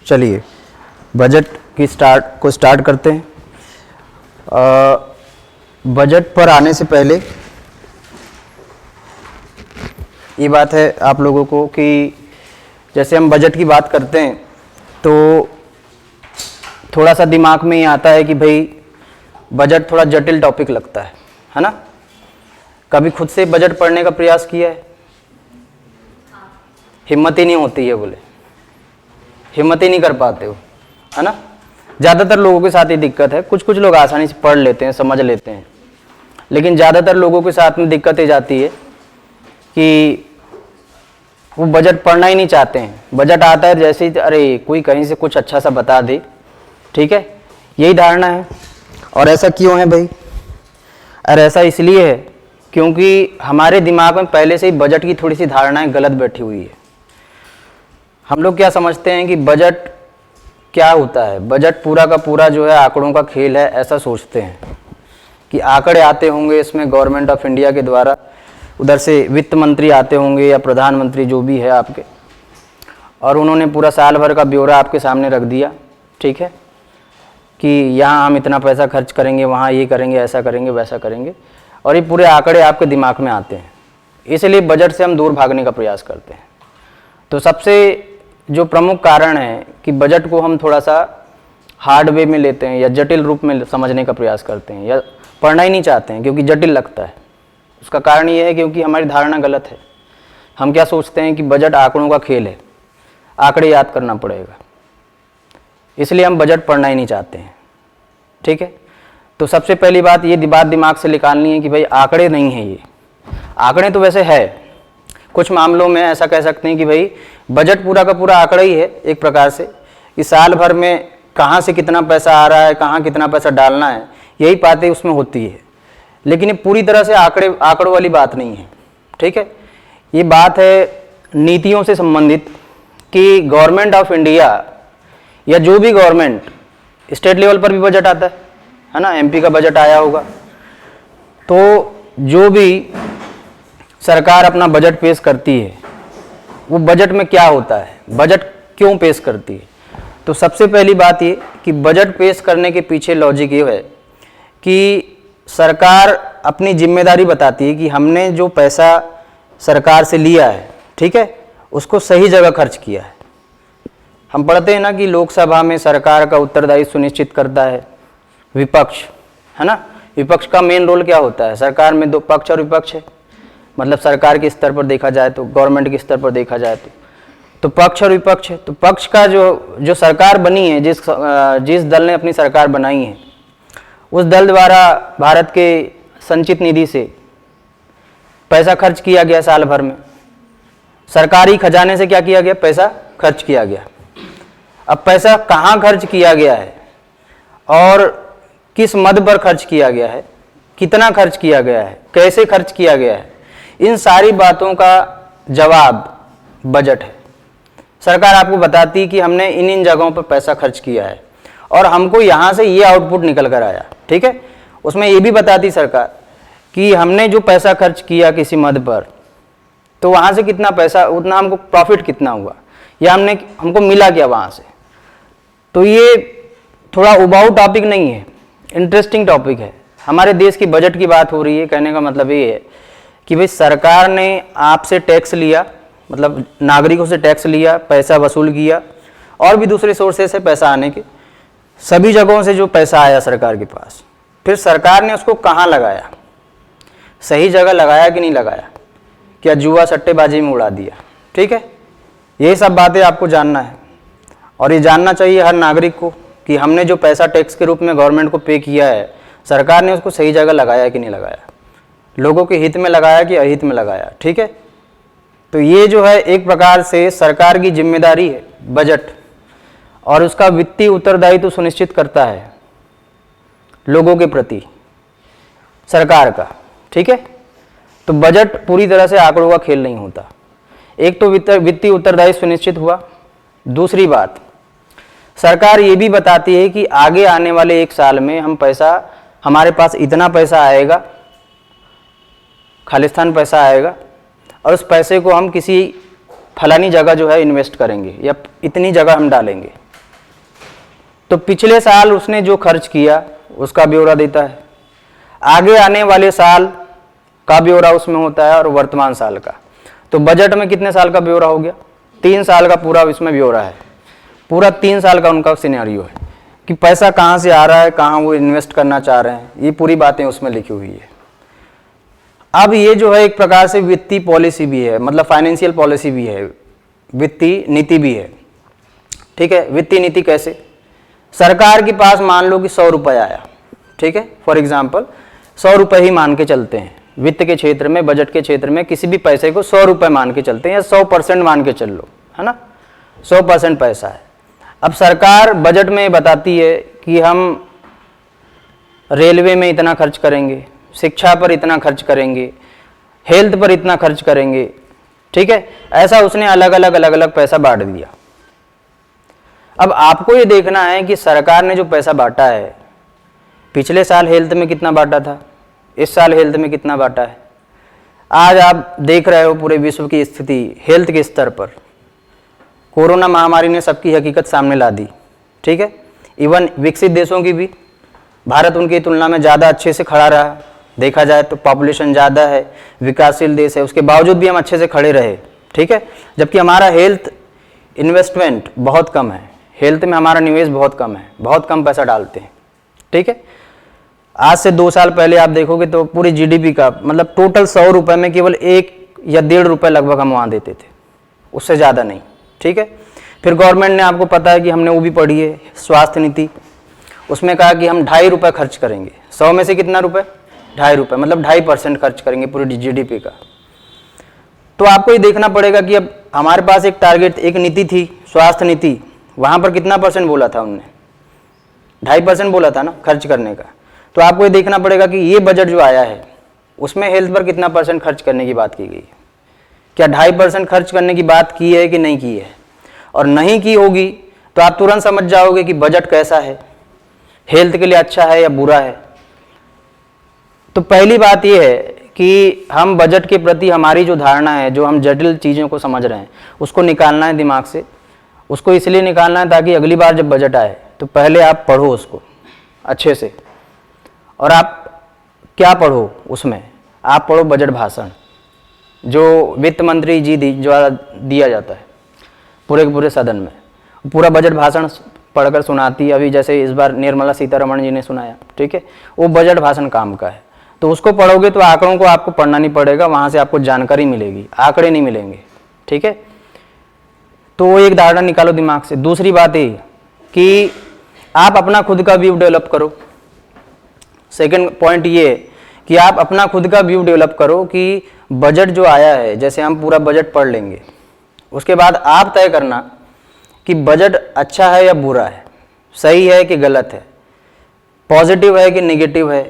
चलिए बजट की स्टार्ट करते हैं। बजट पर आने से पहले ये बात है आप लोगों को कि जैसे हम बजट की बात करते हैं तो थोड़ा सा दिमाग में ये आता है कि भाई बजट थोड़ा जटिल टॉपिक लगता है ना। कभी खुद से बजट पढ़ने का प्रयास किया है? हिम्मत ही नहीं होती है, बोले हिम्मत ही नहीं कर पाते हो, है ना। ज़्यादातर लोगों के साथ ये दिक्कत है। कुछ कुछ लोग आसानी से पढ़ लेते हैं, समझ लेते हैं, लेकिन ज़्यादातर लोगों के साथ में दिक्कत ये जाती है कि वो बजट पढ़ना ही नहीं चाहते हैं। बजट आता है जैसे ही अरे कोई कहीं से कुछ अच्छा सा बता दे, ठीक है, यही धारणा है। और ऐसा क्यों है भाई? और ऐसा इसलिए है क्योंकि हमारे दिमाग में पहले से ही बजट की थोड़ी सी धारणाएं गलत बैठी हुई है। हम लोग क्या समझते हैं कि बजट क्या होता है? बजट पूरा का पूरा जो है आंकड़ों का खेल है, ऐसा सोचते हैं कि आंकड़े आते होंगे इसमें गवर्नमेंट ऑफ इंडिया के द्वारा, उधर से वित्त मंत्री आते होंगे या प्रधानमंत्री जो भी है आपके, और उन्होंने पूरा साल भर का ब्यौरा आपके सामने रख दिया, ठीक है, कि यहाँ हम इतना पैसा खर्च करेंगे, वहाँ ये करेंगे, ऐसा करेंगे, वैसा करेंगे, और ये पूरे आंकड़े आपके दिमाग में आते हैं। इसलिए बजट से हम दूर भागने का प्रयास करते हैं। तो सबसे जो प्रमुख कारण है कि बजट को हम थोड़ा सा हार्ड वे में लेते हैं या जटिल रूप में समझने का प्रयास करते हैं या पढ़ना ही नहीं चाहते हैं क्योंकि जटिल लगता है। उसका कारण ये है क्योंकि हमारी धारणा गलत है। हम क्या सोचते हैं कि बजट आंकड़ों का खेल है, आंकड़े याद करना पड़ेगा, इसलिए हम बजट पढ़ना ही नहीं चाहते हैं, ठीक है। तो सबसे पहली बात ये बात दिमाग से निकालनी है कि भाई आंकड़े नहीं है ये। आंकड़े तो वैसे है, कुछ मामलों में ऐसा कह सकते हैं कि भाई बजट पूरा का पूरा आंकड़ा ही है एक प्रकार से, कि साल भर में कहाँ से कितना पैसा आ रहा है, कहाँ कितना पैसा डालना है, यही बातें उसमें होती है। लेकिन ये पूरी तरह से आंकड़ों वाली बात नहीं है, ठीक है। ये बात है नीतियों से संबंधित कि गवर्नमेंट ऑफ इंडिया या जो भी गवर्नमेंट, स्टेट लेवल पर भी बजट आता है ना, एमपी का बजट आया होगा, तो जो भी सरकार अपना बजट पेश करती है वो बजट में क्या होता है, बजट क्यों पेश करती है। तो सबसे पहली बात ये कि बजट पेश करने के पीछे लॉजिक ये है कि सरकार अपनी जिम्मेदारी बताती है कि हमने जो पैसा सरकार से लिया है, ठीक है, उसको सही जगह खर्च किया है। हम पढ़ते हैं ना कि लोकसभा में सरकार का उत्तरदायित्व सुनिश्चित करता है विपक्ष, है ना। विपक्ष का मेन रोल क्या होता है? सरकार में दो पक्ष और विपक्ष है, मतलब सरकार के स्तर पर देखा जाए तो, गवर्नमेंट के स्तर पर देखा जाए तो पक्ष और विपक्ष है। तो पक्ष का जो सरकार बनी है, जिस दल ने अपनी सरकार बनाई है, उस दल द्वारा भारत के संचित निधि से पैसा खर्च किया गया साल भर में। सरकारी खजाने से क्या किया गया? पैसा खर्च किया गया। अब पैसा कहाँ खर्च किया गया है और किस मद पर खर्च किया गया है, कितना खर्च किया गया है, कैसे खर्च किया गया है, इन सारी बातों का जवाब बजट है। सरकार आपको बताती है कि हमने इन जगहों पर पैसा खर्च किया है और हमको यहाँ से ये आउटपुट निकल कर आया, ठीक है। उसमें ये भी बताती सरकार कि हमने जो पैसा खर्च किया किसी मद पर, तो वहाँ से कितना पैसा, उतना हमको प्रॉफिट कितना हुआ, या हमको मिला क्या वहाँ से। तो ये थोड़ा उबाऊ टॉपिक नहीं है, इंटरेस्टिंग टॉपिक है। हमारे देश की बजट की बात हो रही है, कहने का मतलब ये है कि भाई सरकार ने आपसे टैक्स लिया, मतलब नागरिकों से टैक्स लिया, पैसा वसूल किया, और भी दूसरे सोर्सेस से पैसा आने के, सभी जगहों से जो पैसा आया सरकार के पास, फिर सरकार ने उसको कहाँ लगाया, सही जगह लगाया कि नहीं लगाया, क्या जुआ सट्टेबाजी में उड़ा दिया, ठीक है। यही सब बातें आपको जानना है और ये जानना चाहिए हर नागरिक को कि हमने जो पैसा टैक्स के रूप में गवर्नमेंट को पे किया है, सरकार ने उसको सही जगह लगाया कि नहीं लगाया, लोगों के हित में लगाया कि अहित में लगाया, ठीक है। तो ये जो है एक प्रकार से सरकार की जिम्मेदारी है बजट, और उसका वित्तीय उत्तरदायित्व सुनिश्चित करता है लोगों के प्रति सरकार का, ठीक है। तो बजट पूरी तरह से आंकड़ों का खेल नहीं होता। एक तो वित्तीय उत्तरदायित्व सुनिश्चित हुआ। दूसरी बात, सरकार ये भी बताती है कि आगे आने वाले एक साल में हमारे पास इतना पैसा आएगा, खालिस्तान पैसा आएगा, और उस पैसे को हम किसी फलानी जगह जो है इन्वेस्ट करेंगे या इतनी जगह हम डालेंगे, तो पिछले साल उसने जो खर्च किया उसका ब्यौरा देता है, आगे आने वाले साल का ब्यौरा उसमें होता है और वर्तमान साल का। तो बजट में कितने साल का ब्यौरा हो गया? 3 साल का पूरा इसमें ब्यौरा है, पूरा 3 साल का उनका सिनेरियो है कि पैसा कहाँ से आ रहा है, कहाँ वो इन्वेस्ट करना चाह रहे हैं, ये पूरी बातें उसमें लिखी हुई है। अब ये जो है एक प्रकार से वित्तीय पॉलिसी भी है, मतलब फाइनेंशियल पॉलिसी भी है, वित्तीय नीति भी है। ठीक है, वित्तीय नीति कैसे? सरकार के पास मान लो कि 100 रुपये आया, ठीक है, फॉर एग्जाम्पल 100 रुपये ही मान के चलते हैं, वित्त के क्षेत्र में, बजट के क्षेत्र में किसी भी पैसे को 100 रुपये मान के चलते हैं या 100% मान के चल लो, है ना, 100% पैसा है। अब सरकार बजट में बताती है कि हम रेलवे में इतना खर्च करेंगे, शिक्षा पर इतना खर्च करेंगे, हेल्थ पर इतना खर्च करेंगे, ठीक है, ऐसा उसने अलग अलग पैसा बांट दिया। अब आपको ये देखना है कि सरकार ने जो पैसा बांटा है, पिछले साल हेल्थ में कितना बांटा था, इस साल हेल्थ में कितना बांटा है। आज आप देख रहे हो पूरे विश्व की स्थिति हेल्थ के स्तर पर, कोरोना महामारी ने सबकी हकीकत सामने ला दी, ठीक है, इवन विकसित देशों की भी, भारत उनकी तुलना में ज़्यादा अच्छे से खड़ा रहा। देखा जाए तो पॉपुलेशन ज़्यादा है, विकासशील देश है, उसके बावजूद भी हम अच्छे से खड़े रहे, ठीक है, जबकि हमारा हेल्थ इन्वेस्टमेंट बहुत कम है, हेल्थ में हमारा निवेश बहुत कम है, बहुत कम पैसा डालते हैं, ठीक है। आज से 2 साल पहले आप देखोगे तो पूरी जीडीपी का मतलब टोटल 100 रुपये में केवल 1 या 1.5 रुपये लगभग हम वहाँ देते थे, उससे ज़्यादा नहीं, ठीक है। फिर गवर्नमेंट ने, आपको पता है कि हमने वो भी पढ़ी है, स्वास्थ्य नीति, उसमें कहा कि हम 2.5 रुपये खर्च करेंगे, 100 में से कितना रुपये, 2.5 रुपये, मतलब 2.5% खर्च करेंगे पूरी जीडीपी का। तो आपको ये देखना पड़ेगा कि अब हमारे पास एक टारगेट, एक नीति थी, स्वास्थ्य नीति, वहाँ पर कितना % बोला था उनने, 2.5% बोला था ना खर्च करने का। तो आपको ये देखना पड़ेगा कि ये बजट जो आया है उसमें हेल्थ पर कितना % खर्च करने की बात की गई है, क्या 2.5% खर्च करने की बात की है कि नहीं की है, और नहीं की होगी तो आप तुरंत समझ जाओगे कि बजट कैसा है, हेल्थ के लिए अच्छा है या बुरा है। तो पहली बात यह है कि हम बजट के प्रति हमारी जो धारणा है, जो हम जटिल चीज़ों को समझ रहे हैं, उसको निकालना है दिमाग से। उसको इसलिए निकालना है ताकि अगली बार जब बजट आए तो पहले आप पढ़ो उसको अच्छे से। और आप क्या पढ़ो उसमें, आप पढ़ो बजट भाषण जो वित्त मंत्री जी द्वारा दिया जाता है पूरे के पूरे सदन में, पूरा बजट भाषण पढ़कर सुनाती है। अभी जैसे इस बार निर्मला सीतारमण जी ने सुनाया, ठीक है, वो बजट भाषण काम का है। तो उसको पढ़ोगे तो आंकड़ों को आपको पढ़ना नहीं पड़ेगा, वहाँ से आपको जानकारी मिलेगी, आंकड़े नहीं मिलेंगे, ठीक है। तो वो एक धारणा निकालो दिमाग से। दूसरी बात ये कि आप अपना खुद का व्यू डेवलप करो। सेकंड पॉइंट ये कि आप अपना खुद का व्यू डेवलप करो कि बजट जो आया है, जैसे हम पूरा बजट पढ़ लेंगे, उसके बाद आप तय करना कि बजट अच्छा है या बुरा है, सही है कि गलत है, पॉजिटिव है कि नेगेटिव है,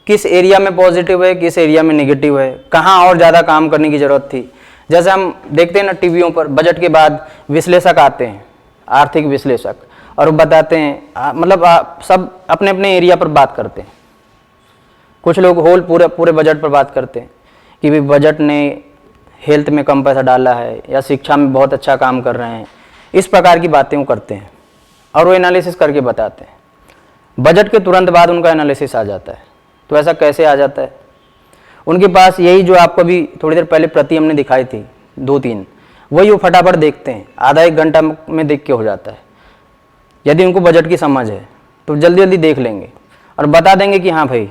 किस एरिया में पॉजिटिव है, किस एरिया में नेगेटिव है, कहाँ और ज़्यादा काम करने की ज़रूरत थी। जैसे हम देखते हैं ना टीवियों पर, बजट के बाद विश्लेषक आते हैं, आर्थिक विश्लेषक, और वो बताते हैं, मतलब सब अपने अपने एरिया पर बात करते हैं। कुछ लोग होल पूरे बजट पर बात करते हैं कि भी बजट ने हेल्थ में कम पैसा डाला है या शिक्षा में बहुत अच्छा काम कर रहे हैं, इस प्रकार की बातें वो करते हैं और वो एनालिसिस करके बताते हैं। बजट के तुरंत बाद उनका एनालिसिस आ जाता है। तो ऐसा कैसे आ जाता है? उनके पास यही जो आपको भी थोड़ी देर पहले प्रति हमने दिखाई थी 2-3, वही वो फटाफट देखते हैं, आधा 1 घंटा में देख के हो जाता है। यदि उनको बजट की समझ है तो जल्दी जल्दी देख लेंगे और बता देंगे कि हाँ भाई,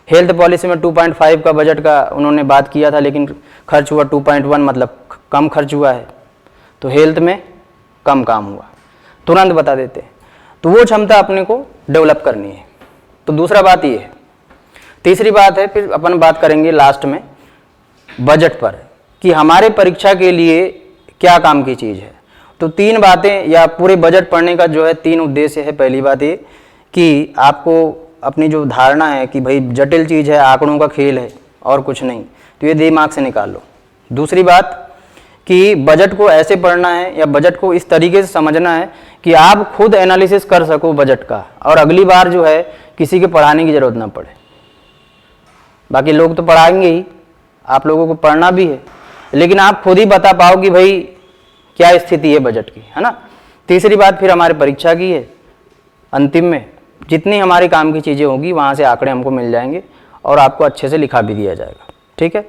हेल्थ पॉलिसी में 2.5 का बजट का उन्होंने बात किया था, लेकिन खर्च हुआ 2.1, मतलब कम खर्च हुआ है, तो हेल्थ में कम काम हुआ, तुरंत बता देते हैं। तो वो क्षमता अपने को डेवलप करनी है। तो दूसरा बात ये है। तीसरी बात है, फिर अपन बात करेंगे लास्ट में बजट पर कि हमारे परीक्षा के लिए क्या काम की चीज़ है। तो 3 बातें, या पूरे बजट पढ़ने का जो है 3 उद्देश्य है। पहली बात ये कि आपको अपनी जो धारणा है कि भाई जटिल चीज़ है, आंकड़ों का खेल है और कुछ नहीं, तो ये दिमाग से निकाल लो। दूसरी बात कि बजट को ऐसे पढ़ना है या बजट को इस तरीके से समझना है कि आप खुद एनालिसिस कर सको बजट का, और अगली बार जो है किसी के पढ़ाने की ज़रूरत ना पड़े। बाकी लोग तो पढ़ाएंगे ही, आप लोगों को पढ़ना भी है, लेकिन आप खुद ही बता पाओ कि भाई क्या स्थिति है बजट की, है ना। तीसरी बात फिर हमारे परीक्षा की है अंतिम में जितनी हमारे काम की चीज़ें होगी वहाँ से आंकड़े हमको मिल जाएंगे और आपको अच्छे से लिखा भी दिया जाएगा। ठीक है,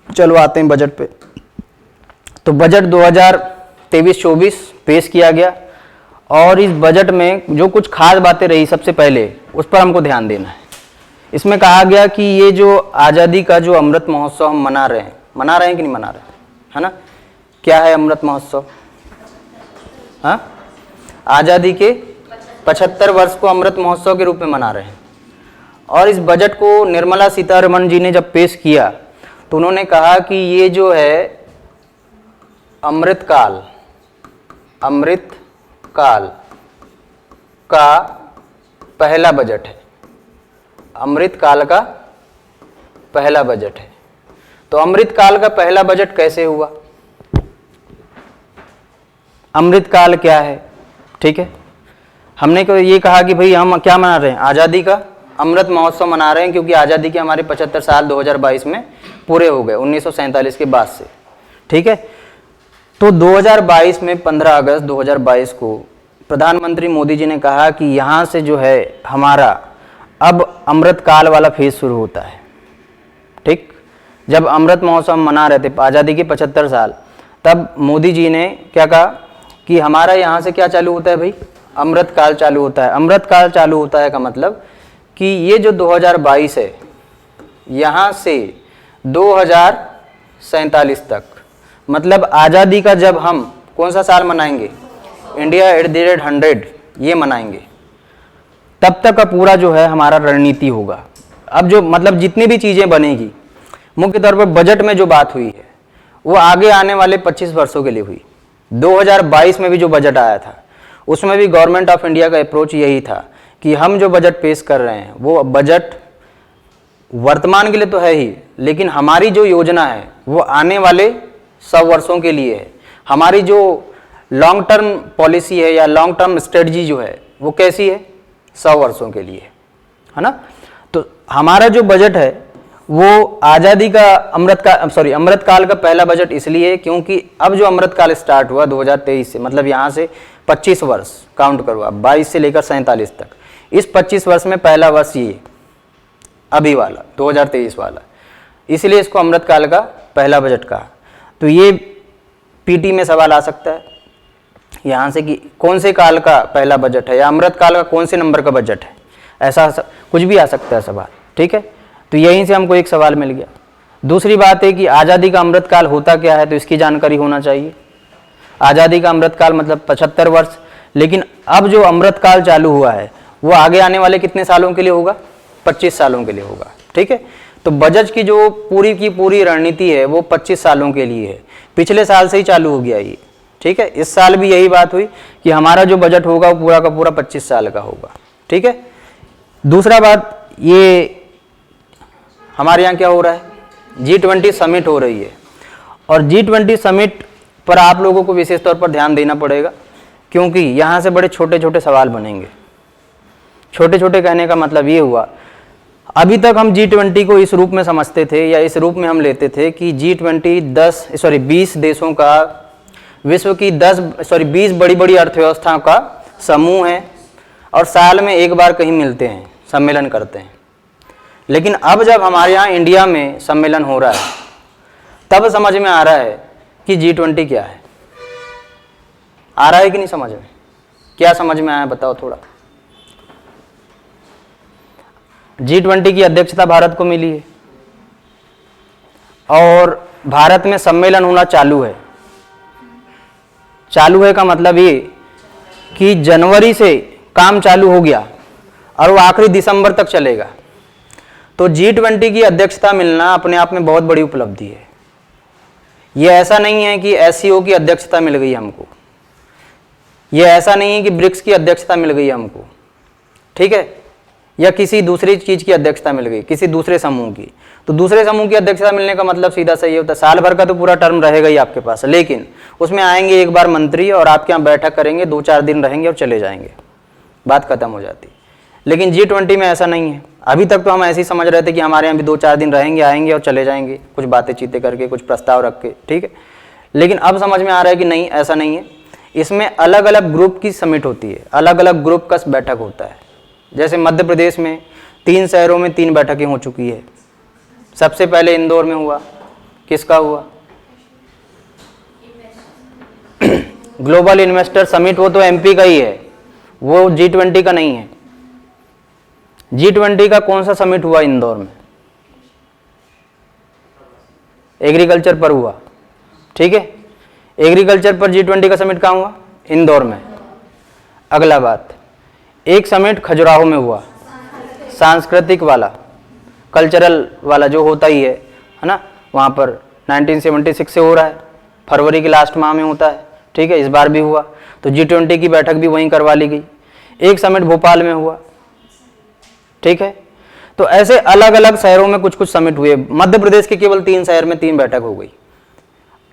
चलो आते हैं बजट पे। तो बजट 2023-24 पेश किया गया और इस बजट में जो कुछ खास बातें रही सबसे पहले उस पर हमको ध्यान देना है। इसमें कहा गया कि ये जो आज़ादी का जो अमृत महोत्सव हम मना रहे हैं कि नहीं मना रहे, है ना? क्या है अमृत महोत्सव? हाँ, आज़ादी के 75 वर्ष को अमृत महोत्सव के रूप में मना रहे हैं। और इस बजट को निर्मला सीतारमण जी ने जब पेश किया तो उन्होंने कहा कि ये जो है अमृत काल का पहला बजट है, अमृत काल का पहला बजट है। तो अमृत काल का पहला बजट कैसे हुआ? अमृत काल क्या है? ठीक है, हमने ये कहा कि भाई हम क्या मना रहे हैं, आज़ादी का अमृत महोत्सव मना रहे हैं क्योंकि आज़ादी के हमारे 75 साल 2022 में पूरे हो गए 1947 के बाद से। ठीक है, तो 2022 में 15 अगस्त 2022 को प्रधानमंत्री मोदी जी ने कहा कि यहाँ से जो है हमारा अब अमृत काल वाला फेज शुरू होता है। ठीक, जब अमृत महोत्सव मना रहे थे आज़ादी के 75 साल, तब मोदी जी ने क्या कहा कि हमारा यहाँ से क्या चालू होता है भाई, अमृत काल चालू होता है। अमृत काल चालू होता है का मतलब कि ये जो 2022 है यहाँ से 2047 तक, मतलब आज़ादी का जब हम कौन सा साल मनाएंगे, इंडिया एट द रेट 100 ये मनाएंगे, तब तक का पूरा जो है हमारा रणनीति होगा। अब जो मतलब जितनी भी चीज़ें बनेगी, मुख्य तौर पर बजट में जो बात हुई है वो आगे आने वाले 25 वर्षों के लिए हुई। 2022 में भी जो बजट आया था उसमें भी गवर्नमेंट ऑफ इंडिया का अप्रोच यही था कि हम जो बजट पेश कर रहे हैं वो बजट वर्तमान के लिए तो है ही, लेकिन हमारी जो योजना है वो आने वाले 100 वर्षों के लिए है। हमारी जो लॉन्ग टर्म पॉलिसी है या लॉन्ग टर्म स्ट्रेटजी जो है वो कैसी है, 100 वर्षों के लिए, है ना? तो हमारा जो बजट है वो आज़ादी का अमृत काल का पहला बजट इसलिए है क्योंकि अब जो अमृत काल स्टार्ट हुआ 2023 से, मतलब यहाँ से 25 वर्ष काउंट करो आप, 22 से लेकर 47 तक, इस 25 वर्ष में पहला वर्ष ये अभी वाला 2023 वाला, इसलिए इसको अमृत काल का पहला बजट कहा। तो ये पीटी में सवाल आ सकता है यहाँ से कि कौन से काल का पहला बजट है या अमृत काल का कौन से नंबर का बजट है, ऐसा कुछ भी आ सकता है सवाल। ठीक है, तो यहीं से हमको एक सवाल मिल गया। दूसरी बात है कि आज़ादी का अमृत काल होता क्या है, तो इसकी जानकारी होना चाहिए। आज़ादी का अमृत काल मतलब 75 वर्ष, लेकिन अब जो अमृत काल चालू हुआ है वो आगे आने वाले कितने सालों के लिए होगा, 25 सालों के लिए होगा। ठीक है, तो बजट की जो पूरी की पूरी रणनीति है वो 25 सालों के लिए है, पिछले साल से ही चालू हो गया ये। ठीक है, इस साल भी यही बात हुई कि हमारा जो बजट होगा वो पूरा का पूरा 25 साल का होगा। ठीक है, दूसरा बात, ये हमारे यहाँ क्या हो रहा है, G20 समिट हो रही है और G20 समिट पर आप लोगों को विशेष तौर पर ध्यान देना पड़ेगा क्योंकि यहाँ से बड़े छोटे छोटे सवाल बनेंगे। छोटे छोटे कहने का मतलब ये हुआ, अभी तक हम G20 को इस रूप में समझते थे या इस रूप में हम लेते थे कि G20 20 देशों का, विश्व की 20 बड़ी बड़ी अर्थव्यवस्थाओं का समूह है और साल में एक बार कहीं मिलते हैं, सम्मेलन करते हैं। लेकिन अब जब हमारे यहाँ इंडिया में सम्मेलन हो रहा है तब समझ में आ रहा है कि G20 क्या है। आ रहा है कि नहीं समझ में? क्या समझ में आया बताओ थोड़ा। G20 की अध्यक्षता भारत को मिली है और भारत में सम्मेलन होना चालू है। चालू है का मतलब ये कि जनवरी से काम चालू हो गया और वो आखिरी दिसंबर तक चलेगा। तो G20 की अध्यक्षता मिलना अपने आप में बहुत बड़ी उपलब्धि है। ये ऐसा नहीं है कि SCO की अध्यक्षता मिल गई हमको, ये ऐसा नहीं है कि ब्रिक्स की अध्यक्षता मिल गई हमको, ठीक है, या किसी दूसरी चीज़ की अध्यक्षता मिल गई, किसी दूसरे समूह की। तो दूसरे समूह की अध्यक्षता मिलने का मतलब सीधा सही होता है, साल भर का तो पूरा टर्म रहेगा ही आपके पास, लेकिन उसमें आएंगे एक बार मंत्री और आपके यहाँ बैठक करेंगे, 2-4 दिन रहेंगे और चले जाएंगे, बात खत्म हो जाती। लेकिन G20 में ऐसा नहीं है। अभी तक तो हम ऐसे ही समझ रहे थे कि हमारे यहाँ भी 2-4 दिन रहेंगे, आएंगे और चले जाएंगे, कुछ बातें चीतें करके, कुछ प्रस्ताव रख के, ठीक है। लेकिन अब समझ में आ रहा है कि नहीं, ऐसा नहीं है। इसमें अलग अलग ग्रुप की समिट होती है, अलग अलग ग्रुप का बैठक होता है। जैसे मध्य प्रदेश में 3 शहरों में 3 बैठकें हो चुकी है। सबसे पहले इंदौर में हुआ, किसका हुआ? ग्लोबल इन्वेस्टर समिट, वो तो एमपी का ही है, वो G20 का नहीं है। G20 का कौन सा समिट हुआ इंदौर में? एग्रीकल्चर पर हुआ, ठीक है। एग्रीकल्चर पर G20 का समिट कहाँ हुआ? इंदौर में। अगला बात, एक समिट खजुराहो में हुआ, सांस्कृतिक वाला, कल्चरल वाला जो होता ही है ना, वहाँ पर 1976 से हो रहा है, फरवरी के लास्ट माह में होता है, ठीक है। इस बार भी हुआ, तो G20 की बैठक भी वहीं करवा ली गई। एक समिट भोपाल में हुआ, ठीक है। तो ऐसे अलग अलग शहरों में कुछ कुछ समिट हुए। मध्य प्रदेश के केवल 3 शहर में 3 बैठक हो गई।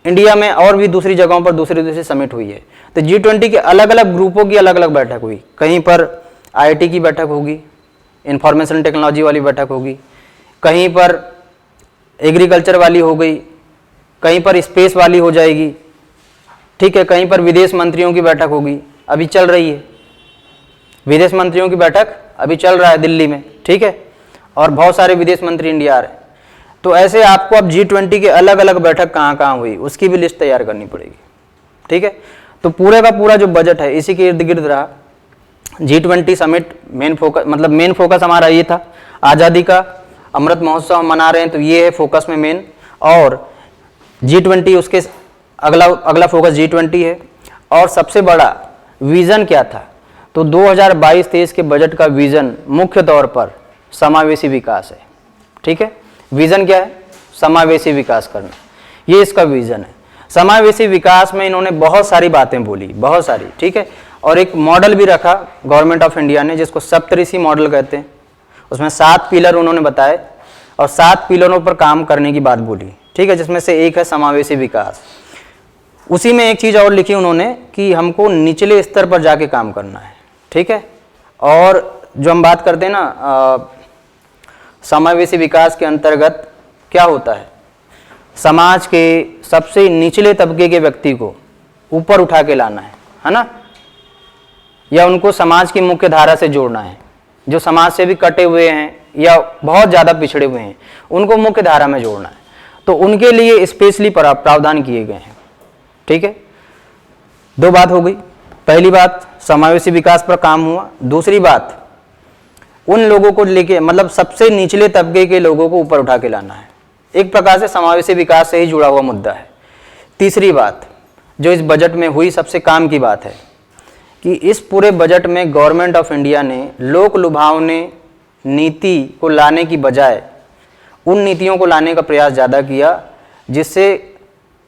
इंडिया में और भी दूसरी जगहों पर दूसरी दूसरी समिट हुई है। तो G20 के अलग अलग ग्रुपों की अलग अलग बैठक हुई। कहीं पर IIT की बैठक होगी, इंफॉर्मेशन टेक्नोलॉजी वाली बैठक होगी, कहीं पर एग्रीकल्चर वाली हो गई, कहीं पर स्पेस वाली हो जाएगी, ठीक है, कहीं पर विदेश मंत्रियों की बैठक होगी, अभी चल रही है। विदेश मंत्रियों की बैठक अभी चल रहा है दिल्ली में, ठीक है, और बहुत सारे विदेश मंत्री इंडिया आ रहे हैं। तो ऐसे आपको अब G20 के अलग अलग बैठक कहाँ कहाँ हुई उसकी भी लिस्ट तैयार करनी पड़ेगी, ठीक है। तो पूरे का पूरा जो बजट है इसी के इर्द गिर्द रहा। G20 समिट मेन फोकस हमारा ये था। आज़ादी का अमृत महोत्सव हम मना रहे हैं, तो ये है फोकस में मेन। और G20 उसके अगला फोकस G20 है। और सबसे बड़ा विज़न क्या था? तो 2022-23 के बजट का विज़न मुख्य तौर पर समावेशी विकास है, ठीक है। विज़न क्या है? समावेशी विकास करना, ये इसका विज़न है। समावेशी विकास में इन्होंने बहुत सारी बातें बोली, बहुत सारी, ठीक है। और एक मॉडल भी रखा गवर्नमेंट ऑफ इंडिया ने, जिसको सप्तऋषि मॉडल कहते हैं। उसमें 7 पिलर उन्होंने बताए और 7 पिलरों पर काम करने की बात बोली, ठीक है, जिसमें से एक है समावेशी विकास। उसी में एक चीज़ और लिखी उन्होंने कि हमको निचले स्तर पर जाके काम करना है, ठीक है। और जो हम बात करते हैं ना समावेशी विकास के अंतर्गत क्या होता है, समाज के सबसे निचले तबके के व्यक्ति को ऊपर उठा के लाना है ना, या उनको समाज की मुख्य धारा से जोड़ना है। जो समाज से भी कटे हुए हैं या बहुत ज़्यादा पिछड़े हुए हैं उनको मुख्य धारा में जोड़ना है। तो उनके लिए स्पेशली प्रावधान किए गए हैं, ठीक है। 2 बात हो गई। पहली बात समावेशी विकास पर काम हुआ। दूसरी बात उन लोगों को लेके सबसे निचले तबके के लोगों को ऊपर उठा के लाना है। एक प्रकार से समावेशी विकास से ही जुड़ा हुआ मुद्दा है। तीसरी बात जो इस बजट में हुई सबसे काम की बात है कि इस पूरे बजट में गवर्नमेंट ऑफ इंडिया ने लोक लुभावने नीति को लाने की बजाय उन नीतियों को लाने का प्रयास ज़्यादा किया जिससे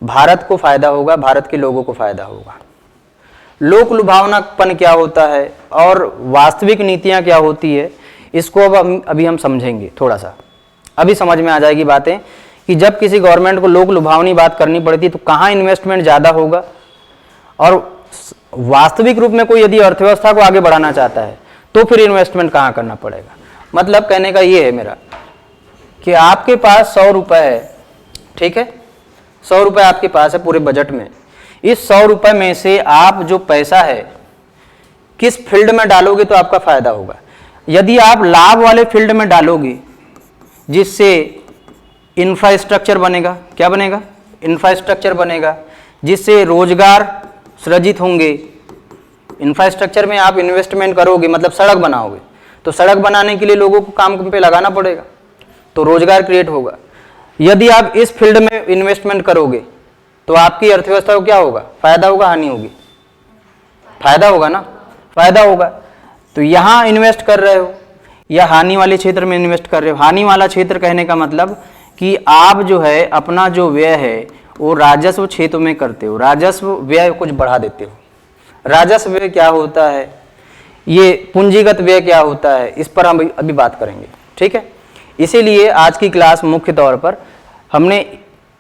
भारत को फ़ायदा होगा, भारत के लोगों को फ़ायदा होगा। लोक लुभावनापन क्या होता है और वास्तविक नीतियाँ क्या होती है, इसको अब अभी हम समझेंगे। थोड़ा सा अभी समझ में आ जाएगी बातें कि जब किसी गवर्नमेंट को लोक लुभावनी बात करनी पड़ती तो कहाँ इन्वेस्टमेंट ज़्यादा होगा, और वास्तविक रूप में कोई यदि अर्थव्यवस्था को आगे बढ़ाना चाहता है तो फिर इन्वेस्टमेंट कहाँ करना पड़ेगा। मतलब कहने का ये है मेरा कि आपके पास 100 रुपये है, ठीक है, 100 रुपये आपके पास है पूरे बजट में। इस 100 रुपये में से आप जो पैसा है किस फील्ड में डालोगे तो आपका फायदा होगा। यदि आप लाभ वाले फील्ड में डालोगे जिससे इंफ्रास्ट्रक्चर बनेगा, क्या बनेगा? इंफ्रास्ट्रक्चर बनेगा, जिससे रोजगार सृजित होंगे। इंफ्रास्ट्रक्चर में आप इन्वेस्टमेंट करोगे मतलब सड़क बनाओगे, तो सड़क बनाने के लिए लोगों को काम पे लगाना पड़ेगा, तो रोजगार क्रिएट होगा। यदि आप इस फील्ड में इन्वेस्टमेंट करोगे तो आपकी अर्थव्यवस्था को क्या होगा? फायदा होगा, हानि होगी? फायदा होगा ना, फायदा होगा। तो यहाँ इन्वेस्ट कर रहे हो या हानि वाले क्षेत्र में इन्वेस्ट कर रहे हो। हानि वाला क्षेत्र कहने का मतलब कि आप जो है अपना जो व्यय है वो राजस्व क्षेत्र में करते हो, राजस्व व्यय कुछ बढ़ा देते हो। राजस्व व्यय क्या होता है, ये पूंजीगत व्यय क्या होता है, इस पर हम अभी बात करेंगे, ठीक है। इसीलिए आज की क्लास मुख्य तौर पर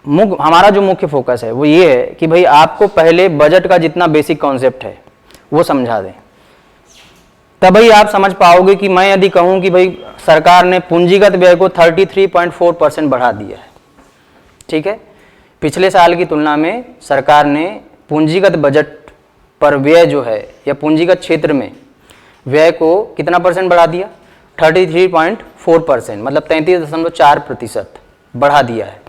हमारा जो मुख्य फोकस है वो ये है कि भाई आपको पहले बजट का जितना बेसिक कॉन्सेप्ट है वो समझा दें, तभी आप समझ पाओगे कि मैं यदि कहूँ कि भाई सरकार ने पूंजीगत व्यय को 33.4% बढ़ा दिया है, ठीक है। पिछले साल की तुलना में सरकार ने पूंजीगत बजट पर व्यय जो है या पूंजीगत क्षेत्र में व्यय को कितना % बढ़ा दिया, 33.4%, मतलब 33.4% बढ़ा दिया है।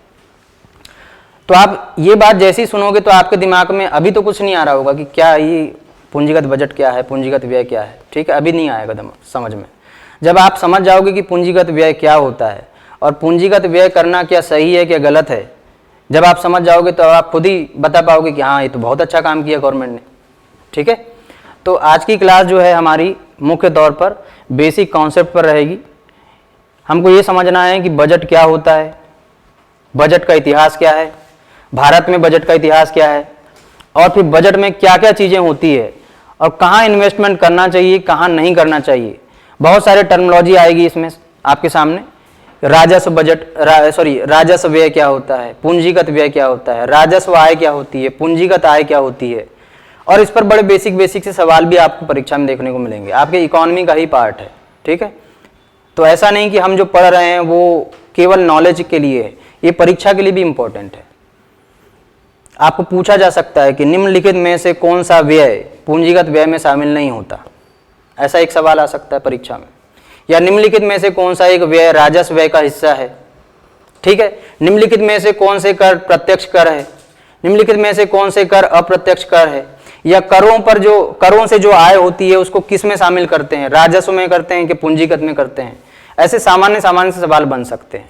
तो आप ये बात जैसे ही सुनोगे तो आपके दिमाग में अभी तो कुछ नहीं आ रहा होगा कि क्या ये पूंजीगत बजट क्या है, पूंजीगत व्यय क्या है, ठीक है, अभी नहीं आएगा समझ में। जब आप समझ जाओगे कि पूंजीगत व्यय क्या होता है और पूंजीगत व्यय करना क्या सही है क्या गलत है, जब आप समझ जाओगे तो आप खुद ही बता पाओगे कि हाँ ये तो बहुत अच्छा काम किया गवर्नमेंट ने, ठीक है। तो आज की क्लास जो है हमारी मुख्य तौर पर बेसिक कॉन्सेप्ट पर रहेगी। हमको ये समझना है कि बजट क्या होता है, बजट का इतिहास क्या है, भारत में बजट का इतिहास क्या है, और फिर बजट में क्या क्या चीज़ें होती है और कहाँ इन्वेस्टमेंट करना चाहिए, कहाँ नहीं करना चाहिए। बहुत सारे टर्मिनोलॉजी आएगी इसमें आपके सामने। राजस्व बजट राजस्व व्यय क्या होता है, पूंजीगत व्यय क्या होता है, राजस्व आय क्या होती है, पूंजीगत आय क्या होती है, और इस पर बड़े बेसिक से सवाल भी आपको परीक्षा में देखने को मिलेंगे, आपके इकोनॉमी का ही पार्ट है, ठीक है। तो ऐसा नहीं कि हम जो पढ़ रहे हैं वो केवल नॉलेज के लिए है, ये परीक्षा के लिए भी इम्पोर्टेंट है। आपको पूछा जा सकता है कि निम्नलिखित में से कौन सा व्यय पूंजीगत व्यय में शामिल नहीं होता, ऐसा एक सवाल आ सकता है परीक्षा में। या निम्नलिखित में से कौन सा एक व्यय राजस्व व्यय का हिस्सा है, ठीक है। निम्नलिखित में से कौन से कर प्रत्यक्ष कर है, निम्नलिखित में से कौन से कर अप्रत्यक्ष कर है, या करों से जो आय होती है उसको किस में शामिल करते हैं, राजस्व में करते हैं कि पूंजीगत में करते हैं। ऐसे सामान्य से सवाल बन सकते हैं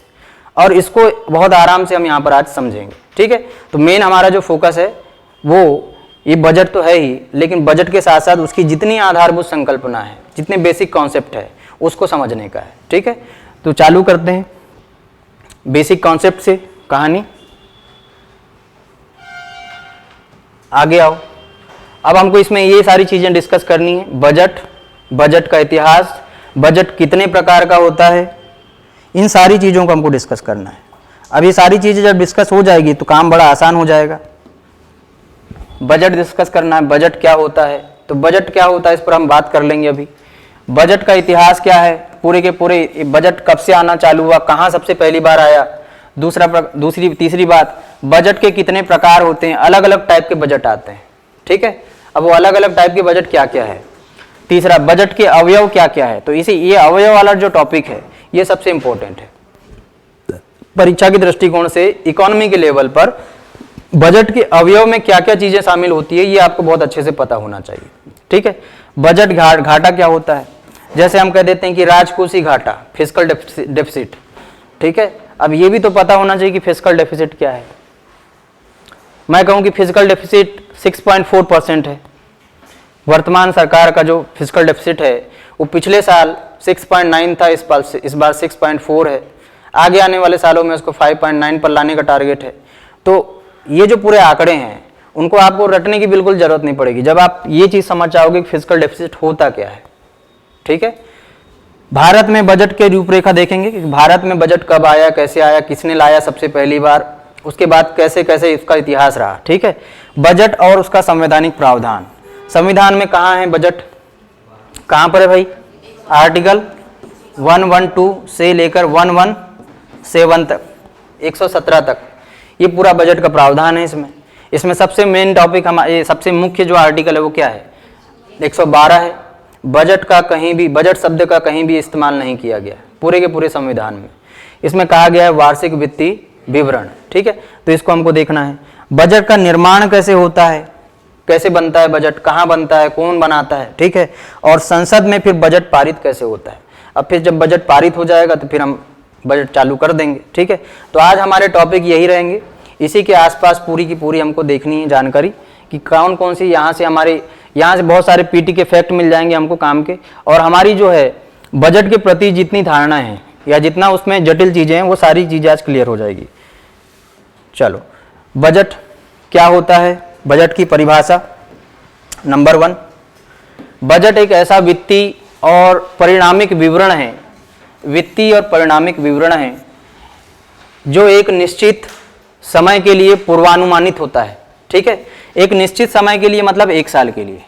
और इसको बहुत आराम से हम यहाँ पर आज समझेंगे, ठीक है। तो मेन हमारा जो फोकस है वो ये बजट तो है ही, लेकिन बजट के साथ साथ उसकी जितनी आधारभूत संकल्पना है, जितने बेसिक कॉन्सेप्ट है उसको समझने का है, ठीक है। तो चालू करते हैं बेसिक कॉन्सेप्ट से कहानी। आगे आओ। अब हमको इसमें ये सारी चीजें डिस्कस करनी है। बजट का इतिहास, बजट कितने प्रकार का होता है, इन सारी चीजों को हमको डिस्कस करना है। अब ये सारी चीजें जब डिस्कस हो जाएगी तो काम बड़ा आसान हो जाएगा। बजट डिस्कस करना है, बजट क्या होता है, तो बजट क्या होता है इस पर हम बात कर लेंगे अभी। बजट का इतिहास क्या है, पूरे के पूरे बजट कब से आना चालू हुआ, कहाँ सबसे पहली बार आया। तीसरी बात, बजट के कितने प्रकार होते हैं, अलग अलग टाइप के बजट आते हैं, ठीक है। अब वो अलग अलग टाइप के बजट क्या क्या है। तीसरा, बजट के अवयव क्या क्या है। तो ये अवयव वाला जो टॉपिक है ये सबसे इंपॉर्टेंट है परीक्षा के दृष्टिकोण से। इकोनॉमी के लेवल पर बजट के अवयव में क्या क्या चीजें शामिल होती है ये आपको बहुत अच्छे से पता होना चाहिए, ठीक है। बजट घाटा क्या होता है, जैसे हम कह देते हैं कि राजकोषीय घाटा, फिस्कल डेफिसिट, ठीक है। अब ये भी तो पता होना चाहिए कि फिस्कल डेफिसिट क्या है। मैं कहूं कि फिस्कल डेफिसिट 6.4% है। वर्तमान सरकार का जो फिस्कल डेफिसिट है वो पिछले साल 6.9 था, इस बार 6.4 है। आगे आने वाले सालों में उसको 5.9 पर लाने का टारगेट है। तो ये जो पूरे आंकड़े हैं उनको आपको रटने की बिल्कुल जरूरत नहीं पड़ेगी जब आप ये चीज समझ जाओगे कि फिस्कल डेफिसिट होता क्या है, ठीक है। भारत में बजट के रूपरेखा देखेंगे कि भारत में बजट कब आया, कैसे आया, किसने लाया सबसे पहली बार, उसके बाद कैसे कैसे इसका इतिहास रहा, ठीक है। बजट और उसका संवैधानिक प्रावधान, संविधान में कहाँ है बजट, कहाँ पर है भाई, आर्टिकल 112 से लेकर 117 तक, 117 तक ये पूरा बजट का प्रावधान है। इसमें सबसे मेन टॉपिक हमारे सबसे मुख्य जो आर्टिकल है वो क्या है, 112 है। बजट का कहीं भी, बजट शब्द का कहीं भी इस्तेमाल नहीं किया गया पूरे के पूरे संविधान में। इसमें कहा गया है वार्षिक वित्तीय विवरण, ठीक है। तो इसको हमको देखना है। बजट का निर्माण कैसे होता है, कैसे बनता है बजट, कहाँ बनता है, कौन बनाता है, ठीक है। और संसद में फिर बजट पारित कैसे होता है। अब फिर जब बजट पारित हो जाएगा तो फिर हम बजट चालू कर देंगे, ठीक है। तो आज हमारे टॉपिक यही रहेंगे। इसी के आसपास पूरी की पूरी हमको देखनी है जानकारी कि कौन कौन सी यहाँ से बहुत सारे पीटी के फैक्ट मिल जाएंगे हमको काम के, और हमारी जो है बजट के प्रति जितनी धारणा है या जितना उसमें जटिल चीजें हैं वो सारी चीजें आज क्लियर हो जाएगी। चलो, बजट क्या होता है, बजट की परिभाषा। नंबर 1, बजट एक ऐसा वित्तीय और परिणामिक विवरण है, वित्तीय और परिणामिक विवरण है जो एक निश्चित समय के लिए पूर्वानुमानित होता है, ठीक है। एक निश्चित समय के लिए मतलब 1 साल के लिए,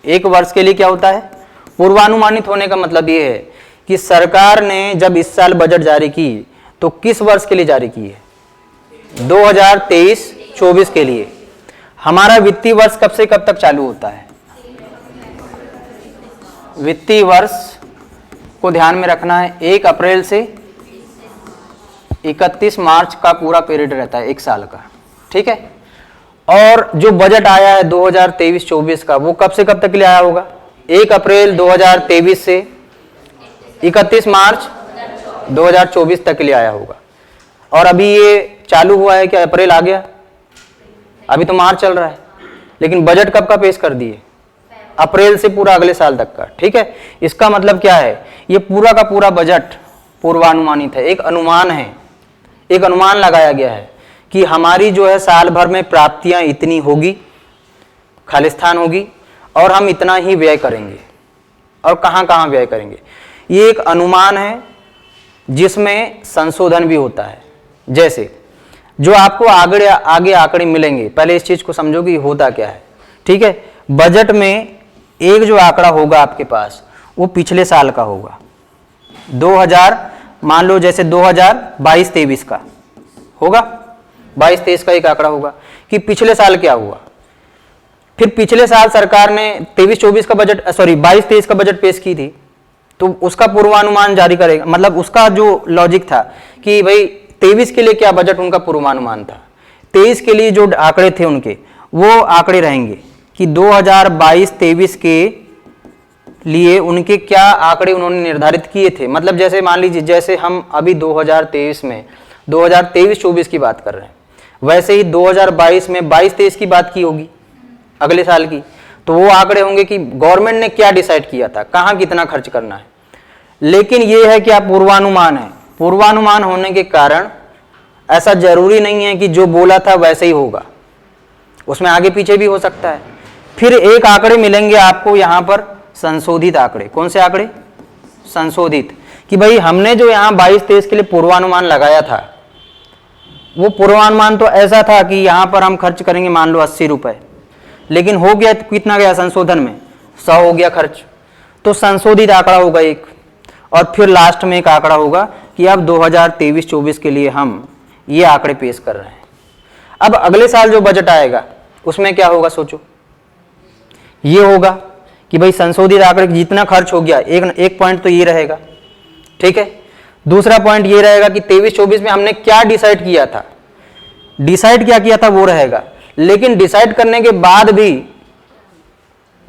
1 वर्ष के लिए क्या होता है, पूर्वानुमानित होने का मतलब ये है कि सरकार ने जब इस साल बजट जारी की तो किस वर्ष के लिए जारी की है, 2023-24 के लिए। हमारा वित्तीय वर्ष कब से कब तक चालू होता है, वित्तीय वर्ष को ध्यान में रखना है, 1 अप्रैल से 31 मार्च का पूरा पीरियड रहता है, 1 साल का, ठीक है। और जो बजट आया है 2023-24 का, वो कब से कब तक के लिए आया होगा? 1 अप्रैल 2023 से 31 मार्च 2024 तक के लिए आया होगा। और अभी ये चालू हुआ है, क्या अप्रैल आ गया? अभी तो मार्च चल रहा है, लेकिन बजट कब का पेश कर दिए? अप्रैल से पूरा अगले साल तक का, ठीक है। इसका मतलब क्या है? ये पूरा का पूरा बजट पूर्वानुमानित है, एक अनुमान है, एक अनुमान लगाया गया है कि हमारी जो है साल भर में प्राप्तियां इतनी होगी, खालिस्तान होगी, और हम इतना ही व्यय करेंगे। और कहाँ कहाँ व्यय करेंगे, ये एक अनुमान है जिसमें संशोधन भी होता है। जैसे जो आपको आगे आंकड़े मिलेंगे, पहले इस चीज को समझो कि होता क्या है, ठीक है। बजट में एक जो आंकड़ा होगा आपके पास, वो पिछले साल का होगा, 2000, मान लो जैसे 2022-23 का होगा, 22-23 का एक आंकड़ा होगा कि पिछले साल क्या हुआ। फिर पिछले साल सरकार ने 23-24 का बजट, 22-23 का बजट पेश की थी, तो उसका पूर्वानुमान जारी करेगा। मतलब उसका जो लॉजिक था कि भाई 23 के लिए क्या बजट उनका पूर्वानुमान था, 23 के लिए जो आंकड़े थे उनके, वो आंकड़े रहेंगे कि 2022-23 के लिए उनके क्या आंकड़े उन्होंने निर्धारित किए थे। मतलब जैसे मान लीजिए, जैसे हम अभी 2023 में 2023-24 की बात कर रहे हैं, वैसे ही 2022 में 22-23 की बात की होगी, अगले साल की, तो वो आंकड़े होंगे कि गवर्नमेंट ने क्या डिसाइड किया था, कहाँ कितना खर्च करना है। लेकिन ये है क्या, पूर्वानुमान है। पूर्वानुमान होने के कारण ऐसा जरूरी नहीं है कि जो बोला था वैसे ही होगा, उसमें आगे पीछे भी हो सकता है। फिर एक आंकड़े मिलेंगे आपको यहाँ पर, संशोधित आंकड़े। कौन से आंकड़े? संशोधित, कि भाई हमने जो यहाँ 22-23 के लिए पूर्वानुमान लगाया था, वो पूर्वानुमान तो ऐसा था कि यहाँ पर हम खर्च करेंगे मान लो 80 रुपए, लेकिन हो गया कितना गया संशोधन में, 100 हो गया खर्च। तो संशोधित आंकड़ा होगा एक, और फिर लास्ट में एक आंकड़ा होगा कि अब 2023-24 के लिए हम ये आंकड़े पेश कर रहे हैं। अब अगले साल जो बजट आएगा उसमें क्या होगा, सोचो। ये होगा कि भाई संशोधित आंकड़े जितना खर्च हो गया, एक पॉइंट तो ये रहेगा, ठीक है। दूसरा पॉइंट ये रहेगा कि 23-24 में हमने क्या डिसाइड किया था, डिसाइड क्या किया था वो रहेगा। लेकिन डिसाइड करने के बाद भी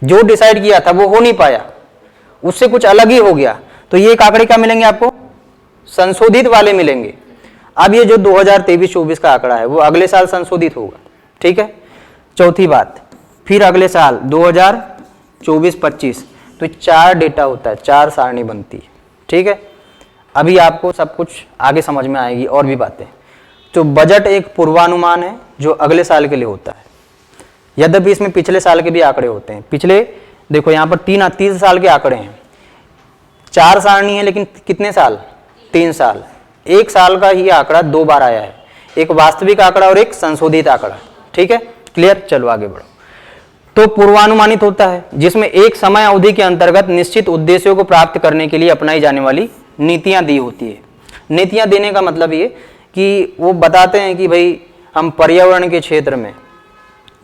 जो डिसाइड किया था वो हो नहीं पाया, उससे कुछ अलग ही हो गया, तो ये एक आंकड़े क्या मिलेंगे आपको, संशोधित वाले मिलेंगे। अब ये जो 2023-24 का आंकड़ा है वो अगले साल संशोधित होगा, ठीक है। चौथी बात, फिर अगले साल 2024-25, तो 4 डेटा होता है, 4 सारणी बनती है, ठीक है। अभी आपको सब कुछ आगे समझ में आएगी और भी बातें। तो बजट एक पूर्वानुमान है जो अगले साल के लिए होता है, यद्यपि इसमें पिछले साल के भी आंकड़े होते हैं। पिछले देखो यहाँ पर 3 साल के आंकड़े हैं, 4 सारणी है, लेकिन कितने साल, 3 साल। एक साल का ही आंकड़ा 2 बार आया है, एक वास्तविक आंकड़ा और एक संशोधित आंकड़ा, ठीक है। क्लियर, चलो आगे बढ़ो। तो पूर्वानुमानित होता है जिसमें एक समय अवधि के अंतर्गत निश्चित उद्देश्यों को प्राप्त करने के लिए अपनाई जाने वाली नीतियां दी होती है। नीतियां देने का मतलब ये कि वो बताते हैं कि भाई हम पर्यावरण के क्षेत्र में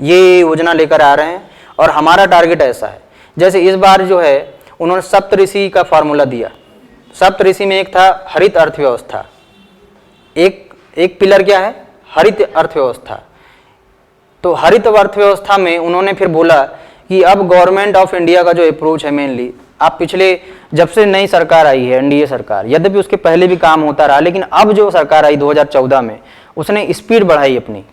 ये योजना लेकर आ रहे हैं और हमारा टारगेट ऐसा है। जैसे इस बार जो है उन्होंने सप्तऋषि का फॉर्मूला दिया। सप्तऋषि में एक था हरित अर्थव्यवस्था, एक पिलर क्या है, हरित अर्थव्यवस्था। तो हरित अर्थव्यवस्था में उन्होंने फिर बोला कि अब गवर्नमेंट ऑफ इंडिया का जो अप्रोच है मेनली, आप पिछले जब से नई सरकार आई है एनडीए सरकार, यद्यपि उसके पहले भी काम होता रहा, लेकिन अब जो सरकार आई 2014 में, उसने स्पीड बढ़ाई अपनी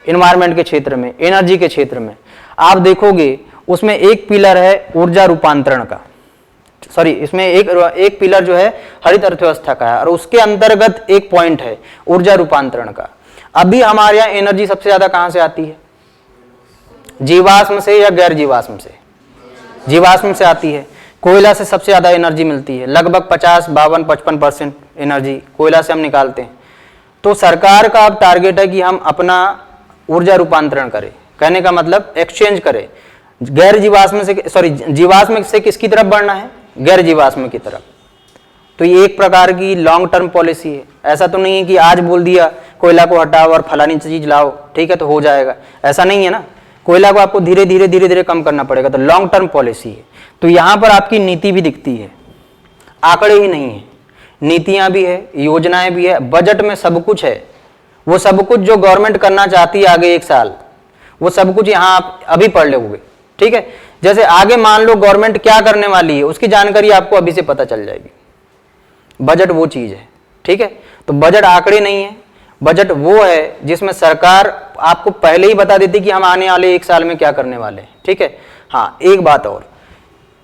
एनवायरनमेंट के क्षेत्र में, एनर्जी के क्षेत्र में। आप देखोगे उसमें एक पिलर है ऊर्जा रूपांतरण का, सॉरी इसमें एक पिलर जो है हरित अर्थव्यवस्था का है, और उसके अंतर्गत एक पॉइंट है ऊर्जा रूपांतरण का। अभी हमारे यहाँ एनर्जी सबसे ज्यादा कहां से आती है, जीवाश्म से या गैर जीवाश्म से? जीवाश्म से आती है। कोयला से सबसे ज्यादा एनर्जी मिलती है, लगभग 50-52-55% एनर्जी कोयला से हम निकालते हैं। तो सरकार का अब टारगेट है कि हम अपना ऊर्जा रूपांतरण करें, कहने का मतलब एक्सचेंज करें, गैर जीवाश्म से, सॉरी जीवाश्म से किसकी तरफ बढ़ना है, गैर जीवाश्म की तरफ। तो ये एक प्रकार की लॉन्ग टर्म पॉलिसी है। ऐसा तो नहीं है कि आज बोल दिया कोयला को हटाओ और फलानी चीज लाओ, ठीक है तो हो जाएगा, ऐसा नहीं है ना। कोयला को आपको धीरे धीरे धीरे धीरे कम करना पड़ेगा, तो लॉन्ग टर्म पॉलिसी है। तो यहाँ पर आपकी नीति भी दिखती है, आंकड़े ही नहीं है, नीतियाँ भी है, योजनाएं भी है, बजट में सब कुछ है। वो सब कुछ जो गवर्नमेंट करना चाहती है आगे 1 साल, वो सब कुछ यहाँ आप अभी पढ़ लोगे, ठीक है। जैसे आगे मान लो गवर्नमेंट क्या करने वाली है, उसकी जानकारी आपको अभी से पता चल जाएगी। बजट वो चीज है, ठीक है। तो बजट आंकड़े नहीं है, बजट वो है जिसमें सरकार आपको पहले ही बता देती कि हम आने वाले 1 साल में क्या करने वाले हैं, ठीक है। हाँ, एक बात और,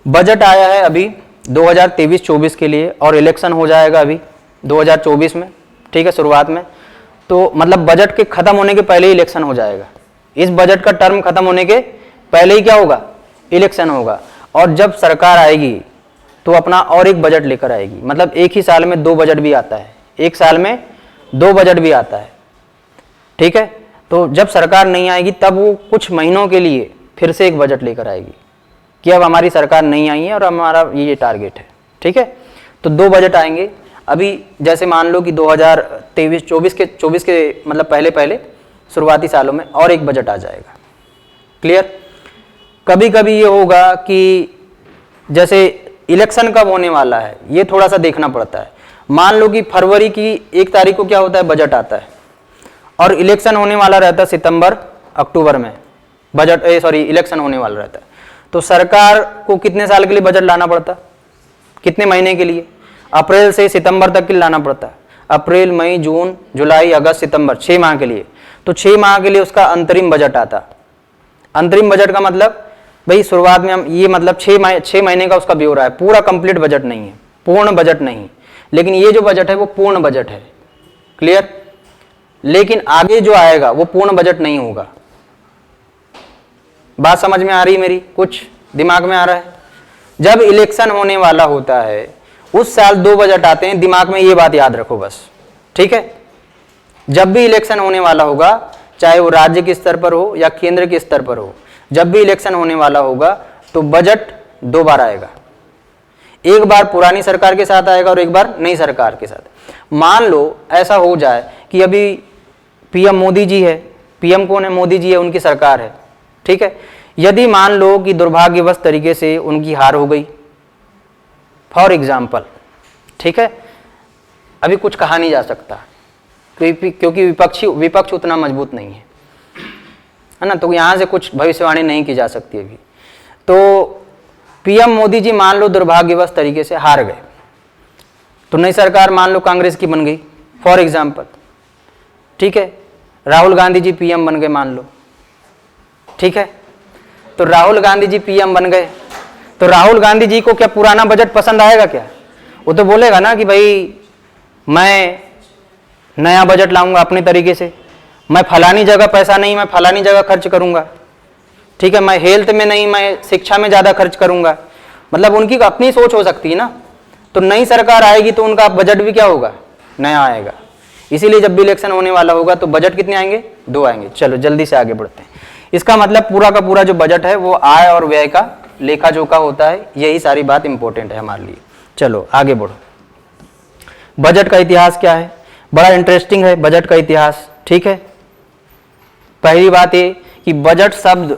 बजट आया है अभी 2023-24 के लिए, और इलेक्शन हो जाएगा अभी 2024 में, ठीक है, शुरुआत में। तो मतलब बजट के खत्म होने के पहले ही इलेक्शन हो जाएगा। इस बजट का टर्म खत्म होने के पहले ही क्या होगा, इलेक्शन होगा। और जब सरकार आएगी तो अपना और एक बजट लेकर आएगी, मतलब एक ही साल में 2 बजट भी आता है, एक साल में 2 बजट भी आता है, ठीक है। तो जब सरकार नहीं आएगी तब वो कुछ महीनों के लिए फिर से एक बजट लेकर आएगी कि अब हमारी सरकार नहीं आई है और हमारा ये टारगेट है, ठीक है। तो 2 बजट आएंगे अभी, जैसे मान लो कि 2023-24 के मतलब पहले शुरुआती सालों में और एक बजट आ जाएगा, क्लियर। कभी कभी ये होगा कि जैसे इलेक्शन कब होने वाला है ये थोड़ा सा देखना पड़ता है। मान लो कि फरवरी की 1 तारीख को क्या होता है, बजट आता है, और इलेक्शन होने वाला रहता है सितंबर अक्टूबर में, इलेक्शन होने वाला रहता है। तो सरकार को कितने साल के लिए बजट लाना पड़ता है, कितने महीने के लिए, अप्रैल से सितंबर तक के लिए लाना पड़ता है। अप्रैल, मई, जून, जुलाई, अगस्त, सितंबर, 6 माह के लिए। तो 6 माह के लिए उसका अंतरिम बजट आता। अंतरिम बजट का मतलब भाई शुरुआत में हम ये मतलब 6 महीने का उसका ब्यौरा है, पूरा कंप्लीट बजट नहीं है, पूर्ण बजट नहीं। लेकिन ये जो बजट है वो पूर्ण बजट है, क्लियर। लेकिन आगे जो आएगा वो पूर्ण बजट नहीं होगा। बात समझ में आ रही मेरी, कुछ दिमाग में आ रहा है। जब इलेक्शन होने वाला होता है उस साल 2 बजट आते हैं, दिमाग में ये बात याद रखो बस, ठीक है। जब भी इलेक्शन होने वाला होगा, चाहे वो राज्य के स्तर पर हो या केंद्र के स्तर पर हो, जब भी इलेक्शन होने वाला होगा तो बजट 2 बार आएगा। एक बार पुरानी सरकार के साथ आएगा और एक बार नई सरकार के साथ। मान लो ऐसा हो जाए कि अभी पीएम मोदी जी है, पीएम कौन है, मोदी जी है, उनकी सरकार है, ठीक है। यदि मान लो कि दुर्भाग्यवश तरीके से उनकी हार हो गई, फॉर एग्जाम्पल, ठीक है, अभी कुछ कहा नहीं जा सकता क्योंकि विपक्ष उतना मजबूत नहीं है ना, तो यहाँ से कुछ भविष्यवाणी नहीं की जा सकती अभी। तो पीएम मोदी जी मान लो दुर्भाग्यवश तरीके से हार गए, तो नई सरकार मान लो कांग्रेस की बन गई, फॉर एग्जाम्पल, ठीक है। राहुल गांधी जी पीएम बन गए मान लो, ठीक है। तो राहुल गांधी जी पीएम बन गए, तो राहुल गांधी जी को क्या पुराना बजट पसंद आएगा क्या? वो तो बोलेगा ना कि भाई मैं नया बजट लाऊंगा अपने तरीके से, मैं फलानी जगह पैसा नहीं, मैं फलानी जगह खर्च करूंगा, ठीक है, मैं हेल्थ में नहीं, मैं शिक्षा में ज़्यादा खर्च करूंगा। मतलब उनकी अपनी सोच हो सकती है ना। तो नई सरकार आएगी तो उनका बजट भी क्या होगा, नया आएगा। इसीलिए जब भी इलेक्शन होने वाला होगा तो बजट कितने आएंगे, 2 आएंगे। चलो जल्दी से आगे बढ़ते हैं। इसका मतलब पूरा का पूरा जो बजट है वो आय और व्यय का लेखा जोखा होता है। यही सारी बात इंपॉर्टेंट है हमारे लिए। चलो आगे बढ़ो। बजट का इतिहास क्या है, बड़ा इंटरेस्टिंग है बजट का इतिहास, ठीक है। पहली बात ये कि बजट शब्द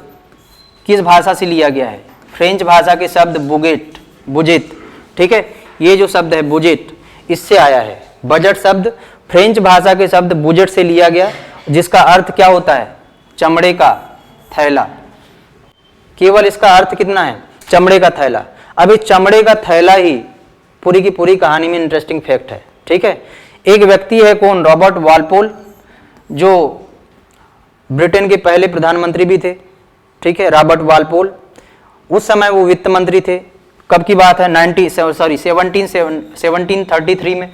किस भाषा से लिया गया है, फ्रेंच भाषा के शब्द बुजेट, ठीक है। ये जो शब्द है बुजेट, इससे आया है। बजट शब्द फ्रेंच भाषा के शब्द बुजेट से लिया गया, जिसका अर्थ क्या होता है, चमड़े का थैला। केवल इसका अर्थ कितना है, चमड़े का थैला। अब इस चमड़े का थैला ही पूरी की पूरी कहानी में इंटरेस्टिंग फैक्ट है, ठीक है। एक व्यक्ति है कौन, रॉबर्ट वालपोल, जो ब्रिटेन के पहले प्रधानमंत्री भी थे, ठीक है, रॉबर्ट वालपोल। उस समय वो वित्त मंत्री थे। कब की बात है, 1733 में,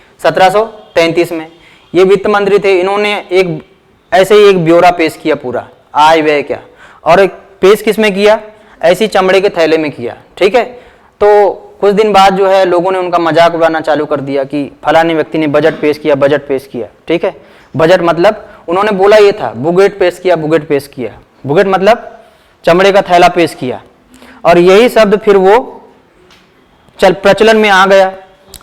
1733 में ये वित्त मंत्री थे। इन्होंने एक ऐसे ही एक ब्यौरा पेश किया, पूरा आय व्यय क्या, और एक पेश किस में किया, ऐसी चमड़े के थैले में किया, ठीक है। तो कुछ दिन बाद जो है लोगों ने उनका मजाक उड़ाना चालू कर दिया कि फलाने व्यक्ति ने बजट पेश किया, ठीक है। बजट मतलब उन्होंने बोला ये था, बुगेट पेश किया। बुगेट मतलब चमड़े का थैला पेश किया, और यही शब्द फिर वो प्रचलन में आ गया,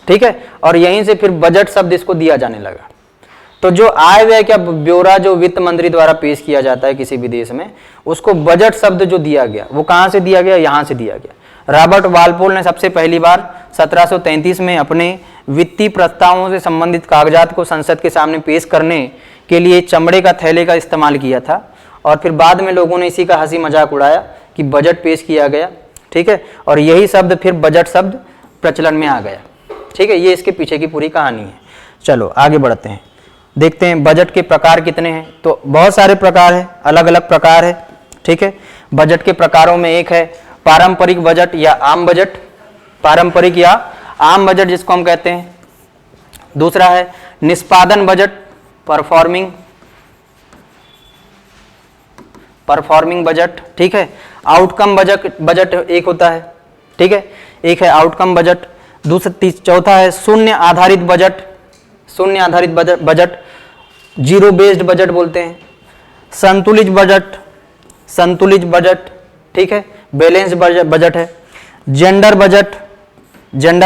ठीक है। और यहीं से फिर बजट शब्द इसको दिया जाने लगा। तो जो आय व्यय का ब्यौरा जो वित्त मंत्री द्वारा पेश किया जाता है किसी भी देश में, उसको बजट शब्द जो दिया गया वो कहां से दिया गया, यहां से दिया गया। रॉबर्ट वालपोल ने सबसे पहली बार 1733 में अपने वित्तीय प्रस्तावों से संबंधित कागजात को संसद के सामने पेश करने के लिए चमड़े का थैले का इस्तेमाल किया था, और फिर बाद में लोगों ने इसी का हंसी मजाक उड़ाया कि बजट पेश किया गया, ठीक है, और यही शब्द फिर बजट शब्द प्रचलन में आ गया, ठीक है। ये इसके पीछे की पूरी कहानी है। चलो आगे बढ़ते हैं, देखते हैं बजट के प्रकार कितने हैं। तो बहुत सारे प्रकार है, अलग अलग प्रकार है, ठीक है। बजट के प्रकारों में एक है पारंपरिक बजट या आम बजट, पारंपरिक या आम बजट जिसको हम कहते हैं। दूसरा है निष्पादन बजट, परफॉर्मिंग बजट, ठीक है। आउटकम बजट एक होता है, ठीक है, एक है आउटकम बजट। चौथा है शून्य आधारित बजट, जीरो बेस्ड बजट बोलते हैं। संतुलित बजट, ठीक है, बैलेंस बजट है। जेंडर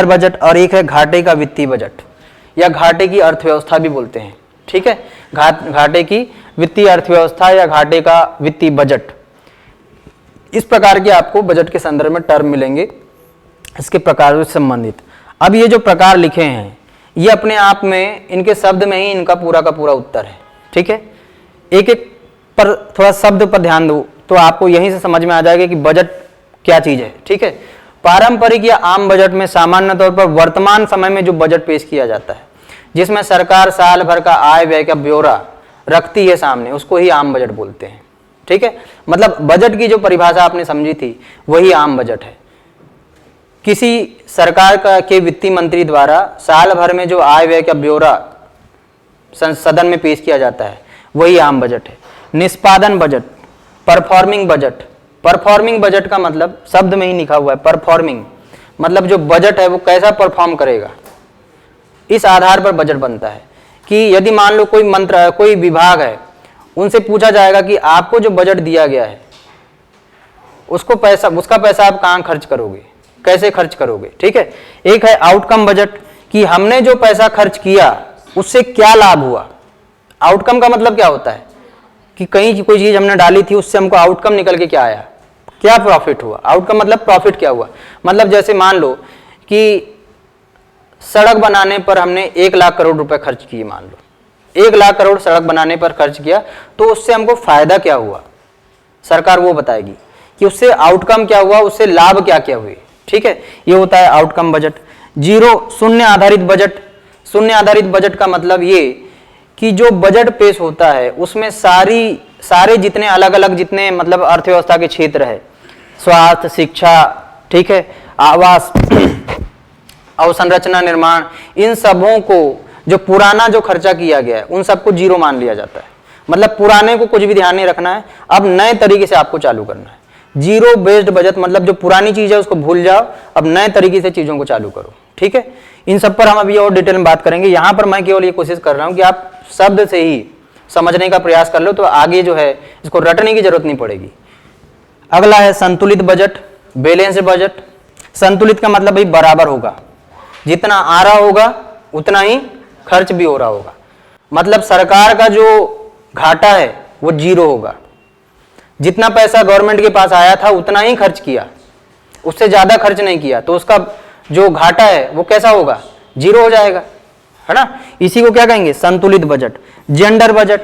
बजट, और एक है घाटे का वित्तीय बजट या घाटे की अर्थव्यवस्था भी बोलते हैं, ठीक है। घाटे की वित्तीय अर्थव्यवस्था या घाटे का वित्तीय बजट, इस प्रकार के आपको बजट के संदर्भ में टर्म मिलेंगे इसके प्रकारों से संबंधित। अब ये जो प्रकार लिखे हैं ये अपने आप में, इनके शब्द में ही इनका पूरा का पूरा उत्तर है, ठीक है। एक एक पर थोड़ा शब्द पर ध्यान दो तो आपको यहीं से समझ में आ जाएगा कि बजट क्या चीज है, ठीक है। पारंपरिक या आम बजट में सामान्य तौर पर वर्तमान समय में जो बजट पेश किया जाता है, जिसमें सरकार साल भर का आय व्यय का ब्यौरा रखती है सामने, उसको ही आम बजट बोलते हैं, ठीक है। मतलब बजट की जो परिभाषा आपने समझी थी वही आम बजट है। किसी सरकार के वित्तीय मंत्री द्वारा साल भर में जो आय व्यय का ब्यौरा सदन में पेश किया जाता है वही आम बजट है। निष्पादन बजट, परफॉर्मिंग बजट का मतलब शब्द में ही लिखा हुआ है, परफॉर्मिंग मतलब जो बजट है वो कैसा परफॉर्म करेगा, इस आधार पर बजट बनता है। कि यदि मान लो कोई विभाग है, उनसे पूछा जाएगा कि आपको जो बजट दिया गया है उसका पैसा आप कहाँ खर्च करोगे, कैसे खर्च करोगे, ठीक है। एक है आउटकम बजट, कि हमने जो पैसा खर्च किया उससे क्या लाभ हुआ। आउटकम का मतलब क्या होता है कि कहीं कोई चीज हमने डाली थी, उससे हमको आउटकम निकल के क्या आया, क्या प्रॉफिट हुआ। आउटकम मतलब प्रॉफिट क्या हुआ, मतलब जैसे मान लो कि सड़क बनाने पर हमने 1 लाख करोड़ रुपए खर्च किए, मान लो 1 लाख करोड़ सड़क बनाने पर खर्च किया, तो उससे हमको फायदा क्या हुआ, सरकार वो बताएगी कि उससे आउटकम क्या हुआ, उससे लाभ क्या क्या हुए, ठीक है। ये होता है आउटकम बजट। शून्य आधारित बजट का मतलब ये कि जो बजट पेश होता है उसमें सारे जितने अलग अलग जितने मतलब अर्थव्यवस्था के क्षेत्र है, स्वास्थ्य, शिक्षा, ठीक है, आवास, अवसंरचना निर्माण, इन सबों को जो पुराना जो खर्चा किया गया है उन सबको जीरो मान लिया जाता है। मतलब पुराने को कुछ भी ध्यान नहीं रखना है, अब नए तरीके से आपको चालू करना है। जीरो बेस्ड बजट मतलब जो पुरानी चीज है उसको भूल जाओ, अब नए तरीके से चीजों को चालू करो, ठीक है। इन सब पर हम अभी और डिटेल में बात करेंगे। यहां पर मैं केवल ये कोशिश कर रहा हूं कि आप शब्द से ही समझने का प्रयास कर लो, तो आगे जो है इसको रटने की जरूरत नहीं पड़ेगी। अगला है संतुलित बजट, बैलेंस बजट। संतुलित का मतलब भाई बराबर होगा, जितना आ रहा होगा उतना ही खर्च भी हो रहा होगा। मतलब सरकार का जो घाटा है वो जीरो होगा, जितना पैसा गवर्नमेंट के पास आया था उतना ही खर्च किया, उससे ज्यादा खर्च नहीं किया, तो उसका जो घाटा है वो कैसा होगा, जीरो हो जाएगा, है ना। इसी को क्या कहेंगे, संतुलित बजट। जेंडर बजट,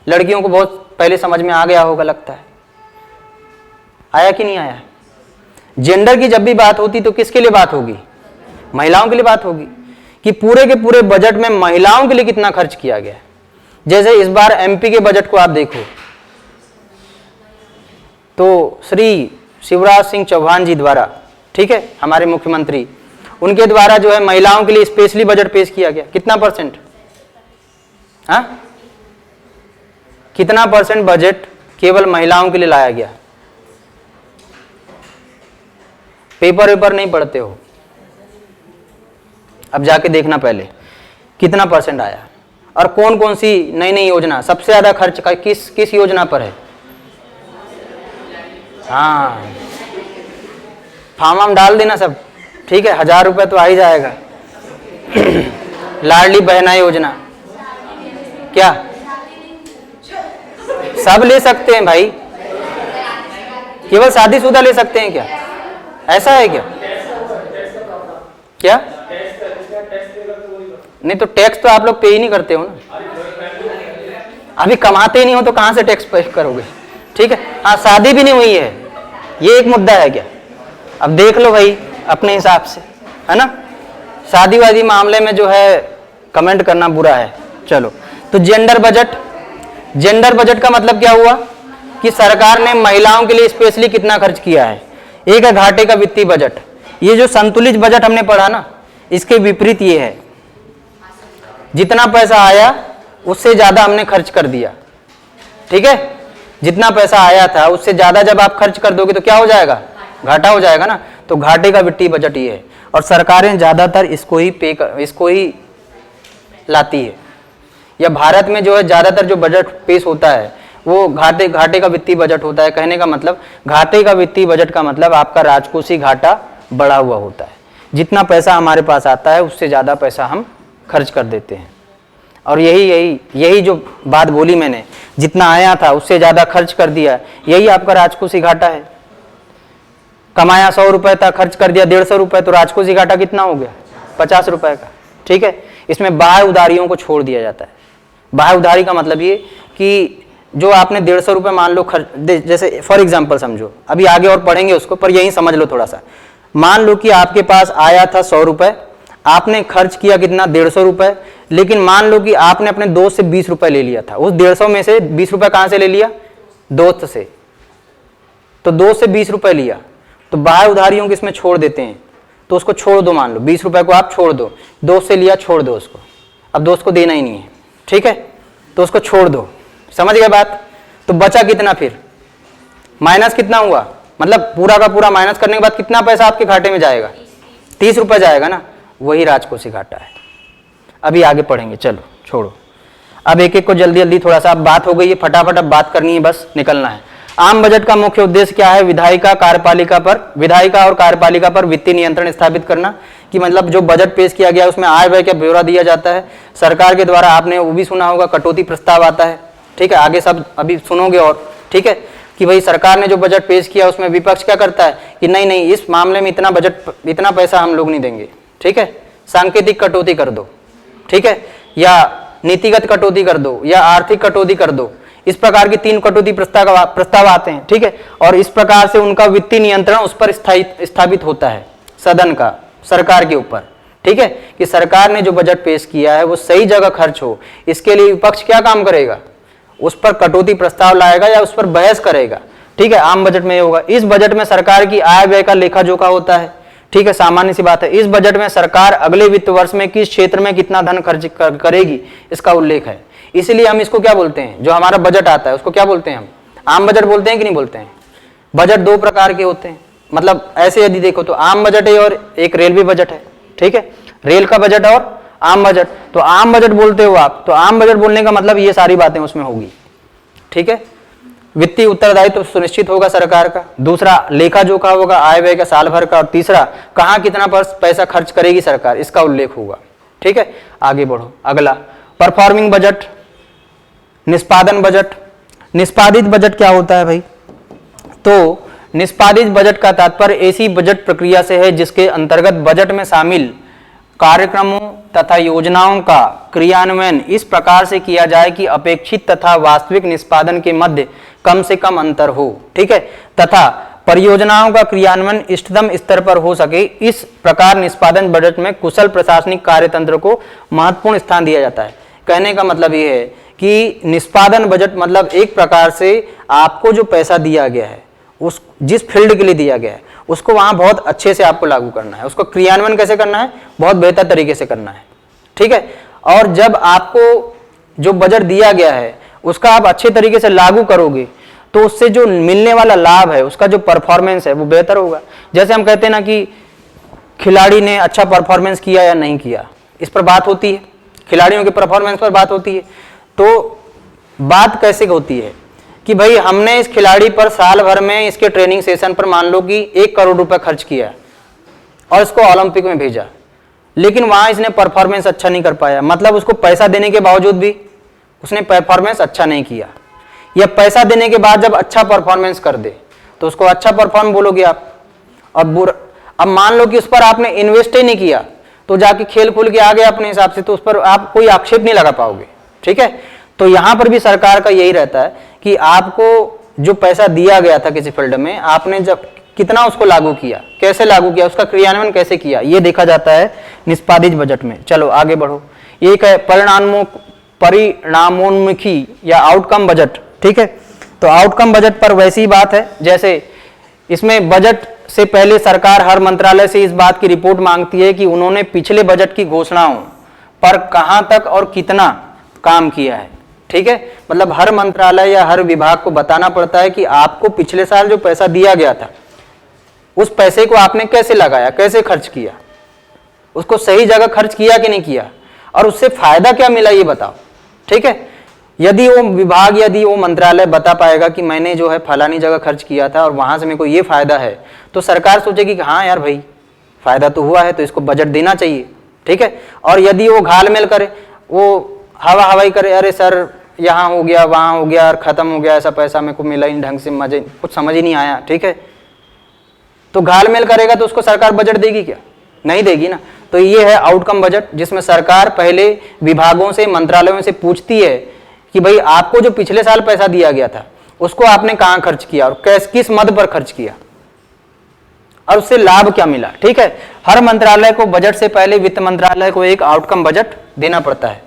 लड़कियों को बहुत पहले समझ में आ गया होगा लगता है, आया कि नहीं आया। जेंडर की जब भी बात होती तो किसके लिए बात होगी, महिलाओं के लिए बात होगी, कि पूरे के पूरे बजट में महिलाओं के लिए कितना खर्च किया गया। जैसे इस बार एमपी के बजट को आप देखो तो श्री शिवराज सिंह चौहान जी द्वारा, ठीक है, हमारे मुख्यमंत्री, उनके द्वारा जो है महिलाओं के लिए स्पेशली बजट पेश किया गया। कितना परसेंट, हाँ, कितना परसेंट बजट केवल महिलाओं के लिए लाया गया। पेपर नहीं पढ़ते हो, अब जाके देखना पहले कितना परसेंट आया, और कौन कौन सी नई नई योजना, सबसे ज्यादा खर्च का किस योजना पर है। हाँ, फॉर्म डाल देना सब, ठीक है, 1000 रुपये तो आ ही जाएगा। लाडली बहना योजना, क्या सब ले सकते हैं भाई? केवल शादीशुदा ले सकते हैं क्या? ऐसा है क्या? क्या नहीं तो टैक्स तो आप लोग पे ही नहीं करते हो ना, अभी कमाते ही नहीं हो तो कहां से टैक्स पे करोगे? ठीक है, हाँ शादी भी नहीं हुई है, ये एक मुद्दा है क्या? अब देख लो भाई अपने हिसाब से, है ना। शादी वादी मामले में जो है कमेंट करना बुरा है। चलो, तो जेंडर बजट, जेंडर बजट का मतलब क्या हुआ कि सरकार ने महिलाओं के लिए स्पेशली कितना खर्च किया है। एक है घाटे का वित्तीय बजट, ये जो संतुलित बजट हमने पढ़ा ना, इसके विपरीत ये है, जितना पैसा आया उससे ज्यादा हमने खर्च कर दिया। ठीक है, जितना पैसा आया था उससे ज्यादा जब आप खर्च कर दोगे तो क्या हो जाएगा? घाटा हो जाएगा ना। तो घाटे का वित्तीय बजट ये है, और सरकारें ज्यादातर इसको ही लाती है, या भारत में जो है ज्यादातर जो बजट पेश होता है वो घाटे का वित्तीय बजट होता है। कहने का मतलब, घाटे का वित्तीय बजट का मतलब आपका राजकोषीय घाटा बढ़ा हुआ होता है। जितना पैसा हमारे पास आता है उससे ज्यादा पैसा हम खर्च कर देते हैं। और यही जो बात बोली मैंने, जितना आया था उससे ज्यादा खर्च कर दिया, यही आपका राजकोषीय घाटा है। कमाया 100 रुपए था, खर्च कर दिया 150 रुपए, तो राजकोषीय घाटा कितना हो गया? 50 रुपए का। ठीक है, इसमें बाह्य उधारियों को छोड़ दिया जाता है। बाह्य उधारी का मतलब ये कि जो आपने 150 रुपए मान लो खर्च, जैसे फॉर एग्जाम्पल समझो, अभी आगे और पढ़ेंगे उसको, पर यही समझ लो थोड़ा सा। मान लो कि आपके पास आया था 100 रुपए, आपने खर्च किया कितना? 150 रुपए। लेकिन मान लो कि आपने अपने दोस्त से 20 रुपए ले लिया था, उस 150 में से 20 रुपए कहां से ले लिया? दोस्त से। तो दोस्त से 20 रुपए लिया, तो बाह्य उधारियों को इसमें छोड़ देते हैं, तो उसको छोड़ दो। मान लो 20 रुपए को आप छोड़ दो, दोस्त से लिया, छोड़ दो उसको, अब दोस्त को देना ही नहीं है। ठीक है, तो उसको छोड़ दो। समझ गए बात? तो बचा कितना फिर? माइनस कितना हुआ? मतलब पूरा का पूरा माइनस करने के बाद कितना पैसा आपके घाटे में जाएगा? 30 रुपए जाएगा ना। वही राजकोषीय घाटा है। अभी आगे पढ़ेंगे, चलो छोड़ो, अब एक एक को जल्दी जल्दी, थोड़ा सा अब बात हो गई है, फटाफट अब बात करनी है, बस निकलना है। आम बजट का मुख्य उद्देश्य क्या है? विधायिका और कार्यपालिका पर वित्तीय नियंत्रण स्थापित करना, कि मतलब जो बजट पेश किया गया उसमें आय व्यय का ब्यौरा दिया जाता है सरकार के द्वारा। आपने वो भी सुना होगा, कटौती प्रस्ताव आता है। ठीक है, आगे सब अभी सुनोगे। और ठीक है कि भाई सरकार ने जो बजट पेश किया उसमें विपक्ष क्या करता है कि नहीं इस मामले में इतना पैसा हम लोग नहीं देंगे। ठीक है, सांकेतिक कटौती कर दो, ठीक है, या नीतिगत कटौती कर दो, या आर्थिक कटौती कर दो। इस प्रकार की 3 कटौती प्रस्ताव आते हैं। ठीक है, और इस प्रकार से उनका वित्तीय नियंत्रण उस पर स्थापित होता है, सदन का, सरकार के ऊपर। ठीक है, कि सरकार ने जो बजट पेश किया है वो सही जगह खर्च हो, इसके लिए विपक्ष क्या काम करेगा? उस पर कटौती प्रस्ताव लाएगा या उस पर बहस करेगा। ठीक है, आम बजट में ये होगा। इस बजट में सरकार की आय व्यय का लेखा जोखा होता है। ठीक है, सामान्य सी बात है। इस बजट में सरकार अगले वित्त वर्ष में किस क्षेत्र में कितना धन खर्च करेगी इसका उल्लेख है। इसलिए हम इसको क्या बोलते हैं, जो हमारा बजट आता है उसको क्या बोलते हैं? हम आम बजट बोलते हैं कि नहीं बोलते हैं? बजट 2 प्रकार के होते हैं, मतलब ऐसे यदि देखो तो आम बजट है और एक रेलवे बजट है। ठीक है, रेल का बजट और आम बजट। तो आम बजट बोलते हो आप, तो आम बजट बोलने का मतलब ये सारी बातें उसमें होगी। ठीक है, वित्तीय उत्तरदायित्व तो सुनिश्चित होगा सरकार का, दूसरा लेखा जोखा होगा आय व्यय का साल भर का, और तीसरा कहां कितना पैसा खर्च करेगी सरकार इसका उल्लेख होगा। ठीक है, आगे बढ़ो। अगला परफॉर्मिंग बजट, निष्पादन बजट। निष्पादित बजट क्या होता है भाई? तो निष्पादित बजट का तात्पर्य ऐसी बजट प्रक्रिया से है जिसके अंतर्गत बजट में शामिल कार्यक्रमों तथा योजनाओं का क्रियान्वयन इस प्रकार से किया जाए कि अपेक्षित तथा वास्तविक निष्पादन के मध्य कम से कम अंतर हो। ठीक है, तथा परियोजनाओं का क्रियान्वयन इष्टतम स्तर पर हो सके। इस प्रकार निष्पादन बजट में कुशल प्रशासनिक कार्यतंत्र को महत्वपूर्ण स्थान दिया जाता है। कहने का मतलब यह है कि निष्पादन बजट मतलब एक प्रकार से आपको जो पैसा दिया गया है, उस जिस फील्ड के लिए दिया गया है उसको वहां बहुत अच्छे से आपको लागू करना है, उसको क्रियान्वयन कैसे करना है? बहुत बेहतर तरीके से करना है। ठीक है, और जब आपको जो बजट दिया गया है उसका आप अच्छे तरीके से लागू करोगे तो उससे जो मिलने वाला लाभ है, उसका जो परफॉर्मेंस है वो बेहतर होगा। जैसे हम कहते हैं ना कि खिलाड़ी ने अच्छा परफॉर्मेंस किया या नहीं किया, इस पर बात होती है, खिलाड़ियों के परफॉर्मेंस पर बात होती है। तो बात कैसे होती है कि भाई हमने इस खिलाड़ी पर साल भर में इसके ट्रेनिंग सेशन पर मान लो कि 1 करोड़ रुपए खर्च किया और इसको ओलंपिक में भेजा, लेकिन वहां इसने परफॉर्मेंस अच्छा नहीं कर पाया, मतलब उसको पैसा देने के बावजूद भी उसने परफॉर्मेंस अच्छा नहीं किया, या पैसा देने के बाद जब अच्छा परफॉर्मेंस कर दे तो उसको अच्छा परफॉर्म बोलोगे आप। अब मान लो कि उस पर आपने इन्वेस्ट ही नहीं किया, तो जाके खेल खुल के आ गया अपने हिसाब से, तो उस पर आप कोई आक्षेप नहीं लगा पाओगे। ठीक है, तो यहां पर भी सरकार का यही रहता है कि आपको जो पैसा दिया गया था किसी फील्ड में, आपने जब कितना उसको लागू किया, कैसे लागू किया, उसका क्रियान्वयन कैसे किया, ये देखा जाता है निष्पादित बजट में। चलो आगे बढ़ो। एक है परिणामोन्मुखी या आउटकम बजट। ठीक है, तो आउटकम बजट पर वैसी ही बात है जैसे इसमें बजट से पहले सरकार हर मंत्रालय से इस बात की रिपोर्ट मांगती है कि उन्होंने पिछले बजट की घोषणाओं पर कहां तक और कितना काम किया है। ठीक है, मतलब हर मंत्रालय या हर विभाग को बताना पड़ता है कि आपको पिछले साल जो पैसा दिया गया था उस पैसे को आपने कैसे लगाया, कैसे खर्च किया, उसको सही जगह खर्च किया कि नहीं किया, और उससे फायदा क्या मिला ये बताओ। ठीक है, यदि वो विभाग, यदि वो मंत्रालय बता पाएगा कि मैंने जो है फलानी जगह खर्च किया था और वहां से मेरे को ये फायदा है, तो सरकार सोचेगी कि हाँ यार भाई फायदा तो हुआ है, तो इसको बजट देना चाहिए। ठीक है, और यदि वो घालमेल करे, वो हवा हवाई करे, अरे सर यहाँ हो गया वहाँ हो गया और खत्म हो गया, ऐसा पैसा मेरे को मिला ही ढंग से, मजे कुछ समझ ही नहीं आया। ठीक है, तो घालमेल करेगा तो उसको सरकार बजट देगी क्या? नहीं देगी ना। तो ये है आउटकम बजट, जिसमें सरकार पहले विभागों से, मंत्रालयों से पूछती है कि भाई आपको जो पिछले साल पैसा दिया गया था उसको आपने कहां खर्च किया और किस मद पर खर्च किया और उससे लाभ क्या मिला। ठीक है, हर मंत्रालय को बजट से पहले वित्त मंत्रालय को एक आउटकम बजट देना पड़ता है,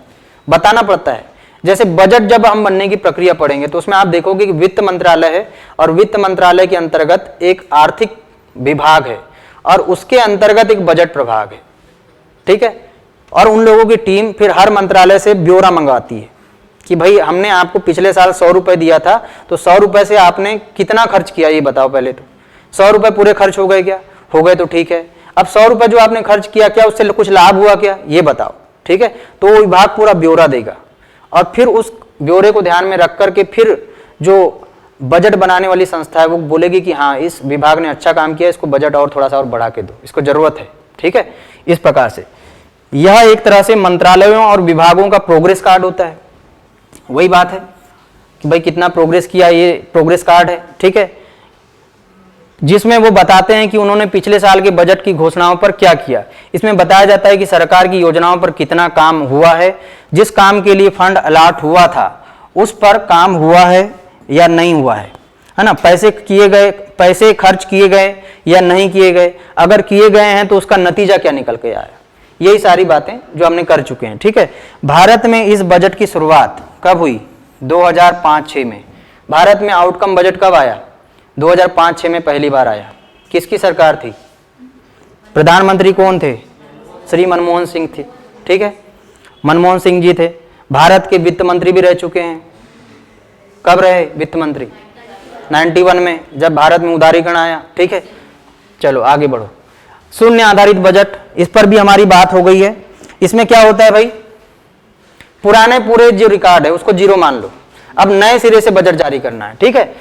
बताना पड़ता है। जैसे बजट जब हम बनने की प्रक्रिया पढ़ेंगे तो उसमें आप देखोगे कि वित्त मंत्रालय है और वित्त मंत्रालय के अंतर्गत एक आर्थिक विभाग है और उसके अंतर्गत एक बजट प्रभाग है। ठीक है, और उन लोगों की टीम फिर हर मंत्रालय से ब्यौरा मंगवाती है कि भाई हमने आपको पिछले साल 100 रुपए दिया था, तो 100 रुपए से आपने कितना खर्च किया ये बताओ। पहले तो 100 रुपए पूरे खर्च हो गए क्या? हो गए तो ठीक है। अब 100 रुपए जो आपने खर्च किया, क्या उससे कुछ लाभ हुआ क्या, ये बताओ। ठीक है, तो वो विभाग पूरा ब्यौरा देगा और फिर उस ब्यौरे को ध्यान में रख करके फिर जो बजट बनाने वाली संस्था है वो बोलेगी कि हाँ इस विभाग ने अच्छा काम किया, इसको बजट और थोड़ा सा और बढ़ा के दो, इसको जरूरत है। ठीक है, इस प्रकार से यह एक तरह से मंत्रालयों और विभागों का प्रोग्रेस कार्ड होता है। वही बात है कि भाई कितना प्रोग्रेस किया, ये प्रोग्रेस कार्ड है। ठीक है, जिसमें वो बताते हैं कि उन्होंने पिछले साल के बजट की घोषणाओं पर क्या किया। इसमें बताया जाता है कि सरकार की योजनाओं पर कितना काम हुआ है, जिस काम के लिए फंड अलॉट हुआ था उस पर काम हुआ है या नहीं हुआ है ना, पैसे खर्च किए गए या नहीं किए गए, अगर किए गए हैं तो उसका नतीजा क्या निकल के आया। यही सारी बातें जो हमने कर चुके हैं। ठीक है, भारत में इस बजट की शुरुआत कब हुई? 2005-6 में। भारत में आउटकम बजट कब आया? 2005-6 में पहली बार आया। किसकी सरकार थी? प्रधानमंत्री कौन थे? श्री मनमोहन सिंह थे। ठीक है, मनमोहन सिंह जी थे। भारत के वित्त मंत्री भी रह चुके हैं। कब रहे वित्त मंत्री? 91 में, जब भारत में उदारीकरण आया। ठीक है, चलो आगे बढ़ो। शून्य आधारित बजट, इस पर भी हमारी बात हो गई है। इसमें क्या होता है भाई, पुराने पूरे जो रिकॉर्ड है उसको जीरो मान लो, अब नए सिरे से बजट जारी करना है। ठीक है,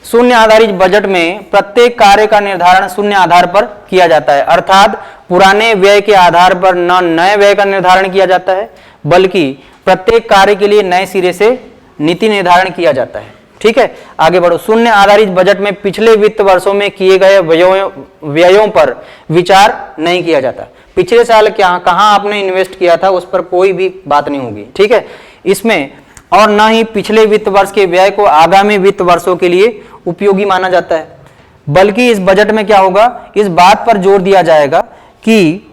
शून्य आधारित बजट में प्रत्येक कार्य का निर्धारण शून्य आधार पर किया जाता है, अर्थात पुराने व्यय के आधार पर न नए व्यय का निर्धारण किया जाता है बल्कि प्रत्येक कार्य के लिए नए सिरे से नीति निर्धारण किया जाता है। ठीक है, आगे बढ़ो। शून्य आधारित बजट में पिछले वित्त वर्षों में किए गए व्ययों पर विचार नहीं किया जाता। पिछले साल कहां आपने इन्वेस्ट किया था उस पर कोई भी बात नहीं होगी। ठीक है, इसमें और न ही पिछले वित्त वर्ष के व्यय को आगामी वित्त वर्षों के लिए उपयोगी माना जाता है, बल्कि इस बजट में क्या होगा, इस बात पर जोर दिया जाएगा कि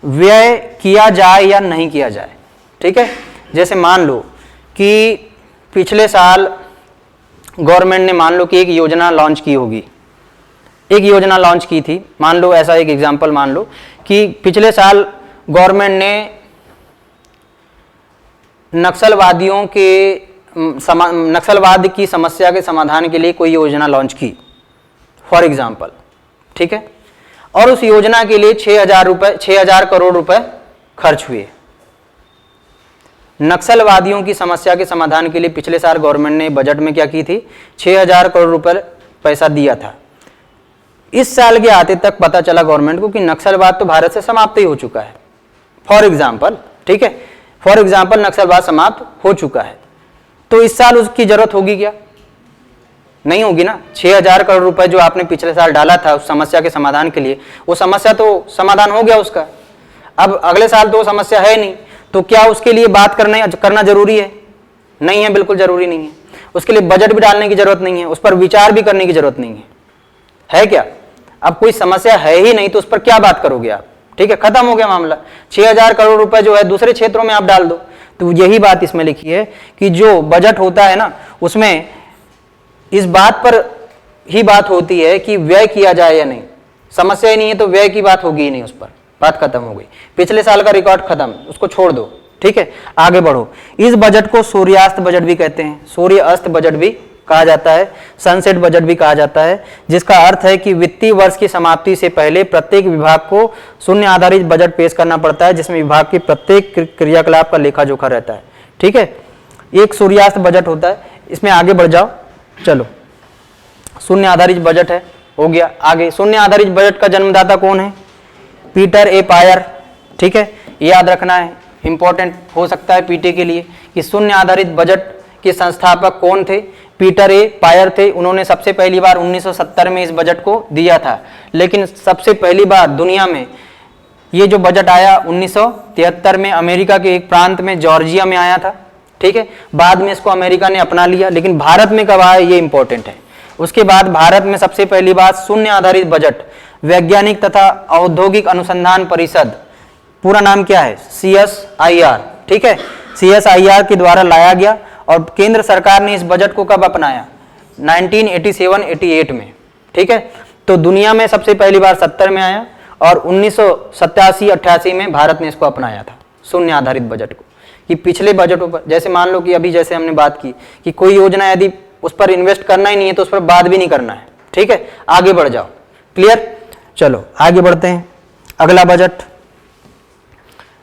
व्यय किया जाए या नहीं किया जाए। ठीक है, जैसे मान लो कि पिछले साल गवर्नमेंट ने मान लो कि एक योजना लॉन्च की होगी, एक योजना लॉन्च की थी, मान लो ऐसा एक एग्जांपल मान लो कि पिछले साल गवर्नमेंट ने नक्सलवाद की समस्या के समाधान के लिए कोई योजना लॉन्च की फॉर एग्जांपल। ठीक है, और उस योजना के लिए 6,000 करोड़ रुपए खर्च हुए। नक्सलवादियों की समस्या के समाधान के लिए पिछले साल गवर्नमेंट ने बजट में क्या की थी, 6,000 करोड़ रुपए पैसा दिया था। इस साल के आते तक पता चला गवर्नमेंट को कि नक्सलवाद तो भारत से समाप्त ही हो चुका है फॉर एग्जांपल। ठीक है, फॉर एग्जांपल नक्सलवाद समाप्त हो चुका है। तो इस साल उसकी जरूरत होगी क्या? नहीं होगी ना। 6,000 करोड़ रुपए जो आपने पिछले साल डाला था उस समस्या के समाधान के लिए, वो समस्या तो समाधान हो गया उसका। अब अगले साल तो वो समस्या है नहीं, तो क्या उसके लिए बात करना जरूरी है? नहीं है, बिल्कुल जरूरी नहीं है। उसके लिए बजट भी डालने की जरूरत नहीं है, उस पर विचार भी करने की जरूरत नहीं है क्या? अब कोई समस्या है ही नहीं तो उस पर क्या बात करोगे आप? ठीक है, खत्म हो गया मामला। 6,000 करोड़ रुपए जो है दूसरे क्षेत्रों में आप डाल दो। तो यही बात इसमें लिखी है कि जो बजट होता है ना, उसमें इस बात पर ही बात होती है कि व्यय किया जाए या नहीं। समस्या ही नहीं है तो व्यय की बात होगी ही नहीं, उस पर बात खत्म हो गई। पिछले साल का रिकॉर्ड खत्म, उसको छोड़ दो। ठीक है, आगे बढ़ो। इस बजट को सूर्यास्त बजट भी कहते हैं, सूर्य अस्त बजट भी कहा जाता है, सनसेट बजट भी कहा जाता है, जिसका अर्थ है कि वित्तीय वर्ष की समाप्ति से पहले प्रत्येक विभाग को शून्य आधारित बजट पेश करना पड़ता है, जिसमें विभाग की प्रत्येक क्रियाकलाप का लेखा जोखा रहता है। ठीक है, एक सूर्यास्त बजट होता है। इसमें आगे बढ़ जाओ, चलो। शून्य आधारित बजट है, हो गया। आगे, शून्य आधारित बजट का जन्मदाता कौन है? पीटर ए पायर। ठीक है, याद रखना है, इंपॉर्टेंट हो सकता है पीटी के लिए कि शून्य आधारित बजट के संस्थापक कौन थे? पीटर ए पायर थे। उन्होंने सबसे पहली बार 1970 में इस बजट को दिया था, लेकिन सबसे पहली बार दुनिया में ये जो बजट आया 1973 में अमेरिका के एक प्रांत में जॉर्जिया में आया था। ठीक है, बाद में इसको अमेरिका ने अपना लिया, लेकिन भारत में कब आया ये इंपॉर्टेंट है। उसके बाद भारत में सबसे पहली बार शून्य आधारित बजट वैज्ञानिक तथा औद्योगिक अनुसंधान परिषद, पूरा नाम क्या है? CSIR। ठीक है, CSIR के द्वारा लाया गया और केंद्र सरकार ने इस बजट को कब अपनाया? 1987-88 में। ठीक है, तो दुनिया में सबसे पहली बार 70 में आया और 1987-88 में भारत ने इसको अपनाया था, शून्य आधारित बजट को। कि पिछले बजटों पर, जैसे मान लो कि अभी जैसे हमने बात की कि कोई योजना यदि उस पर इन्वेस्ट करना ही नहीं है तो उस पर बात भी नहीं करना है। ठीक है, आगे बढ़ जाओ। क्लियर? चलो आगे बढ़ते हैं। अगला बजट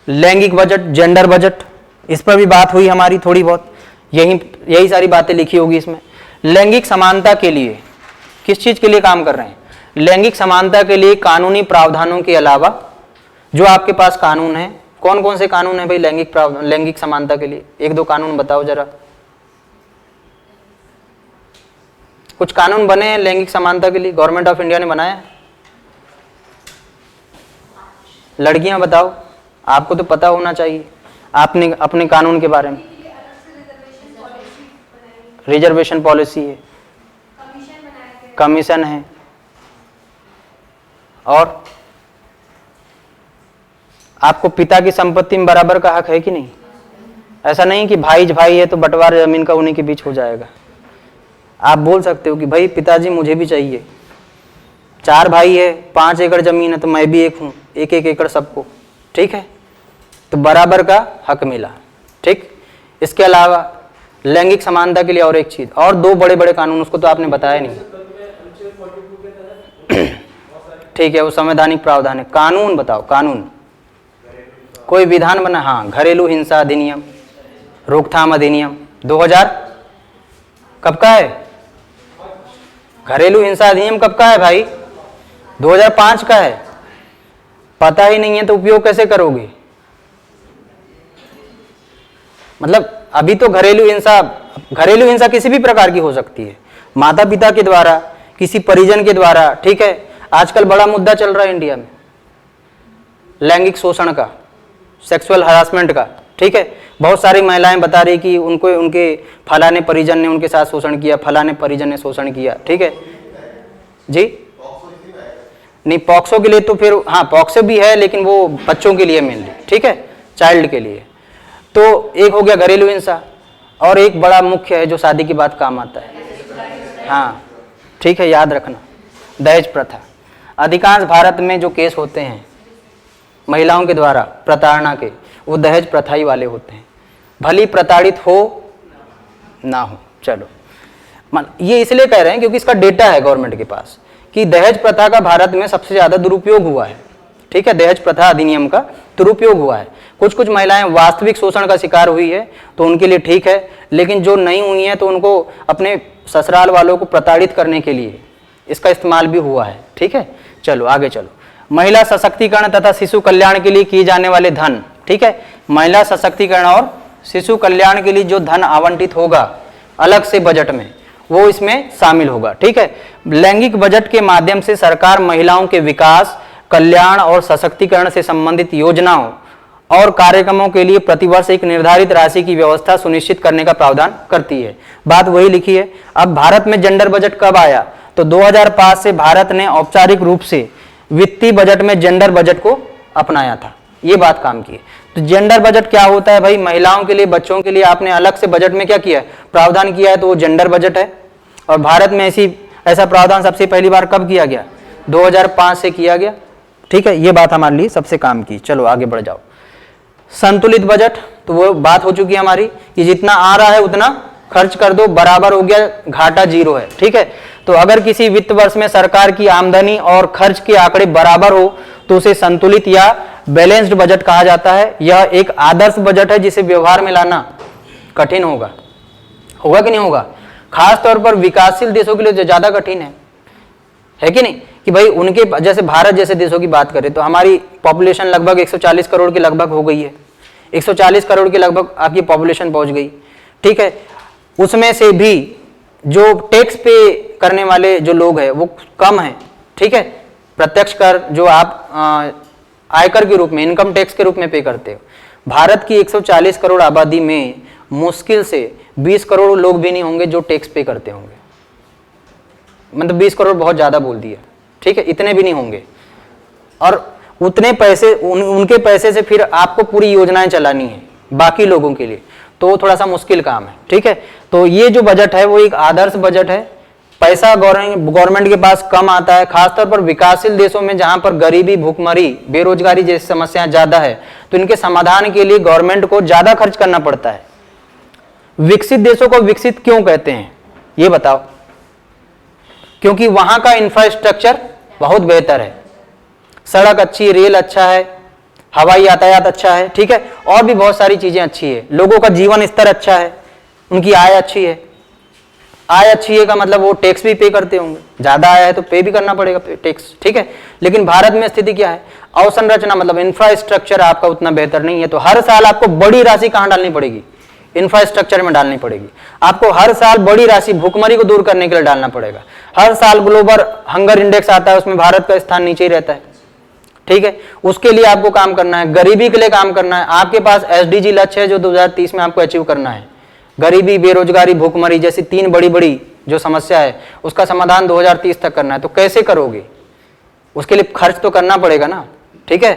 लैंगिक बजट, जेंडर बजट। इस पर भी बात हुई हमारी थोड़ी बहुत, यही सारी बातें लिखी होगी इसमें। लैंगिक समानता के लिए किस चीज के लिए काम कर रहे हैं? लैंगिक समानता के लिए कानूनी प्रावधानों के अलावा जो आपके पास कानून है, कौन कौन से कानून है भाई लैंगिक समानता के लिए? एक दो कानून बताओ जरा। कुछ कानून बने हैं लैंगिक समानता के लिए, गवर्नमेंट ऑफ इंडिया ने बनाया। लड़कियां बताओ, आपको तो पता होना चाहिए आपने अपने कानून के बारे में। रिजर्वेशन पॉलिसी है, कमीशन है, और आपको पिता की संपत्ति में बराबर का हक है कि नहीं? ऐसा नहीं कि भाई है तो बंटवारा जमीन का उन्हीं के बीच हो जाएगा। आप बोल सकते हो कि भाई पिताजी मुझे भी चाहिए, 4 भाई है, 5 एकड़ जमीन है तो मैं भी एक हूं, 1-1 एकड़ सबको। ठीक है, तो बराबर का हक मिला। ठीक, इसके अलावा लैंगिक समानता के लिए और एक चीज, और 2 बड़े बड़े कानून, उसको तो आपने बताया नहीं। ठीक है, वो संवैधानिक प्रावधान है। कानून बताओ, कानून कोई विधान बना? हाँ, घरेलू हिंसा अधिनियम, रोकथाम अधिनियम 2000 कब का है? घरेलू हिंसा अधिनियम कब का है भाई? 2005 का है। पता ही नहीं है तो उपयोग कैसे करोगे? मतलब अभी तो घरेलू हिंसा किसी भी प्रकार की हो सकती है, माता पिता के द्वारा, किसी परिजन के द्वारा। ठीक है, आजकल बड़ा मुद्दा चल रहा है इंडिया में लैंगिक शोषण का, सेक्सुअल हरासमेंट का। ठीक है, बहुत सारी महिलाएं बता रही कि उनके फलाने परिजन ने उनके साथ शोषण किया, फलाने परिजन ने शोषण किया। ठीक है जी, नहीं पॉक्सो के लिए तो फिर, हाँ पॉक्सो भी है लेकिन वो बच्चों के लिए मेनली। ठीक है, चाइल्ड के लिए। तो एक हो गया घरेलू हिंसा, और एक बड़ा मुख्य है जो शादी के बाद काम आता है। हाँ ठीक है, याद रखना, दहेज प्रथा। अधिकांश भारत में जो केस होते हैं महिलाओं के द्वारा प्रताड़ना के, वो दहेज प्रथा ही वाले होते हैं, भली प्रताड़ित हो ना हो। चलो, ये इसलिए कह रहे हैं क्योंकि इसका डेटा है गवर्नमेंट के पास कि दहेज प्रथा का भारत में सबसे ज्यादा दुरुपयोग हुआ है। ठीक है, दहेज प्रथा अधिनियम का दुरुपयोग हुआ है। कुछ कुछ महिलाएं वास्तविक शोषण का शिकार हुई है तो उनके लिए ठीक है, लेकिन जो नहीं हुई है तो उनको अपने ससुराल वालों को प्रताड़ित करने के लिए इसका इस्तेमाल भी हुआ है। ठीक है, चलो आगे चलो। महिला सशक्तिकरण तथा शिशु कल्याण के लिए किए जाने वाले धन। ठीक है, महिला सशक्तिकरण और शिशु कल्याण के लिए जो धन आवंटित होगा अलग से बजट में, वो इसमें शामिल होगा। ठीक है, लैंगिक बजट के माध्यम से सरकार महिलाओं के विकास, कल्याण और सशक्तिकरण से संबंधित योजनाओं और कार्यक्रमों के लिए प्रतिवर्ष एक निर्धारित राशि की व्यवस्था सुनिश्चित करने का प्रावधान करती है। बात वही लिखी है। अब भारत में जेंडर बजट कब आया? तो 2005 से भारत ने औपचारिक रूप से वित्तीय बजट में जेंडर बजट को अपनाया था। ये बात काम की है। तो जेंडर बजट क्या होता है भाई? महिलाओं के लिए, बच्चों के लिए आपने अलग से बजट में क्या किया है? प्रावधान किया है, तो वो जेंडर बजट है। और भारत में ऐसा प्रावधान सबसे पहली बार कब किया गया? 2005 से किया गया। ठीक है, ये बात हमारे लिए सबसे काम की। चलो आगे बढ़ जाओ। संतुलित बजट, तो वो बात हो चुकी है हमारी कि जितना आ रहा है उतना खर्च कर दो, बराबर हो गया, घाटा जीरो है। ठीक है, तो अगर किसी वित्त वर्ष में सरकार की आमदनी और खर्च के आंकड़े बराबर हो तो उसे संतुलित या बैलेंस्ड बजट कहा जाता है। यह एक आदर्श बजट है जिसे व्यवहार में लाना कठिन होगा। होगा कि नहीं होगा? खास तौर पर विकासशील देशों के लिए ज्यादा कठिन है कि नहीं? कि भाई उनके, जैसे भारत जैसे देशों की बात करें तो हमारी पॉपुलेशन लगभग 140 करोड़ के लगभग हो गई है। 140 करोड़ के लगभग आपकी पॉपुलेशन पहुंच गई। ठीक है, उसमें से भी जो टैक्स पे करने वाले जो लोग हैं वो कम हैं। ठीक है, प्रत्यक्ष कर जो आप आयकर के रूप में, इनकम टैक्स के रूप में पे करते हो। भारत की 140 करोड़ आबादी में मुश्किल से 20 करोड़ लोग भी नहीं होंगे जो टैक्स पे करते होंगे। मतलब 20 करोड़ बहुत ज्यादा बोल दिया। ठीक है, इतने भी नहीं होंगे। और उतने पैसे, उनके पैसे से फिर आपको पूरी योजनाएं चलानी है बाकी लोगों के लिए, तो थोड़ा सा मुश्किल काम है। ठीक है, तो ये जो बजट है वो एक आदर्श बजट है। पैसा गवर्नमेंट के पास कम आता है, खासतौर पर विकासशील देशों में जहां पर गरीबी, भूखमरी, बेरोजगारी जैसी समस्याएं ज्यादा है, तो इनके समाधान के लिए गवर्नमेंट को ज्यादा खर्च करना पड़ता है। विकसित देशों को विकसित क्यों कहते हैं ये बताओ? क्योंकि वहां का इंफ्रास्ट्रक्चर बहुत बेहतर है, सड़क अच्छी, रेल अच्छा है, हवाई यातायात अच्छा है। ठीक है, और भी बहुत सारी चीजें अच्छी है, लोगों का जीवन स्तर अच्छा है, उनकी आय अच्छी है। आय अच्छी है का मतलब वो टैक्स भी पे करते होंगे, ज्यादा आया है तो पे भी करना पड़ेगा टैक्स। ठीक है, लेकिन भारत में स्थिति क्या है? अवसंरचना मतलब इंफ्रास्ट्रक्चर आपका उतना बेहतर नहीं है, तो हर साल आपको बड़ी राशि कहां डालनी पड़ेगी? इंफ्रास्ट्रक्चर में डालनी पड़ेगी। आपको हर साल बड़ी राशि भूखमरी को दूर करने के लिए डालना पड़ेगा। हर साल ग्लोबल हंगर इंडेक्स आता है, उसमें भारत का स्थान नीचे ही रहता है। ठीक है, उसके लिए आपको काम करना है, गरीबी के लिए काम करना है। आपके पास एसडीजी लक्ष्य है जो 2030 में आपको अचीव करना है। गरीबी, बेरोजगारी, भूखमरी जैसी 3 बड़ी बड़ी जो समस्या है उसका समाधान 2030 तक करना है। तो कैसे करोगे? उसके लिए खर्च तो करना पड़ेगा ना। ठीक है,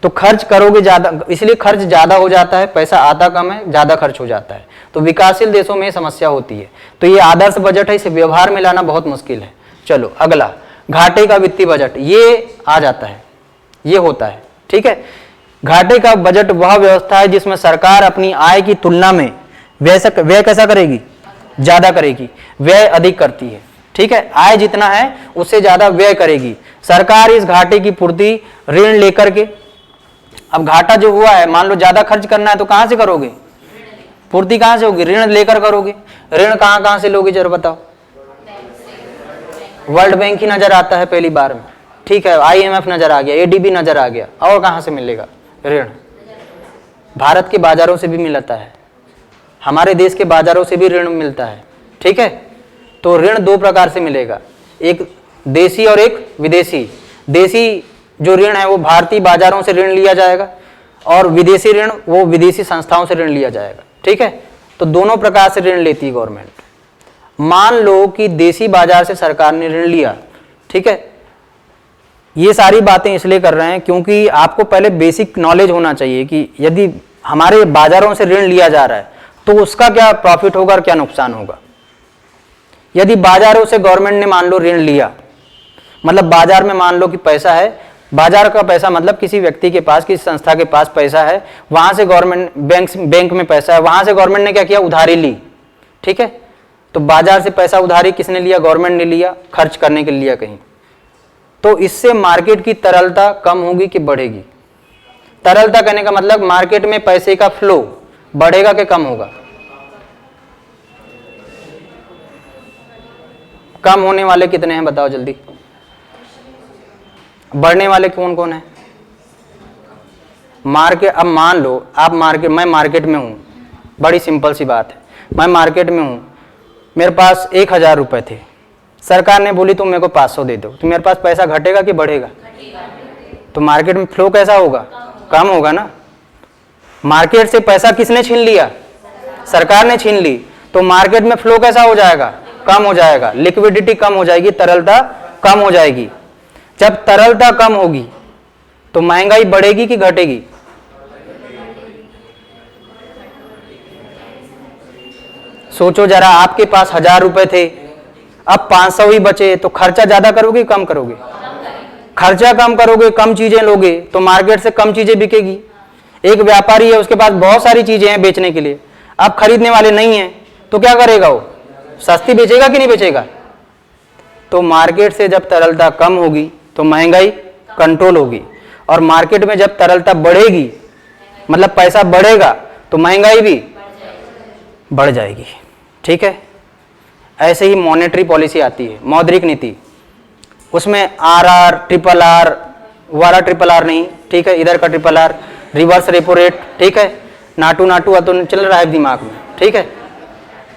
तो खर्च करोगे ज्यादा, इसलिए खर्च ज्यादा हो जाता है, पैसा आता कम है, ज्यादा खर्च हो जाता है। तो विकासशील देशों में समस्या होती है। तो ये आदर्श बजट है, इसे व्यवहार में लाना बहुत मुश्किल है। चलो अगला, घाटे का वित्तीय बजट, ये आ जाता है, ये होता है। ठीक है, घाटे का बजट वह व्यवस्था है जिसमें सरकार अपनी आय की तुलना में व्यय कैसा करेगी? ज्यादा करेगी, व्यय अधिक करती है। ठीक है, आय जितना है उससे ज्यादा व्यय करेगी सरकार। इस घाटे की पूर्ति ऋण लेकर के, अब घाटा जो हुआ है, मान लो ज्यादा खर्च करना है तो कहां से करोगे? पूर्ति कहां से होगी? ऋण लेकर करोगे। ऋण कहां कहां से लोगे जरा बताओ? वर्ल्ड बैंक ही नजर आता है पहली बार में। ठीक है, IMF नजर आ गया, ADB नजर आ गया, और कहां से मिलेगा ऋण? भारत के बाजारों से भी मिलता है, हमारे देश के बाजारों से भी ऋण मिलता है। ठीक है, तो ऋण 2 प्रकार से मिलेगा, एक देशी और एक विदेशी। देशी जो ऋण है वो भारतीय बाजारों से ऋण लिया जाएगा, और विदेशी ऋण वो विदेशी संस्थाओं से ऋण लिया जाएगा। ठीक है, तो दोनों प्रकार से ऋण लेती है गवर्नमेंट। मान लो कि देशी बाजार से सरकार ने ऋण लिया। ठीक है, ये सारी बातें इसलिए कर रहे हैं क्योंकि आपको पहले बेसिक नॉलेज होना चाहिए कि यदि हमारे बाजारों से ऋण लिया जा रहा है तो उसका क्या प्रॉफिट होगा और क्या नुकसान होगा। यदि बाजारों से गवर्नमेंट ने मान लो ऋण लिया, मतलब बाजार में मान लो कि पैसा है, बाजार का पैसा मतलब किसी व्यक्ति के पास, किसी संस्था के पास पैसा है, वहां से गवर्नमेंट, बैंक में पैसा है, वहां से गवर्नमेंट ने क्या किया? उधारी ली। ठीक है, तो बाजार से पैसा उधारी किसने लिया? गवर्नमेंट ने लिया, खर्च करने के लिए लिया कहीं। तो इससे मार्केट की तरलता कम होगी कि बढ़ेगी? तरलता कहने का मतलब मार्केट में पैसे का फ्लो बढ़ेगा कि कम होगा? कम होने वाले कितने हैं बताओ जल्दी? बढ़ने वाले कौन कौन है? मार्केट, अब मान लो आप मैं मार्केट में हूं, बड़ी सिंपल सी बात है। मैं मार्केट में हूँ, मेरे पास 1000 रुपये थे, सरकार ने बोली तुम मेरे को 500 दे दो, तो मेरे पास पैसा घटेगा कि बढ़ेगा? तो मार्केट में फ्लो कैसा होगा? कम होगा ना। मार्केट से पैसा किसने छीन लिया? सरकार ने छीन ली, तो मार्केट में फ्लो कैसा हो जाएगा? कम हो जाएगा, लिक्विडिटी कम हो जाएगी, तरलता कम हो जाएगी। जब तरलता कम होगी तो महंगाई बढ़ेगी कि घटेगी? सोचो जरा, आपके पास 1000 रुपए थे, अब 500 ही बचे, तो खर्चा ज्यादा करोगे कम करोगे? खर्चा कम करोगे, कम चीजें लोगे तो मार्केट से कम चीजें बिकेगी। एक व्यापारी है, उसके पास बहुत सारी चीजें हैं बेचने के लिए, अब खरीदने वाले नहीं हैं, तो क्या करेगा वो? सस्ती बेचेगा कि नहीं बेचेगा? तो मार्केट से जब तरलता कम होगी तो महंगाई कंट्रोल होगी, और मार्केट में जब तरलता बढ़ेगी, मतलब पैसा बढ़ेगा, तो महंगाई भी बढ़ जाएगी। ठीक है। ऐसे ही मॉनेटरी पॉलिसी आती है, मौद्रिक नीति, उसमें RR, RRR, वाला RRR नहीं, ठीक है, इधर का RRR, रिवर्स रेपो रेट, ठीक है, नाटू तो चल रहा है दिमाग में, ठीक है।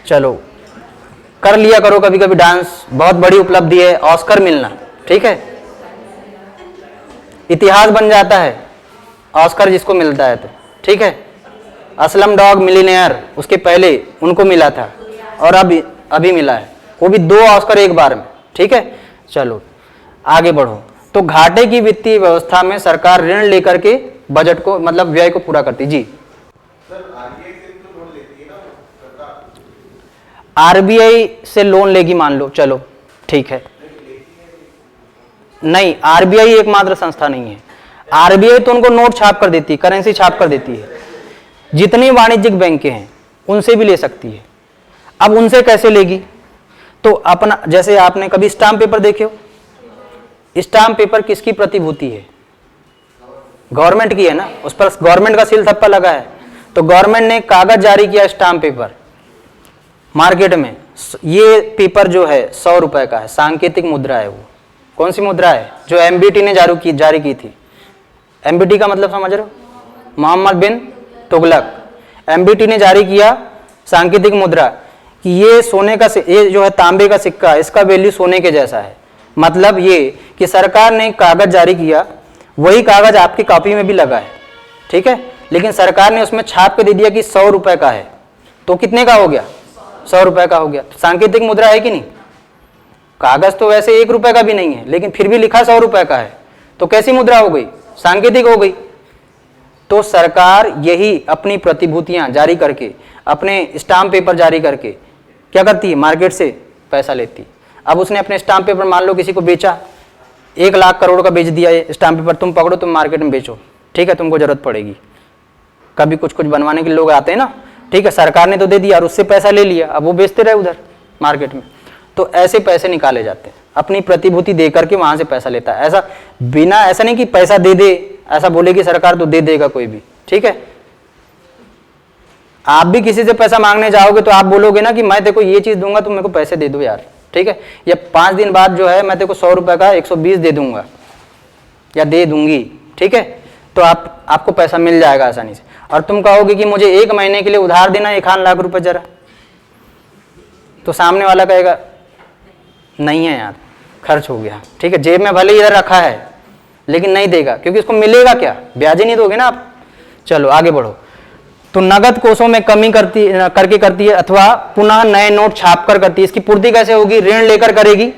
चलो कर लिया करो कभी कभी डांस, बहुत बड़ी उपलब्धि है ऑस्कर मिलना, ठीक है, इतिहास बन जाता है ऑस्कर जिसको मिलता है तो, ठीक है। असलम डॉग मिलियनेयर, उसके पहले उनको मिला था और अभी मिला है, वो भी 2 ऑस्कर एक बार में, ठीक है। चलो आगे बढ़ो। तो घाटे की वित्तीय व्यवस्था में सरकार ऋण लेकर के बजट को, मतलब व्यय को पूरा करती। जी आरबीआई से लोन लेगी मान लो, चलो ठीक है। नहीं, आरबीआई एकमात्र संस्था नहीं है। आरबीआई तो उनको नोट छाप कर देती है, करेंसी छाप कर देती है। जितनी वाणिज्यिक बैंकें हैं उनसे भी ले सकती है। अब उनसे कैसे लेगी? तो अपना, जैसे आपने कभी स्टाम्प पेपर देखे हो, स्टाम्प पेपर किसकी प्रतिभूति है? गवर्नमेंट की है ना, उस पर गवर्नमेंट का सील थप्पा लगा है। तो गवर्नमेंट ने कागज जारी किया स्टाम्प पेपर मार्केट में, ये पेपर जो है 100 रुपए का है, सांकेतिक मुद्रा है। वो कौन सी मुद्रा है? जो एमबीटी ने जारी की थी। एमबीटी का मतलब समझ रहे हो? मोहम्मद बिन तुगलक। एमबीटी ने जारी किया सांकेतिक मुद्रा कि ये सोने का, ये जो है तांबे का सिक्का, इसका वैल्यू सोने के जैसा है। मतलब ये कि सरकार ने कागज जारी किया, वही कागज आपकी कॉपी में भी लगा है, ठीक है, लेकिन सरकार ने उसमें छाप के दे दिया कि 100 रुपए का है, तो कितने का हो गया? 100 रुपए का हो गया। तो सांकेतिक मुद्रा है कि नहीं? कागज तो वैसे 1 रुपए का भी नहीं है, लेकिन फिर भी लिखा 100 रुपए का है, तो कैसी मुद्रा हो गई? सांकेतिक हो गई। तो सरकार यही अपनी प्रतिभूतियां जारी करके, अपने स्टाम्प पेपर जारी करके क्या करती है? मार्केट से पैसा लेती। अब उसने अपने स्टाम्प पेपर मान लो किसी को बेचा, 1 लाख करोड़ का बेच दिया ये स्टाम्प पेपर, तुम पकड़ो, तुम मार्केट में बेचो, ठीक है, तुमको जरूरत पड़ेगी, कभी कुछ बनवाने के लोग आते हैं ना, ठीक है, सरकार ने तो दे दिया और उससे पैसा ले लिया, अब वो बेचते रहे उधर मार्केट में। तो ऐसे पैसे निकाले जाते हैं, अपनी प्रतिभूति दे करके वहां से पैसा लेता है। ऐसा बिना, ऐसा नहीं कि पैसा दे दे, ऐसा बोलेगी सरकार तो दे देगा कोई भी, ठीक है। आप भी किसी से पैसा मांगने जाओगे तो आप बोलोगे ना कि मैं तेको ये चीज दूंगा, तुम मेरे को पैसे दे दो यार, ठीक है, या 5 दिन बाद जो है मैं तेको 100 रुपए का 120 दे दूंगा या दे दूंगी, ठीक है, तो आपको पैसा मिल जाएगा आसानी से। और तुम कहोगे कि मुझे 1 महीने के लिए उधार देना 1 लाख रुपए जरा, तो सामने वाला कहेगा नहीं है यार, खर्च हो गया, ठीक है, जेब में भले इधर रखा है लेकिन नहीं देगा, क्योंकि उसको मिलेगा क्या? ब्याज ही नहीं दोगे ना आप। चलो आगे बढ़ो। तो नगद कोषों में कमी करके करती है, अथवा पुनः नए नोट छाप कर करती है। इसकी पूर्ति कैसे होगी? ऋण लेकर करेगी।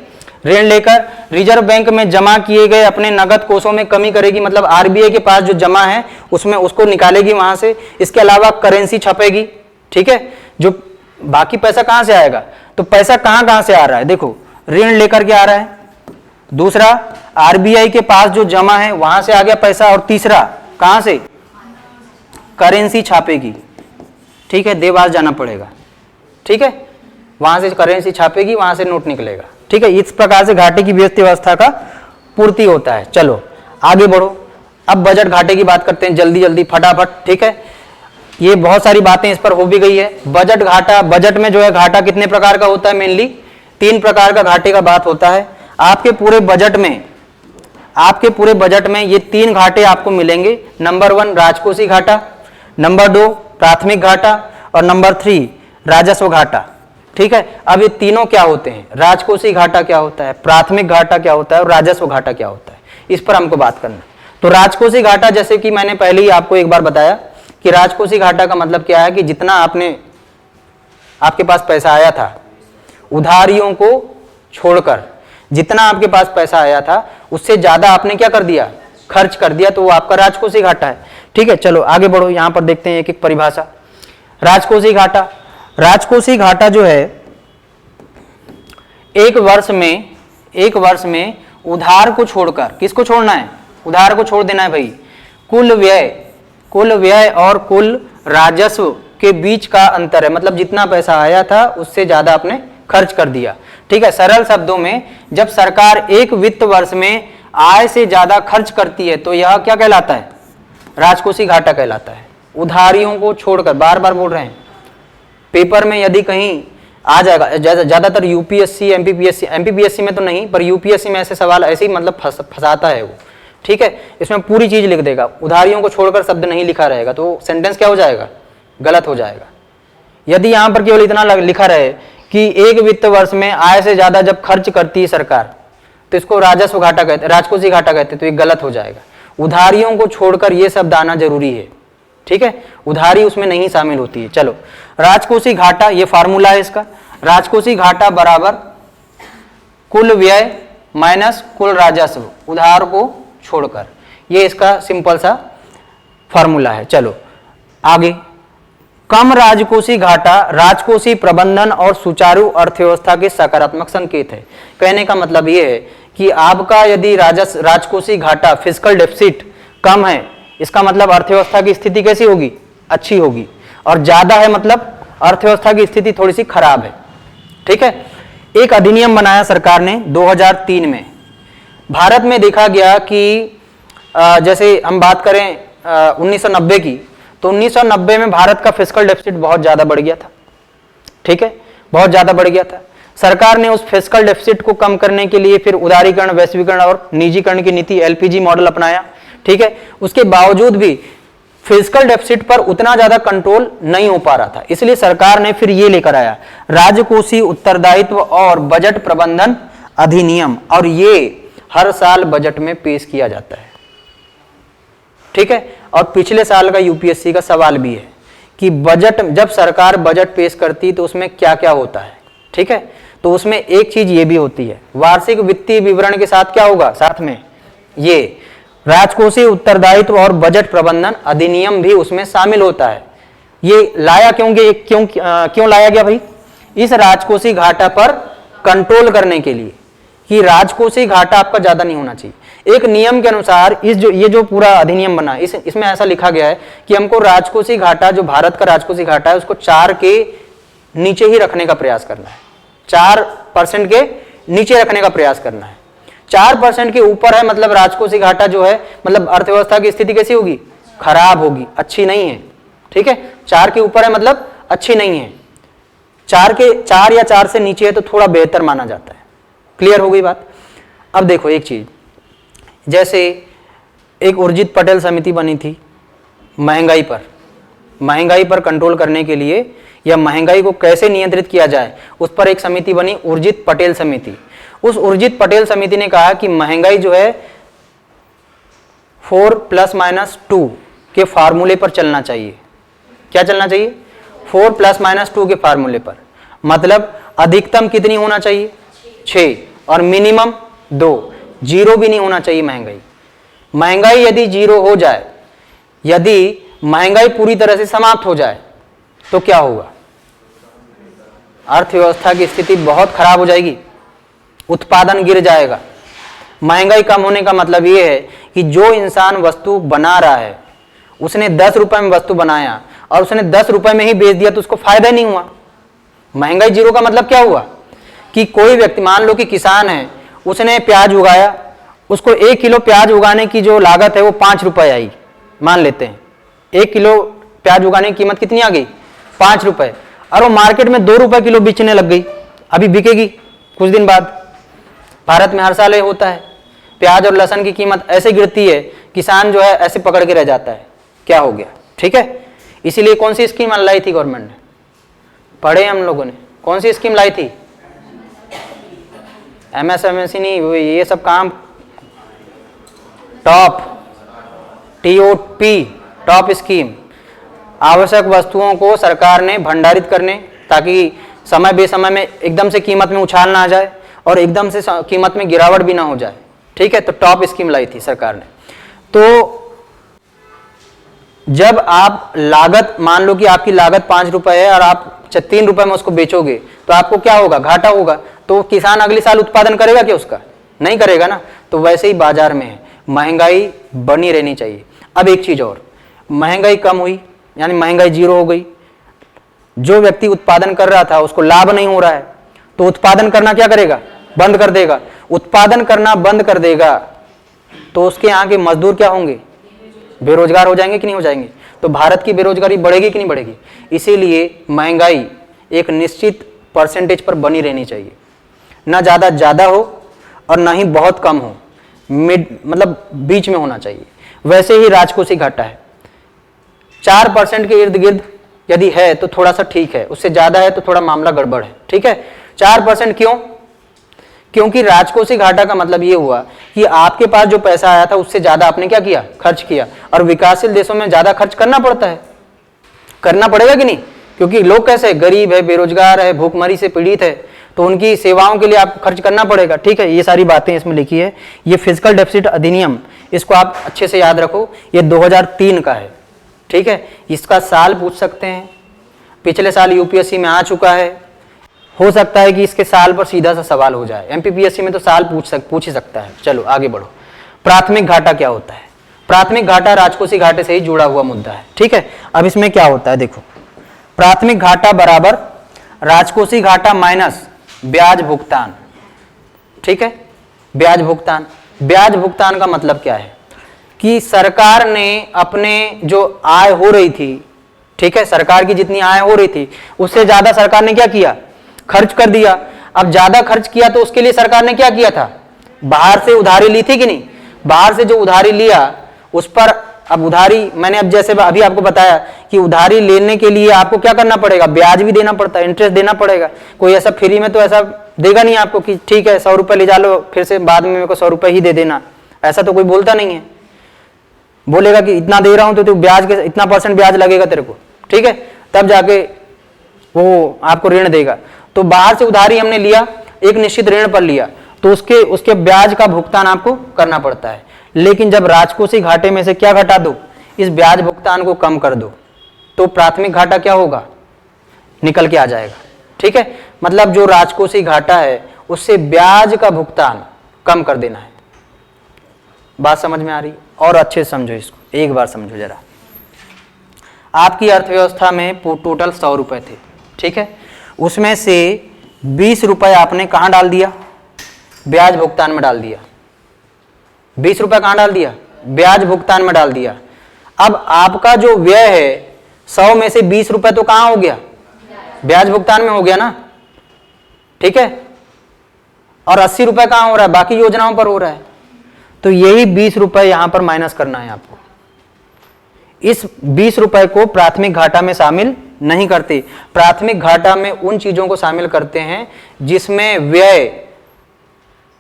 ऋण लेकर रिजर्व बैंक में जमा किए गए अपने नगद कोषों में कमी करेगी, मतलब आरबीआई के पास जो जमा है उसमें उसको निकालेगी वहां से। इसके अलावा करेंसी छपेगी, ठीक है, जो बाकी पैसा कहां से आएगा? तो पैसा कहां से आ रहा है? देखो, ऋण लेकर के आ रहा है, दूसरा आरबीआई के पास जो जमा है वहां से आ गया पैसा, और तीसरा कहां से? करेंसी छापेगी, ठीक है, देवास जाना पड़ेगा, ठीक है, वहां से करेंसी छापेगी, वहां से नोट निकलेगा, ठीक है। इस प्रकार से घाटे की व्यवस्था का पूर्ति होता है। चलो आगे बढ़ो। अब बजट घाटे की बात करते हैं जल्दी जल्दी फटाफट, ठीक है, ये बहुत सारी बातें इस पर हो भी गई है। बजट घाटा, बजट में जो है घाटा कितने प्रकार का होता है? मेनली 3 प्रकार का घाटे का बात होता है। आपके पूरे बजट में ये 3 घाटे आपको मिलेंगे। नंबर 1 राजकोषीय घाटा, नंबर 2 प्राथमिक घाटा, और नंबर 3 राजस्व घाटा। ठीक है, अब ये तीनों क्या होते हैं, राजकोषीय घाटा क्या होता है, प्राथमिक घाटा क्या होता है और राजस्व घाटा क्या होता है, इस पर हमको बात करना है। तो राजकोषीय घाटा, जैसे कि मैंने पहले ही आपको एक बार बताया कि राजकोषीय घाटा का मतलब क्या है कि जितना आपके पास पैसा आया था उधारियों को छोड़कर, जितना आपके पास पैसा आया था उससे ज्यादा आपने क्या कर दिया, खर्च कर दिया, तो वो आपका राजकोषीय घाटा है। ठीक है, चलो आगे बढ़ो, यहां पर देखते हैं एक एक परिभाषा। राजकोषीय घाटा, राजकोषीय घाटा जो है एक वर्ष में उधार को छोड़कर, किसको छोड़ना है, उधार को छोड़ देना है भाई, कुल व्यय और कुल राजस्व के बीच का अंतर है, मतलब जितना पैसा आया था उससे ज्यादा आपने खर्च कर दिया। ठीक है, सरल शब्दों में जब सरकार एक वित्त वर्ष में आय से ज्यादा खर्च करती है तो यह क्या कहलाता है, राजकोषीय घाटा कहलाता है। उधारियों को छोड़कर, बार बार बोल रहे हैं, पेपर में यदि कहीं आ जाएगा, ज्यादातर यूपीएससी एमपीपीएससी में तो नहीं, पर यूपीएससी में ऐसे सवाल ऐसे ही मतलब फंसाता है वो। ठीक है, इसमें पूरी चीज लिख देगा, उधारियों को छोड़कर शब्द नहीं लिखा रहेगा तो सेंटेंस क्या हो जाएगा, गलत हो जाएगा। यदि यहां पर केवल इतना लिखा रहे कि एक वित्त वर्ष में आय से ज्यादा जब खर्च करती है सरकार तो इसको राजस्व घाटा कहते हैं, राजकोषीय घाटा कहते हैं, तो ये गलत हो जाएगा। उधारियों को छोड़कर ये शब्द आना जरूरी है। ठीक है, उधारी उसमें नहीं शामिल होती है। चलो, राजकोषीय घाटा, ये फार्मूला है इसका, राजकोषीय घाटा बराबर कुल व्यय माइनस कुल राजस्व उधार को छोड़कर, ये इसका सिंपल सा फार्मूला है। चलो आगे, कम राजकोषीय घाटा राजकोषीय प्रबंधन और सुचारू अर्थव्यवस्था के सकारात्मक संकेत है। कहने का मतलब ये है कि आपका यदि राजकोषीय घाटा, फिस्कल डेफिसिट कम है, इसका मतलब अर्थव्यवस्था की स्थिति कैसी होगी, अच्छी होगी, और ज्यादा है मतलब अर्थव्यवस्था की स्थिति थोड़ी सी खराब है। ठीक है, एक अधिनियम बनाया सरकार ने 2003 में। भारत में देखा गया कि जैसे हम बात करें 1990 की, तो 1990 में भारत का फिस्कल डेफिसिट बहुत ज्यादा बढ़ गया था। ठीक है, बहुत ज्यादा बढ़ गया था। सरकार ने उस फिस्कल डेफिसिट को कम करने के लिए फिर उदारीकरण, वैश्वीकरण और निजीकरण की नीति एलपीजी मॉडल अपनाया। ठीक है, उसके बावजूद भी फिस्कल डेफिसिट पर उतना ज्यादा कंट्रोल नहीं हो पा रहा था, इसलिए सरकार ने फिर ये लेकर आया राजकोषीय उत्तरदायित्व और बजट प्रबंधन अधिनियम, और ये हर साल बजट में पेश किया जाता है। ठीक है, और पिछले साल का यूपीएससी का सवाल भी है कि बजट, जब सरकार बजट पेश करती तो उसमें क्या क्या होता है। ठीक है, तो उसमें एक चीज ये भी होती है, वार्षिक वित्तीय विवरण के साथ क्या होगा, साथ में ये राजकोषीय उत्तरदायित्व और बजट प्रबंधन अधिनियम भी उसमें शामिल होता है। ये लाया क्यों लाया गया भाई, इस राजकोषीय घाटा पर कंट्रोल करने के लिए कि राजकोषीय घाटा आपका ज्यादा नहीं होना चाहिए। एक नियम के अनुसार ये जो पूरा अधिनियम बना, इसमें ऐसा लिखा गया है कि हमको राजकोषीय घाटा, जो भारत का राजकोषीय घाटा है, उसको 4 के नीचे ही रखने का प्रयास करना है, 4% के नीचे रखने का प्रयास करना है। 4% के ऊपर है मतलब राजकोषीय घाटा जो है, मतलब अर्थव्यवस्था की स्थिति कैसी होगी, खराब होगी, अच्छी नहीं है। ठीक है, 4 के ऊपर है मतलब अच्छी नहीं है, 4 या 4 से नीचे है तो थोड़ा बेहतर माना जाता है। क्लियर हो गई बात। अब देखो एक चीज, जैसे एक उर्जित पटेल समिति बनी थी महंगाई पर कंट्रोल करने के लिए, या महंगाई को कैसे नियंत्रित किया जाए, उस पर एक समिति बनी, उर्जित पटेल समिति। उस उर्जित पटेल समिति ने कहा कि महंगाई जो है 4 ± 2 के फार्मूले पर चलना चाहिए। क्या चलना चाहिए, 4 ± 2 के फार्मूले पर, मतलब अधिकतम कितनी होना चाहिए, 6, और मिनिमम 2, 0 भी नहीं होना चाहिए महंगाई यदि 0 हो जाए, यदि महंगाई पूरी तरह से समाप्त हो जाए तो क्या होगा, अर्थव्यवस्था की स्थिति बहुत खराब हो जाएगी, उत्पादन गिर जाएगा। महंगाई कम होने का मतलब यह है कि जो इंसान वस्तु बना रहा है, उसने 10 रुपए में वस्तु बनाया और उसने 10 रुपए में ही बेच दिया तो उसको फायदा नहीं हुआ। महंगाई 0 का मतलब क्या हुआ कि कोई व्यक्ति, मान लो कि किसान है, उसने प्याज उगाया, उसको 1 किलो प्याज उगाने की जो लागत है वो 5 रुपए आई, मान लेते हैं 1 किलो प्याज उगाने की कीमत कितनी आ गई, 5 रुपए, और वो मार्केट में 2 रुपए किलो बेचने लग गई, अभी बिकेगी कुछ दिन बाद। भारत में हर साल ये होता है, प्याज और लहसुन की कीमत ऐसे गिरती है, किसान जो है ऐसे पकड़ के रह जाता है, क्या हो गया। ठीक है, इसीलिए कौन सी स्कीम लाई थी गवर्नमेंट ने, पढ़े हम लोगों ने। कौन सी स्कीम लाई थी? MSMSC नहीं, ये सब काम टॉप, TOP, टॉप स्कीम। आवश्यक वस्तुओं को सरकार ने भंडारित करने, ताकि समय बेसमय में एकदम से कीमत में उछाल ना आ जाए और एकदम से कीमत में गिरावट भी ना हो जाए। ठीक है, तो टॉप स्कीम लाई थी सरकार ने। तो जब आप लागत, मान लो कि आपकी लागत 5 रुपए है और आप 3 रुपए में उसको बेचोगे, तो आपको क्या होगा? घाटा होगा। तो किसान अगले साल उत्पादन करेगा क्या उसका? नहीं करेगा ना। तो वैसे ही बाजार में है, महंगाई बनी रहनी चाहिए। अब एक चीज और, महंगाई कम हुई यानी महंगाई 0 हो गई। जो व्यक्ति उत्पादन कर रहा था उसको लाभ नहीं हो रहा है, तो उत्पादन करना क्या करेगा? बंद कर देगा। उत्पादन करना बंद कर देगा तो उसके यहाँ के मजदूर क्या होंगे? बेरोजगार हो जाएंगे कि नहीं हो जाएंगे? तो भारत की बेरोजगारी बढ़ेगी कि नहीं बढ़ेगी? इसीलिए महंगाई एक निश्चित परसेंटेज पर बनी रहनी चाहिए, ना ज़्यादा हो और ना ही बहुत कम हो, मतलब बीच में होना चाहिए। वैसे ही राजकोषीय घाटा है, 4% के इर्द गिर्द यदि है तो थोड़ा सा ठीक है, उससे ज़्यादा है तो थोड़ा मामला गड़बड़ है। ठीक है, 4% क्यों? क्योंकि राजकोषीय घाटा का मतलब ये हुआ कि आपके पास जो पैसा आया था उससे ज़्यादा आपने क्या किया? खर्च किया। और विकासशील देशों में ज़्यादा खर्च करना पड़ता है, करना पड़ेगा कि नहीं? क्योंकि लोग कैसे, गरीब है, बेरोजगार है, भूखमरी से पीड़ित है, तो उनकी सेवाओं के लिए आपको खर्च करना पड़ेगा। ठीक है, ये सारी बातें इसमें लिखी है। ये फिजिकल डेफिसिट अधिनियम, इसको आप अच्छे से याद रखो, ये 2003 का है। ठीक है, इसका साल पूछ सकते हैं, पिछले साल यूपीएससी में आ चुका है, हो सकता है कि इसके साल पर सीधा सा सवाल हो जाए। एमपीपीएससी में तो साल पूछ ही सकता है। चलो आगे बढ़ो। प्राथमिक घाटा क्या होता है? प्राथमिक घाटा राजकोषीय घाटे से ही जुड़ा हुआ मुद्दा है। ठीक है, अब इसमें क्या होता है देखो, प्राथमिक घाटा बराबर राजकोषीय घाटा माइनस ब्याज भुगतान। ठीक है, ब्याज भुगतान। ब्याज भुगतान का मतलब क्या है कि सरकार ने अपने जो आय हो रही थी, ठीक है, सरकार की जितनी आय हो रही थी उससे ज्यादा सरकार ने क्या किया? खर्च कर दिया। अब ज्यादा खर्च किया तो उसके लिए सरकार ने क्या किया था? बाहर से उधारी ली थी कि नहीं? बाहर से जो उधारी लिया उस पर, अब उधारी मैंने अब जैसे अभी आपको बताया कि उधारी लेने के लिए आपको क्या करना पड़ेगा? ब्याज भी देना पड़ता है, इंटरेस्ट देना पड़ेगा। कोई ऐसा फ्री में तो ऐसा देगा नहीं आपको कि ठीक है 100 रुपए ले जा लो, फिर से बाद में मेरे को 100 रुपए ही दे देना। ऐसा तो कोई बोलता नहीं है। बोलेगा कि इतना दे रहा हूं तो तू ब्याज के इतना % ब्याज लगेगा तेरे को, ठीक है, तब जाके वो आपको ऋण देगा। तो बाहर से उधारी हमने लिया, एक निश्चित ऋण पर लिया, तो उसके ब्याज का भुगतान आपको करना पड़ता है। लेकिन जब राजकोषीय घाटे में से क्या घटा दो? इस ब्याज भुगतान को कम कर दो, तो प्राथमिक घाटा क्या होगा? निकल के आ जाएगा। ठीक है, मतलब जो राजकोषीय घाटा है उससे ब्याज का भुगतान कम कर देना है। बात समझ में आ रही? और अच्छे से समझो इसको, एक बार समझो जरा। आपकी अर्थव्यवस्था में टोटल 100 रुपए थे, ठीक है, उसमें से 20 रुपए आपने कहां डाल दिया? ब्याज भुगतान में डाल दिया। 20 रुपए कहां डाल दिया? ब्याज भुगतान में डाल दिया। अब आपका जो व्यय है 100 में से 20 रुपए तो कहां हो गया? ब्याज भुगतान में हो गया ना, ठीक है, और 80 रुपए कहां हो रहा है? बाकी योजनाओं पर हो रहा है। तो यही 20 रुपए यहां पर माइनस करना है आपको। इस 20 रुपए को प्राथमिक घाटा में शामिल नहीं करते। प्राथमिक घाटा में उन चीजों को शामिल करते हैं जिसमें व्यय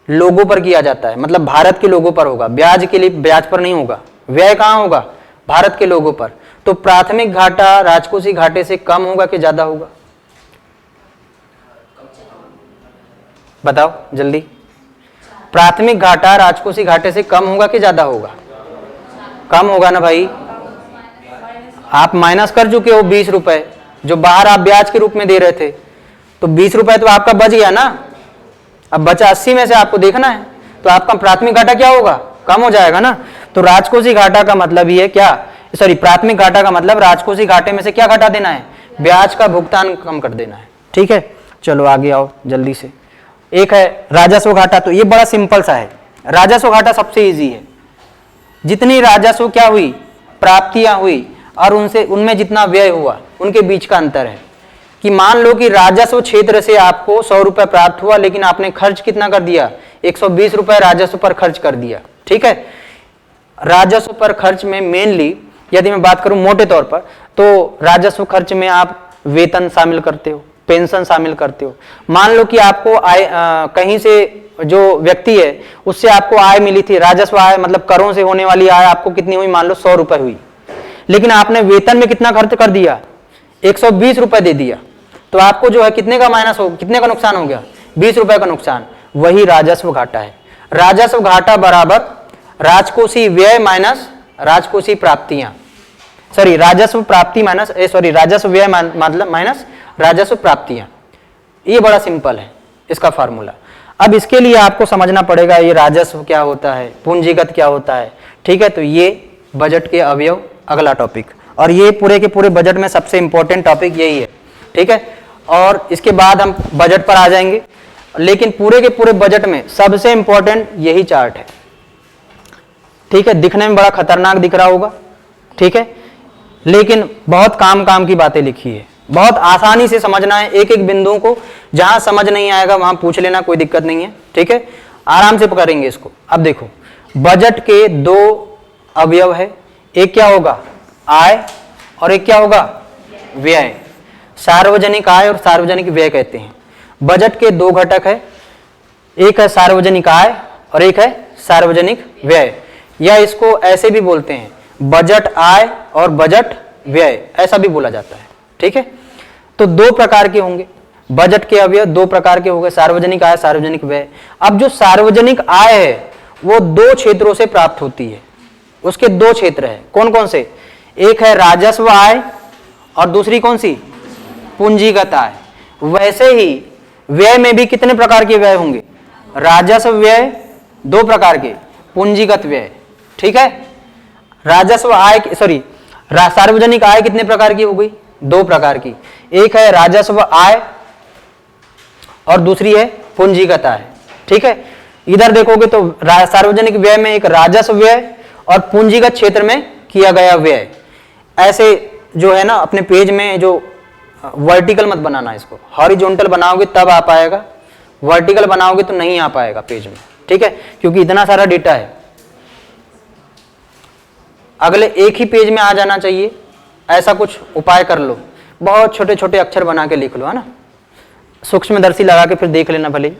लोगों पर किया जाता है, मतलब भारत के लोगों पर होगा, ब्याज के लिए ब्याज पर नहीं होगा। व्यय कहां होगा? भारत के लोगों पर। तो प्राथमिक घाटा राजकोषीय घाटे से कम होगा कि ज्यादा होगा? बताओ जल्दी। प्राथमिक घाटा राजकोषीय घाटे से कम होगा कि ज्यादा होगा? कम होगा ना भाई। आप माइनस कर चुके हो 20 रुपए जो बाहर आप ब्याज के रूप में दे रहे थे, तो 20 रुपए तो आपका बच गया ना। अब बचा 80 में से आपको देखना है, तो आपका प्राथमिक घाटा क्या होगा? कम हो जाएगा ना। तो राजकोषीय घाटा का मतलब ये क्या, सॉरी, प्राथमिक घाटा का मतलब राजकोषीय घाटे में से क्या घटा देना है? ब्याज का भुगतान कम कर देना है। ठीक है, चलो आगे आओ जल्दी से। एक है राजस्व घाटा, तो ये बड़ा सिंपल सा है। राजस्व घाटा सबसे इजी है। जितनी राजस्व क्या हुई? प्राप्तियां हुई, और उनमें जितना व्यय हुआ उनके बीच का अंतर है। कि मान लो कि राजस्व क्षेत्र से आपको 100 रुपए प्राप्त हुआ, लेकिन आपने खर्च कितना कर दिया? 120 रुपए राजस्व पर खर्च कर दिया। ठीक है, राजस्व पर खर्च में मेनली यदि मैं बात करूं मोटे तौर पर, तो राजस्व खर्च में आप वेतन शामिल करते हो, पेंशन शामिल करते हो। मान लो कि आपको आय कहीं से जो व्यक्ति है उससे आपको आय मिली थी, राजस्व आय मतलब करों से होने वाली आय आपको कितनी हुई, मान लो 100 रुपए हुई, लेकिन आपने वेतन में कितना खर्च कर दिया, 120 रुपए दे दिया, तो आपको जो है कितने का माइनस हो, कितने का नुकसान हो गया, 20 रुपए का नुकसान। वही राजस्व घाटा है। राजस्व घाटा बराबर राजकोषीय व्यय माइनस राजकोषीय प्राप्तियां, सॉरी राजस्व प्राप्ति माइनस राजस्व व्यय मतलब माइनस राजस्व प्राप्तियां। ये बड़ा सिंपल है इसका फार्मूला। अब इसके लिए आपको समझना पड़ेगा ये राजस्व क्या होता है, पूंजीगत क्या होता है, ठीक है। तो ये बजट के अवयव अगला टॉपिक, और ये पूरे के पूरे बजट में सबसे इंपॉर्टेंट टॉपिक यही है, ठीक है। और इसके बाद हम बजट पर आ जाएंगे, लेकिन पूरे के पूरे बजट में सबसे इंपॉर्टेंट यही चार्ट है, ठीक है। दिखने में बड़ा खतरनाक दिख रहा होगा, ठीक है, लेकिन बहुत काम की बातें लिखी है, बहुत आसानी से समझना है एक एक बिंदुओं को। जहां समझ नहीं आएगा वहां पूछ लेना, कोई दिक्कत नहीं है, ठीक है, आराम से करेंगे इसको। अब देखो बजट के दो अवयव है, एक क्या होगा आय और एक क्या होगा व्यय। सार्वजनिक आय और सार्वजनिक व्यय कहते हैं। बजट के दो घटक है, एक है सार्वजनिक आय और एक है सार्वजनिक व्यय, या इसको ऐसे भी बोलते हैं बजट आय और बजट व्यय, ऐसा भी बोला जाता है, ठीक है। तो दो प्रकार के होंगे बजट के अवयव, दो प्रकार के होंगे, सार्वजनिक आय सार्वजनिक व्यय। अब जो सार्वजनिक आय है वो दो क्षेत्रों से प्राप्त होती है, उसके दो क्षेत्र है, कौन कौन से, एक है राजस्व आय और दूसरी कौन सी, पूंजीगत आय। वैसे ही व्यय में भी कितने प्रकार के व्यय होंगे, राजस्व व्यय दो प्रकार के, पूंजीगत व्यय, ठीक है। राजस्व आय सार्वजनिक आय कितने प्रकार की हो गई, दो प्रकार की, एक है राजस्व आय और दूसरी है पूंजीगत आय, ठीक है। इधर देखोगे तो सार्वजनिक व्यय में एक राजस्व व्यय और पूंजीगत क्षेत्र में किया गया व्यय। ऐसे जो है ना अपने पेज में जो वर्टिकल मत बनाना, इसको हॉरिजॉन्टल बनाओगे तब आ पाएगा, वर्टिकल बनाओगे तो नहीं आ पाएगा पेज में, ठीक है, क्योंकि इतना सारा डेटा है। अगले एक ही पेज में आ जाना चाहिए, ऐसा कुछ उपाय कर लो, बहुत छोटे छोटे अक्षर बना के लिख लो, है ना, सूक्ष्मदर्शी लगा के फिर देख लेना भले,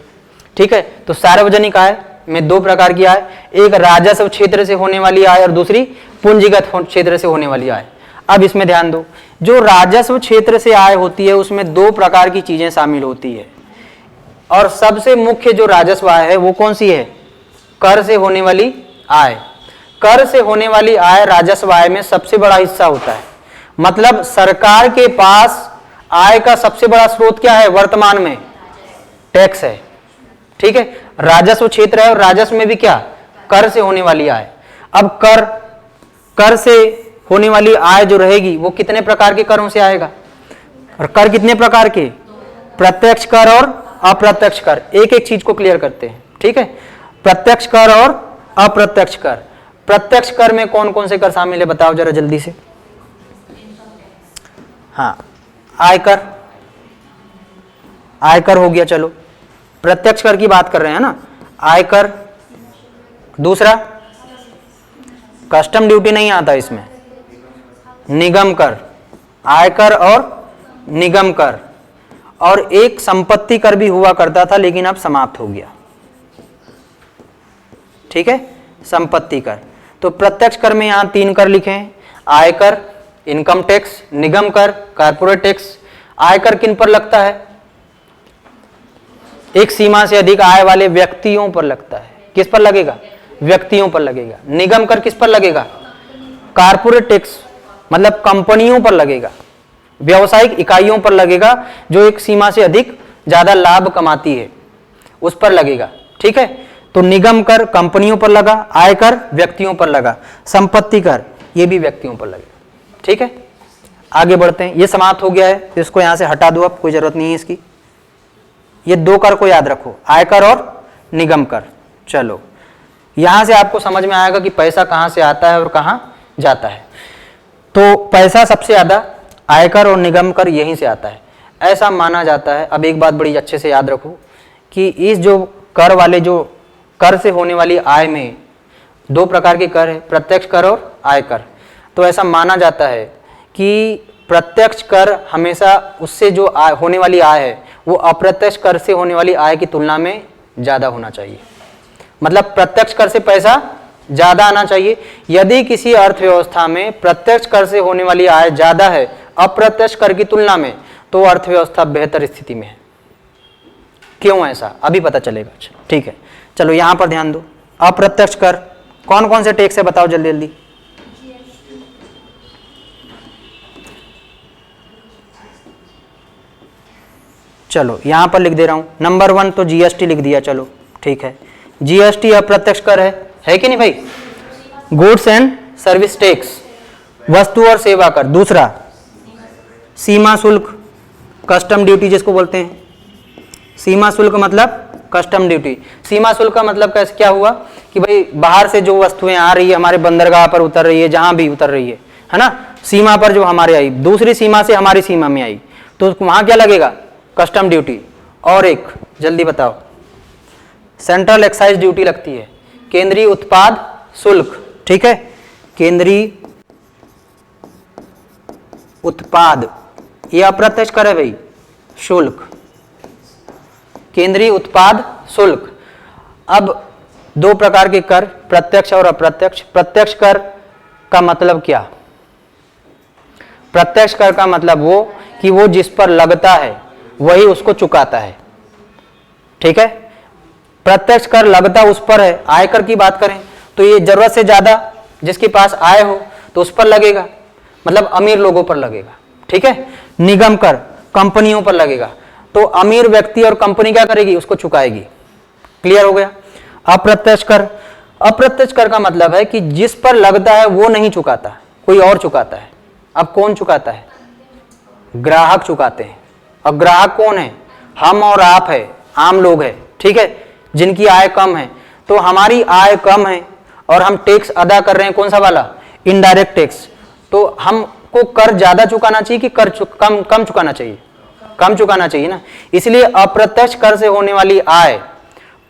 ठीक है। तो सार्वजनिक आय में दो प्रकार की आय, एक राजस्व क्षेत्र से होने वाली आय और दूसरी पूंजीगत क्षेत्र से होने वाली आय। अब इसमें ध्यान दो, जो राजस्व क्षेत्र से आय होती है उसमें दो प्रकार की चीजें शामिल होती है, और सबसे मुख्य जो राजस्व आय है वो कौन सी है, कर से होने वाली आय। कर से होने वाली आय राजस्व आय में सबसे बड़ा हिस्सा होता है, मतलब सरकार के पास आय का सबसे बड़ा स्रोत क्या है वर्तमान में, टैक्स है, ठीक है। राजस्व क्षेत्र है और राजस्व में भी क्या, कर से होने वाली आय। अब कर से होने वाली आय जो रहेगी वो कितने प्रकार के करों से आएगा, और कर कितने प्रकार के, प्रत्यक्ष कर और अप्रत्यक्ष कर। एक एक चीज को क्लियर करते हैं, ठीक है। प्रत्यक्ष कर और अप्रत्यक्ष कर। प्रत्यक्ष कर में कौन कौन से कर शामिल है बताओ जरा जल्दी से। हाँ, आयकर, आयकर हो गया, चलो प्रत्यक्ष कर की बात कर रहे हैं ना, आयकर। दूसरा कस्टम ड्यूटी नहीं आता इसमें, निगम कर, आयकर और निगम कर, और एक संपत्ति कर भी हुआ करता था लेकिन अब समाप्त हो गया, ठीक है, संपत्ति कर। तो प्रत्यक्ष कर में यहां तीन कर लिखे हैं, आयकर, इनकम टैक्स, निगम कर, कारपोरेट टैक्स। आयकर किन पर लगता है, एक सीमा से अधिक आय वाले व्यक्तियों पर लगता है। किस पर लगेगा, व्यक्तियों पर लगेगा। निगम कर किस पर लगेगा, कारपोरेट टैक्स मतलब कंपनियों पर लगेगा, व्यावसायिक इकाइयों पर लगेगा जो एक सीमा से अधिक ज्यादा लाभ कमाती है, उस पर लगेगा, ठीक है। तो निगम कर कंपनियों पर लगा, आयकर व्यक्तियों पर लगा, संपत्ति कर ये भी व्यक्तियों पर लगेगा, ठीक है। आगे बढ़ते हैं, ये समाप्त हो गया है तो इसको यहां से हटा दो, अब कोई जरूरत नहीं है इसकी। ये दो कर को याद रखो, आयकर और निगम कर। चलो यहां से आपको समझ में आएगा कि पैसा कहां से आता है और कहां जाता है। तो पैसा सबसे ज्यादा आयकर और निगम कर यहीं से आता है, ऐसा माना जाता है। अब एक बात बड़ी अच्छे से याद रखो कि इस जो कर वाले, जो कर से होने वाली आय में दो प्रकार के कर है, प्रत्यक्ष कर और आयकर। तो ऐसा माना जाता है कि प्रत्यक्ष कर हमेशा उससे जो आय होने वाली आय है वो अप्रत्यक्ष कर से होने वाली आय की तुलना में ज्यादा होना चाहिए। मतलब प्रत्यक्ष कर से पैसा ज्यादा आना चाहिए। यदि किसी अर्थव्यवस्था में प्रत्यक्ष कर से होने वाली आय ज्यादा है अप्रत्यक्ष कर की तुलना में, तो अर्थव्यवस्था बेहतर स्थिति में है। क्यों ऐसा अभी पता चलेगा। ठीक है, चलो यहां पर ध्यान दो। अप्रत्यक्ष कर कौन कौन से टैक्स है बताओ जल्दी जल्दी। चलो यहां पर लिख दे रहा हूं। नंबर 1 तो जीएसटी लिख दिया, चलो ठीक है। जीएसटी अप्रत्यक्ष कर है कि नहीं भाई? गुड्स एंड सर्विस टैक्स, वस्तु और सेवा कर। दूसरा सीमा शुल्क, कस्टम ड्यूटी जिसको बोलते हैं। सीमा शुल्क मतलब कस्टम ड्यूटी। सीमा शुल्क का मतलब कैसे क्या हुआ कि भाई बाहर से जो वस्तुएं आ रही है हमारे बंदरगाह पर उतर रही है, जहां भी उतर रही है ना, सीमा पर जो हमारे आई, दूसरी सीमा से हमारी सीमा में आई, तो वहां क्या लगेगा? Custom duty. और एक जल्दी बताओ, सेंट्रल एक्साइज ड्यूटी लगती है, केंद्रीय उत्पाद शुल्क। ठीक है, केंद्रीय उत्पाद ये अप्रत्यक्ष कर है भाई, शुल्क, केंद्रीय उत्पाद शुल्क। अब दो प्रकार के कर, प्रत्यक्ष और अप्रत्यक्ष। प्रत्यक्ष कर का मतलब क्या? प्रत्यक्ष कर का मतलब वो कि वो जिस पर लगता है वही उसको चुकाता है। ठीक है, प्रत्यक्ष कर लगता उस पर है। आयकर की बात करें तो ये जरूरत से ज्यादा जिसके पास आय हो तो उस पर लगेगा, मतलब अमीर लोगों पर लगेगा। ठीक है, निगम कर कंपनियों पर लगेगा, तो अमीर व्यक्ति और कंपनी क्या करेगी? उसको चुकाएगी। क्लियर हो गया? अप्रत्यक्ष कर, अप्रत्यक्ष कर का मतलब है कि जिस पर लगता है वो नहीं चुकाता, कोई और चुकाता है। अब कौन चुकाता है? ग्राहक चुकाते हैं। और ग्राहक कौन है? हम और आप है, आम लोग है। ठीक है, जिनकी आय कम है। तो हमारी आय कम है और हम टैक्स अदा कर रहे हैं, कौन सा वाला? Indirect tax. तो हमको कर ज्यादा चुकाना चाहिए कि कर कम चुकाना चाहिए? कम चुकाना चाहिए ना। इसलिए अप्रत्यक्ष कर से होने वाली आय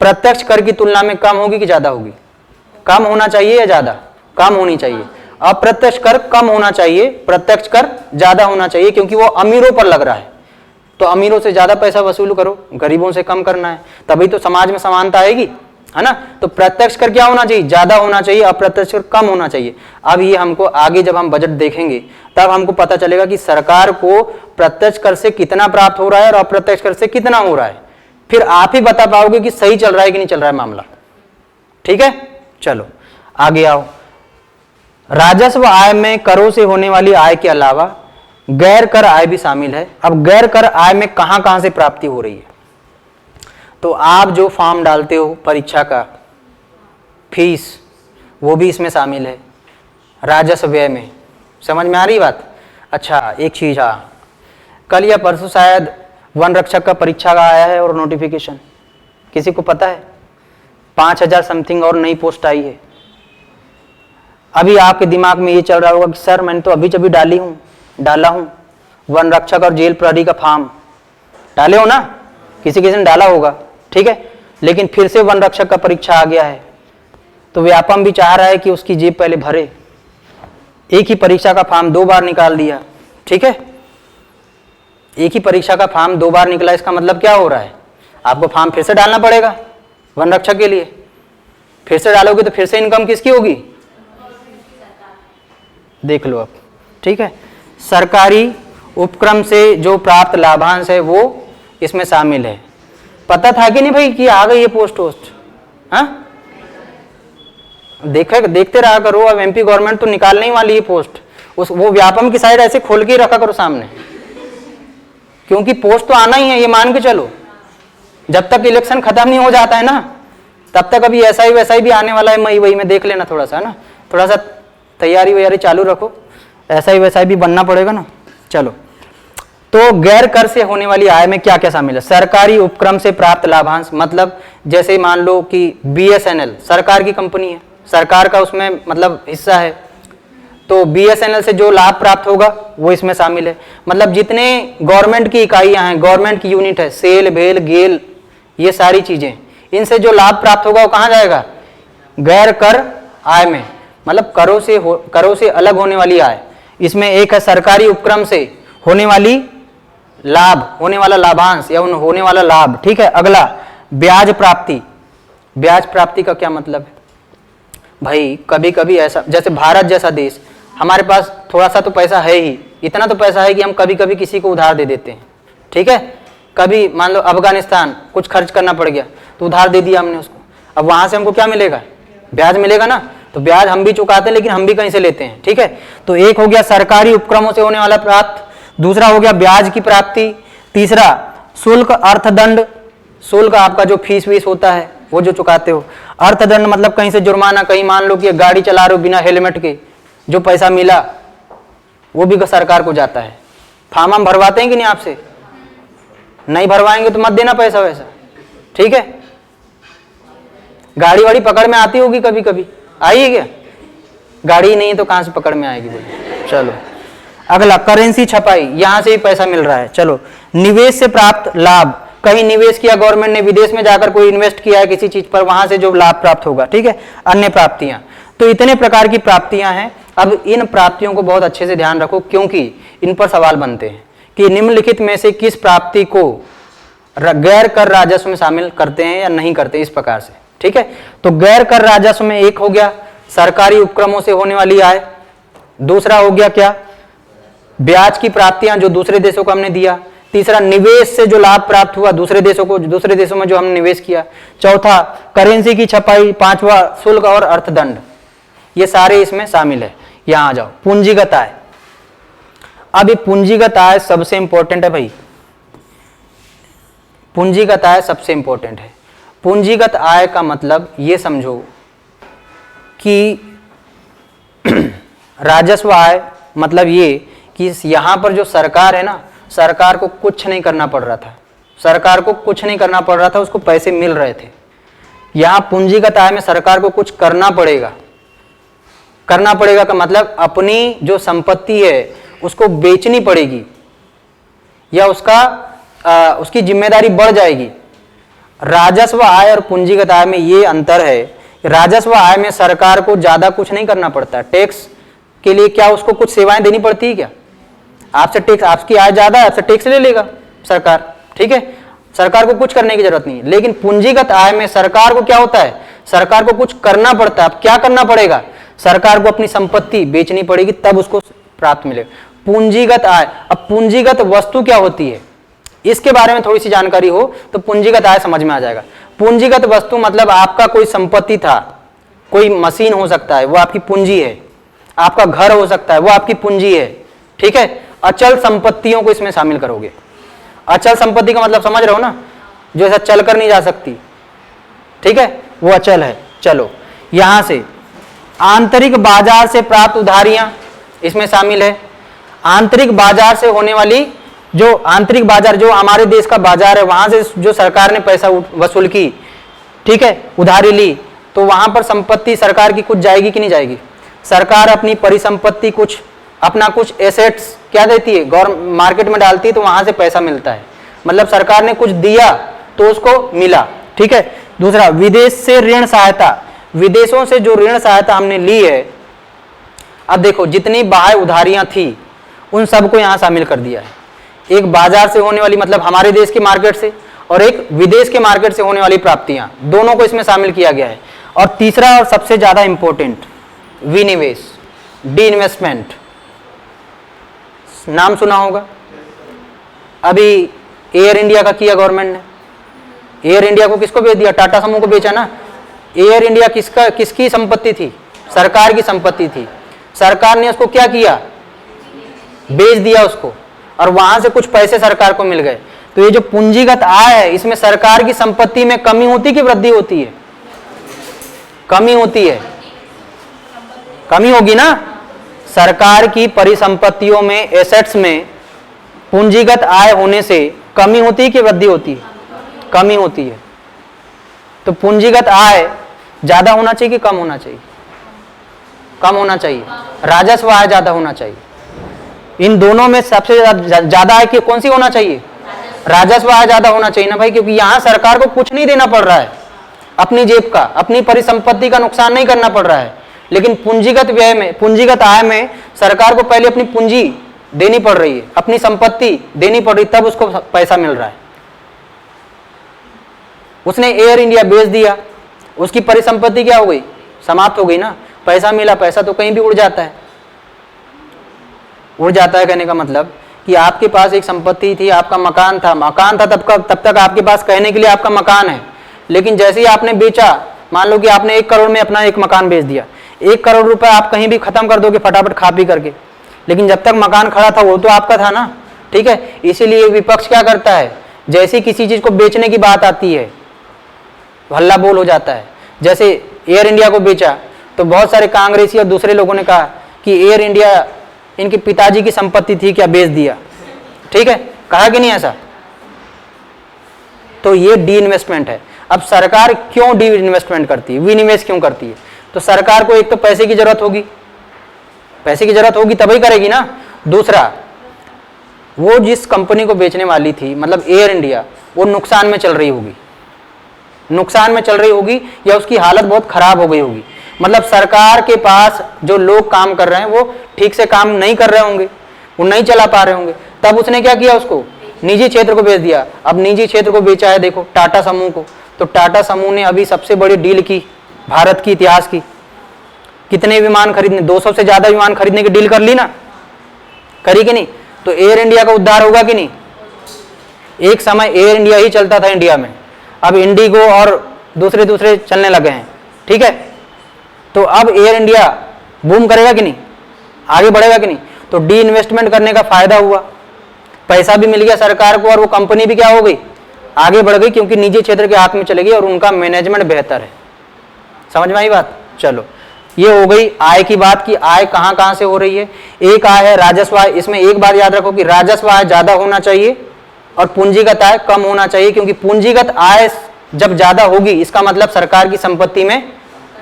प्रत्यक्ष कर की तुलना में कम होगी कि ज्यादा होगी? कम होना चाहिए या ज्यादा? कम होनी चाहिए। अप्रत्यक्ष कर कम होना चाहिए, प्रत्यक्ष कर ज्यादा होना चाहिए, क्योंकि वो अमीरों पर लग रहा है। तो अमीरों से ज्यादा पैसा वसूल करो, गरीबों से कम करना है, तभी तो समाज में समानता आएगी, है ना। तो प्रत्यक्ष कर क्या होना चाहिए? ज्यादा होना चाहिए, अप्रत्यक्ष कर कम होना चाहिए। अब ये हमको आगे जब हम बजट देखेंगे तब हमको पता चलेगा कि सरकार को प्रत्यक्ष कर से कितना प्राप्त हो रहा है और अप्रत्यक्ष कर से कितना हो रहा है। फिर आप ही बता पाओगे कि सही चल रहा है कि नहीं चल रहा है मामला। ठीक है, चलो आगे आओ। राजस्व आय में करों से होने वाली आय के अलावा गैर कर आय भी शामिल है। अब गैर कर आय में कहां कहां से प्राप्ति हो रही है? तो आप जो फॉर्म डालते हो परीक्षा का, फीस, वो भी इसमें शामिल है राजस्व व्यय में। समझ में आ रही बात? अच्छा एक चीज, हाँ, कल या परसों शायद वन रक्षक का परीक्षा का आया है और नोटिफिकेशन, किसी को पता है? 5000 समथिंग और नई पोस्ट आई है। अभी आपके दिमाग में ये चल रहा होगा कि सर मैंने तो अभी जब डाला हूं वन रक्षक और जेल प्रहरी का फॉर्म। डाले हो ना, किसी ने डाला होगा, ठीक है, लेकिन फिर से वन रक्षक का परीक्षा आ गया है, तो व्यापम भी चाह रहा है कि उसकी जेब पहले भरे। एक ही परीक्षा का फॉर्म 2 बार निकाल दिया। ठीक है, एक ही परीक्षा का फॉर्म 2 बार निकला, इसका मतलब क्या हो रहा है? आपको फॉर्म फिर से डालना पड़ेगा वन रक्षक के लिए। फिर से डालोगे तो फिर से इनकम किसकी होगी? देख लो अब। ठीक है, सरकारी उपक्रम से जो प्राप्त लाभांश है वो इसमें शामिल है। पता था कि नहीं भाई कि आ गई ये पोस्ट? हाँ, देखते रहा करो। अब एमपी गवर्नमेंट तो निकालने ही वाली है पोस्ट। वो व्यापम की साइड ऐसे खोल के रखा करो सामने, क्योंकि पोस्ट तो आना ही है, ये मान के चलो। जब तक इलेक्शन खत्म नहीं हो जाता है ना, तब तक अभी ऐसा ही वैसा ही भी आने वाला है। मई वही में देख लेना थोड़ा सा, है ना, थोड़ा सा तैयारी वैयारी चालू रखो, ऐसा ही वैसा ही भी बनना पड़ेगा ना। चलो, तो गैर कर से होने वाली आय में क्या क्या शामिल है? सरकारी उपक्रम से प्राप्त लाभांश, मतलब जैसे मान लो कि बीएसएनएल सरकार की कंपनी है, सरकार का उसमें मतलब हिस्सा है, तो बीएसएनएल से जो लाभ प्राप्त होगा वो इसमें शामिल है। मतलब जितने गवर्नमेंट की इकाइयां हैं, गवर्नमेंट की यूनिट है, सेल, भेल, गेल, ये सारी चीजें, इनसे जो लाभ प्राप्त होगा वो कहां जाएगा? गैर कर आय में। मतलब करों से अलग होने वाली आय। इसमें एक है सरकारी उपक्रम से होने वाली लाभ, होने वाला लाभांश या होने वाला लाभ। ठीक है, अगला ब्याज प्राप्ति। ब्याज प्राप्ति का क्या मतलब है भाई? कभी कभी ऐसा, जैसे भारत जैसा देश, हमारे पास थोड़ा सा तो पैसा है ही, इतना तो पैसा है कि हम कभी कभी किसी को उधार दे देते हैं। ठीक है, कभी मान लो अफगानिस्तान कुछ खर्च करना पड़ गया तो उधार दे दिया हमने उसको, अब वहां से हमको क्या मिलेगा? ब्याज मिलेगा ना। तो ब्याज हम भी चुकाते हैं लेकिन हम भी कहीं से लेते हैं। ठीक है, तो एक हो गया सरकारी उपक्रमों से होने वाला प्राप्त, दूसरा हो गया ब्याज की प्राप्ति, तीसरा शुल्क अर्थदंड, शुल्क आपका जो फीस वीस होता है वो जो चुकाते हो। अर्थदंड मतलब कहीं से जुर्माना, कहीं मान लो कि गाड़ी चला रहे हो बिना हेलमेट के, जो पैसा मिला वो भी सरकार को जाता है। फार्म हम भरवाते हैं कि नहीं आपसे? नहीं भरवाएंगे तो मत देना पैसा वैसा। ठीक है, गाड़ी वाड़ी पकड़ में आती होगी कभी कभी, आई है क्या? गाड़ी नहीं है तो कहां से पकड़ में आएगी बोलिए। चलो अगला करेंसी छपाई, यहां से भी पैसा मिल रहा है। चलो निवेश से प्राप्त लाभ, कहीं निवेश किया गवर्नमेंट ने, विदेश में जाकर कोई इन्वेस्ट किया है किसी चीज पर, वहां से जो लाभ प्राप्त होगा। ठीक है, अन्य प्राप्तियां, तो इतने प्रकार की प्राप्तियां हैं। अब इन प्राप्तियों को बहुत अच्छे से ध्यान रखो क्योंकि इन पर सवाल बनते हैं कि निम्नलिखित में से किस प्राप्ति को गैर कर राजस्व में शामिल करते हैं या नहीं करते, इस प्रकार से। ठीक है, तो गैर कर राजस्व में एक हो गया सरकारी उपक्रमों से होने वाली आय, दूसरा हो गया क्या? ब्याज की प्राप्तियां जो दूसरे देशों को हमने दिया, तीसरा निवेश से जो लाभ प्राप्त हुआ दूसरे देशों को, दूसरे देशों में जो हमने निवेश किया, चौथा करेंसी की छपाई, पांचवा शुल्क और अर्थदंड, ये सारे इसमें शामिल है। यहां आ जाओ, पूंजीगत आय। अब ये पूंजीगत आय सबसे इंपॉर्टेंट है भाई, पूंजीगत आय सबसे इंपॉर्टेंट है। पूंजीगत आय का मतलब ये समझो कि राजस्व आय मतलब ये कि यहां पर जो सरकार है ना, सरकार को कुछ नहीं करना पड़ रहा था, सरकार को कुछ नहीं करना पड़ रहा था, उसको पैसे मिल रहे थे। यहां पूंजीगत आय में सरकार को कुछ करना पड़ेगा। करना पड़ेगा का मतलब अपनी जो संपत्ति है उसको बेचनी पड़ेगी या उसकी जिम्मेदारी बढ़ जाएगी। राजस्व आय और पूंजीगत आय में ये अंतर है। राजस्व आय में सरकार को ज्यादा कुछ नहीं करना पड़ता, टैक्स के लिए क्या उसको कुछ सेवाएं देनी पड़ती है क्या? आपसे टैक्स, आपकी आय ज्यादा है, आपसे टैक्स ले लेगा सरकार। ठीक है, सरकार को कुछ करने की जरूरत नहीं है। लेकिन पूंजीगत आय में सरकार को क्या होता है? सरकार को कुछ करना पड़ता है। अब क्या करना पड़ेगा? सरकार को अपनी संपत्ति बेचनी पड़ेगी तब उसको प्राप्त मिलेगा। पूंजीगत आय, अब पूंजीगत वस्तु क्या होती है इसके बारे में थोड़ी सी जानकारी हो तो पूंजीगत आय समझ में आ जाएगा। पूंजीगत वस्तु मतलब आपका कोई संपत्ति था, कोई मशीन हो सकता है वो आपकी पूंजी है, आपका घर हो सकता है वो आपकी पूंजी है। ठीक है, अचल संपत्तियों को इसमें शामिल करोगे। अचल संपत्ति का मतलब समझ रहे हो ना, जो ऐसा चल कर नहीं जा सकती। ठीक है, वो अचल है। चलो यहां से आंतरिक बाजार से प्राप्त उधारियां इसमें शामिल है। आंतरिक बाजार से होने वाली, जो आंतरिक बाजार जो हमारे देश का बाजार है वहां से जो सरकार ने पैसा वसूल की, ठीक है, उधारी ली, तो वहां पर संपत्ति सरकार की कुछ जाएगी कि नहीं जाएगी? सरकार अपनी परिसंपत्ति कुछ, अपना कुछ एसेट्स क्या देती है, गवर्नमेंट मार्केट में डालती है, तो वहां से पैसा मिलता है। मतलब सरकार ने कुछ दिया तो उसको मिला। ठीक है, दूसरा विदेश से ऋण सहायता, विदेशों से जो ऋण सहायता हमने ली है, अब देखो जितनी बाह्य उधारियां थी उन सबको यहां शामिल कर दिया है। एक बाजार से होने वाली मतलब हमारे देश के मार्केट से, और एक विदेश के मार्केट से होने वाली प्राप्तियां, दोनों को इसमें शामिल किया गया है। और तीसरा और सबसे ज्यादा इंपॉर्टेंट, विनिवेश, डी इन्वेस्टमेंट, नाम सुना होगा। अभी एयर इंडिया का किया गवर्नमेंट ने। एयर इंडिया को किसको बेच दिया? टाटा समूह को बेचा ना। एयर इंडिया किसकी संपत्ति थी? सरकार की संपत्ति थी। सरकार ने उसको क्या किया? बेच दिया उसको, और वहां से कुछ पैसे सरकार को मिल गए। तो ये जो पूंजीगत आय है इसमें सरकार की संपत्ति में कमी होती कि वृद्धि होती है? कमी होती है, कमी होगी ना। सरकार की परिसंपत्तियों में, एसेट्स में पूंजीगत आय होने से कमी होती है कि वृद्धि होती है? कमी होती है। तो पूंजीगत आय ज्यादा होना चाहिए कि कम होना चाहिए? कम होना चाहिए। राजस्व आय ज्यादा होना चाहिए। इन दोनों में सबसे ज्यादा आय कौन सी होना चाहिए? राजस्व आय ज्यादा होना चाहिए ना भाई, क्योंकि यहां सरकार को कुछ नहीं देना पड़ रहा है, अपनी जेब का, अपनी परिसंपत्ति का नुकसान नहीं करना पड़ रहा है। लेकिन पूंजीगत व्यय में, पूंजीगत आय में सरकार को पहले अपनी पूंजी देनी पड़ रही है, अपनी संपत्ति देनी पड़ रही, तब उसको पैसा मिल रहा है। उसने एयर इंडिया बेच दिया, उसकी परिसंपत्ति क्या हो गई, समाप्त हो गई ना। पैसा मिला, पैसा तो कहीं भी उड़ जाता है। उड़ जाता है कहने का मतलब कि आपके पास एक संपत्ति थी, आपका मकान था तब तक आपके पास कहने के लिए आपका मकान है। लेकिन जैसे ही आपने बेचा, मान लो कि आपने 1 करोड़ में अपना एक मकान बेच दिया, 1 करोड़ रुपए आप कहीं भी खत्म कर दोगे फटाफट खा पी करके, लेकिन जब तक मकान खड़ा था वो तो आपका था ना, ठीक है। इसीलिए विपक्ष क्या करता है, जैसे किसी चीज को बेचने की बात आती है हल्ला बोल हो जाता है। जैसे एयर इंडिया को बेचा तो बहुत सारे कांग्रेसी और दूसरे लोगों ने कहा कि एयर इंडिया इनके पिताजी की संपत्ति थी, क्या बेच दिया, ठीक है, कहा कि नहीं ऐसा। तो ये डी इन्वेस्टमेंट है। अब सरकार क्यों डी इन्वेस्टमेंट करती है, विनिवेश क्यों करती है, तो सरकार को एक तो पैसे की जरूरत होगी, पैसे की जरूरत होगी तभी करेगी ना। दूसरा, वो जिस कंपनी को बेचने वाली थी, मतलब एयर इंडिया, वो नुकसान में चल रही होगी, नुकसान में चल रही होगी या उसकी हालत बहुत खराब हो गई होगी। मतलब सरकार के पास जो लोग काम कर रहे हैं वो ठीक से काम नहीं कर रहे होंगे, वो नहीं चला पा रहे होंगे, तब उसने क्या किया, उसको निजी क्षेत्र को बेच दिया। अब निजी क्षेत्र को बेचा है देखो टाटा समूह को, तो टाटा समूह ने अभी सबसे बड़ी डील की भारत की इतिहास की। कितने विमान खरीदने, 200 से ज्यादा विमान खरीदने की डील कर ली ना, करी कि नहीं। तो एयर इंडिया का उद्धार होगा कि नहीं। एक समय एयर इंडिया ही चलता था इंडिया में, अब इंडिगो और दूसरे चलने लगे हैं, ठीक है। तो अब एयर इंडिया बूम करेगा कि नहीं, आगे बढ़ेगा कि नहीं। तो डी इन्वेस्टमेंट करने का फायदा हुआ, पैसा भी मिल गया सरकार को और वो कंपनी भी क्या हो गई, आगे बढ़ गई, क्योंकि निजी क्षेत्र के हाथ में चलेगी और उनका मैनेजमेंट बेहतर है। समझ में आई बात। चलो, ये हो गई आय की बात कि आय कहां कहां से हो रही है। एक आय है राजस्व आय। इसमें एक बात याद रखो कि राजस्व आय ज्यादा होना चाहिए और पूंजीगत आय कम होना चाहिए, क्योंकि पूंजीगत आय जब ज्यादा होगी इसका मतलब सरकार की संपत्ति में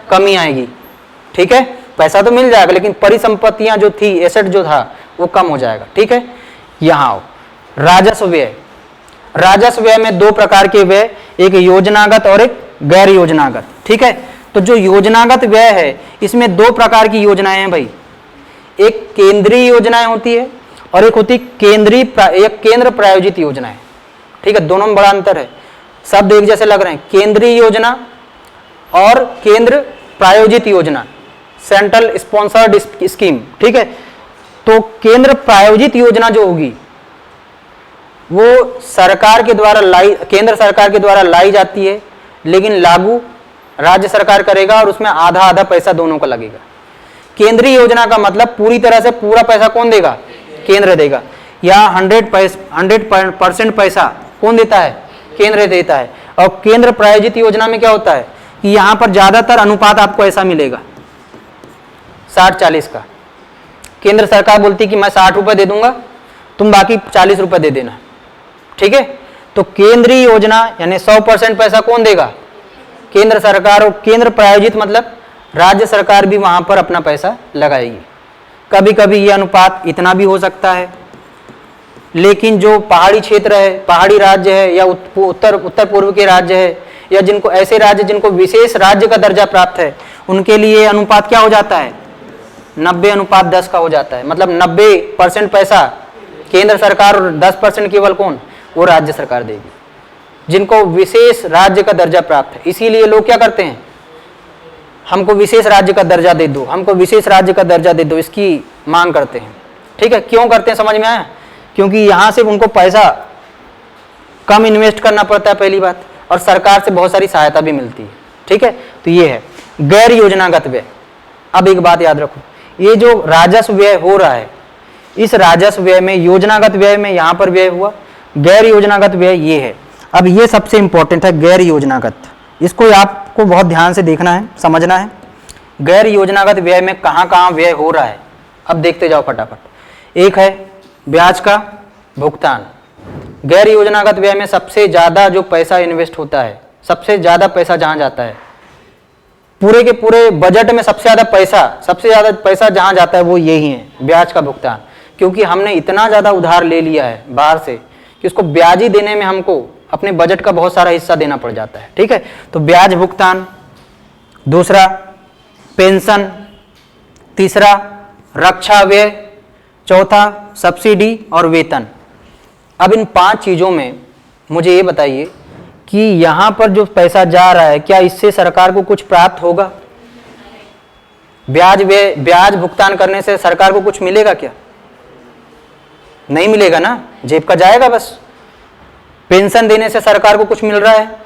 कमी आएगी, ठीक है। पैसा तो मिल जाएगा लेकिन परिसंपत्तियां जो थी, एसेट जो था वो कम हो जाएगा, ठीक है। यहां आओ, राजस्व व्यय। राजस्व व्यय में 2 प्रकार के व्यय, एक योजनागत और एक गैर योजनागत, ठीक है। तो जो योजनागत व्यय है इसमें 2 प्रकार की योजनाएं हैं भाई। एक केंद्रीय योजनाएं होती है और एक होती केंद्र प्रायोजित योजनाएं, ठीक है। दोनों में बड़ा अंतर है, शब्द एक जैसे लग रहे हैं, केंद्रीय योजना और केंद्र प्रायोजित योजना, सेंट्रल स्पॉन्सर्ड स्कीम, ठीक है। तो केंद्र प्रायोजित योजना जो होगी वो सरकार के द्वारा केंद्र सरकार के द्वारा लाई जाती है, लेकिन लागू राज्य सरकार करेगा और उसमें आधा आधा पैसा दोनों का लगेगा। केंद्रीय योजना का मतलब पूरी तरह से पूरा पैसा कौन देगा, केंद्र देगा। यहाँ 100% पैसा कौन देता है, केंद्र देता है। और केंद्र प्रायोजित योजना में क्या होता है कि यहाँ पर ज्यादातर अनुपात आपको ऐसा मिलेगा 60-40 का। केंद्र सरकार बोलती कि मैं 60 रुपए दे दूंगा, तुम बाकी 40 रुपए दे देना, ठीक है। तो केंद्रीय योजना यानी 100% पैसा कौन देगा, केंद्र सरकार। और केंद्र प्रायोजित मतलब राज्य सरकार भी वहां पर अपना पैसा लगाएगी। कभी कभी ये अनुपात इतना भी हो सकता है, लेकिन जो पहाड़ी क्षेत्र है, पहाड़ी राज्य है या उत्तर पूर्व के राज्य है, या जिनको ऐसे राज्य जिनको विशेष राज्य का दर्जा प्राप्त है, उनके लिए अनुपात क्या हो जाता है, 90:10 का हो जाता है। मतलब 90% पैसा केंद्र सरकार और 10% केवल कौन, वो राज्य सरकार देगी, जिनको विशेष राज्य का दर्जा प्राप्त है। इसीलिए लोग क्या करते हैं, हमको विशेष राज्य का दर्जा दे दो, हमको विशेष राज्य का दर्जा दे दो, इसकी मांग करते हैं, ठीक है। क्यों करते हैं समझ में आया, क्योंकि यहां से उनको पैसा कम इन्वेस्ट करना पड़ता है पहली बात, और सरकार से बहुत सारी सहायता भी मिलती है, ठीक है। तो ये है गैर योजनागत व्यय। अब एक बात याद रखो, ये जो राजस्व व्यय हो रहा है, इस राजस्व व्यय में योजनागत व्यय में यहां पर व्यय हुआ, गैर योजनागत व्यय ये है। अब ये सबसे इंपॉर्टेंट है गैर योजनागत, इसको आपको बहुत ध्यान से देखना है, समझना है। गैर योजनागत व्यय में कहां कहां व्यय हो रहा है, अब देखते जाओ फटाफट। एक है ब्याज का भुगतान। गैर योजनागत व्यय में सबसे ज्यादा जो पैसा इन्वेस्ट होता है, सबसे ज्यादा पैसा जहां जाता है, पूरे के पूरे बजट में सबसे ज्यादा पैसा जहां जाता है वो यही है, ब्याज का भुगतान। क्योंकि हमने इतना ज्यादा उधार ले लिया है बाहर से कि उसको ब्याज ही देने में हमको अपने बजट का बहुत सारा हिस्सा देना पड़ जाता है, ठीक है। तो ब्याज भुगतान। दूसरा पेंशन, तीसरा रक्षा व्यय, चौथा सब्सिडी और वेतन। अब इन 5 चीज़ों में मुझे ये बताइए कि यहाँ पर जो पैसा जा रहा है क्या इससे सरकार को कुछ प्राप्त होगा? ब्याज भुगतान करने से सरकार को कुछ मिलेगा क्या? नहीं मिलेगा ना, जेब का जाएगा बस। पेंशन देने से सरकार को कुछ मिल रहा है?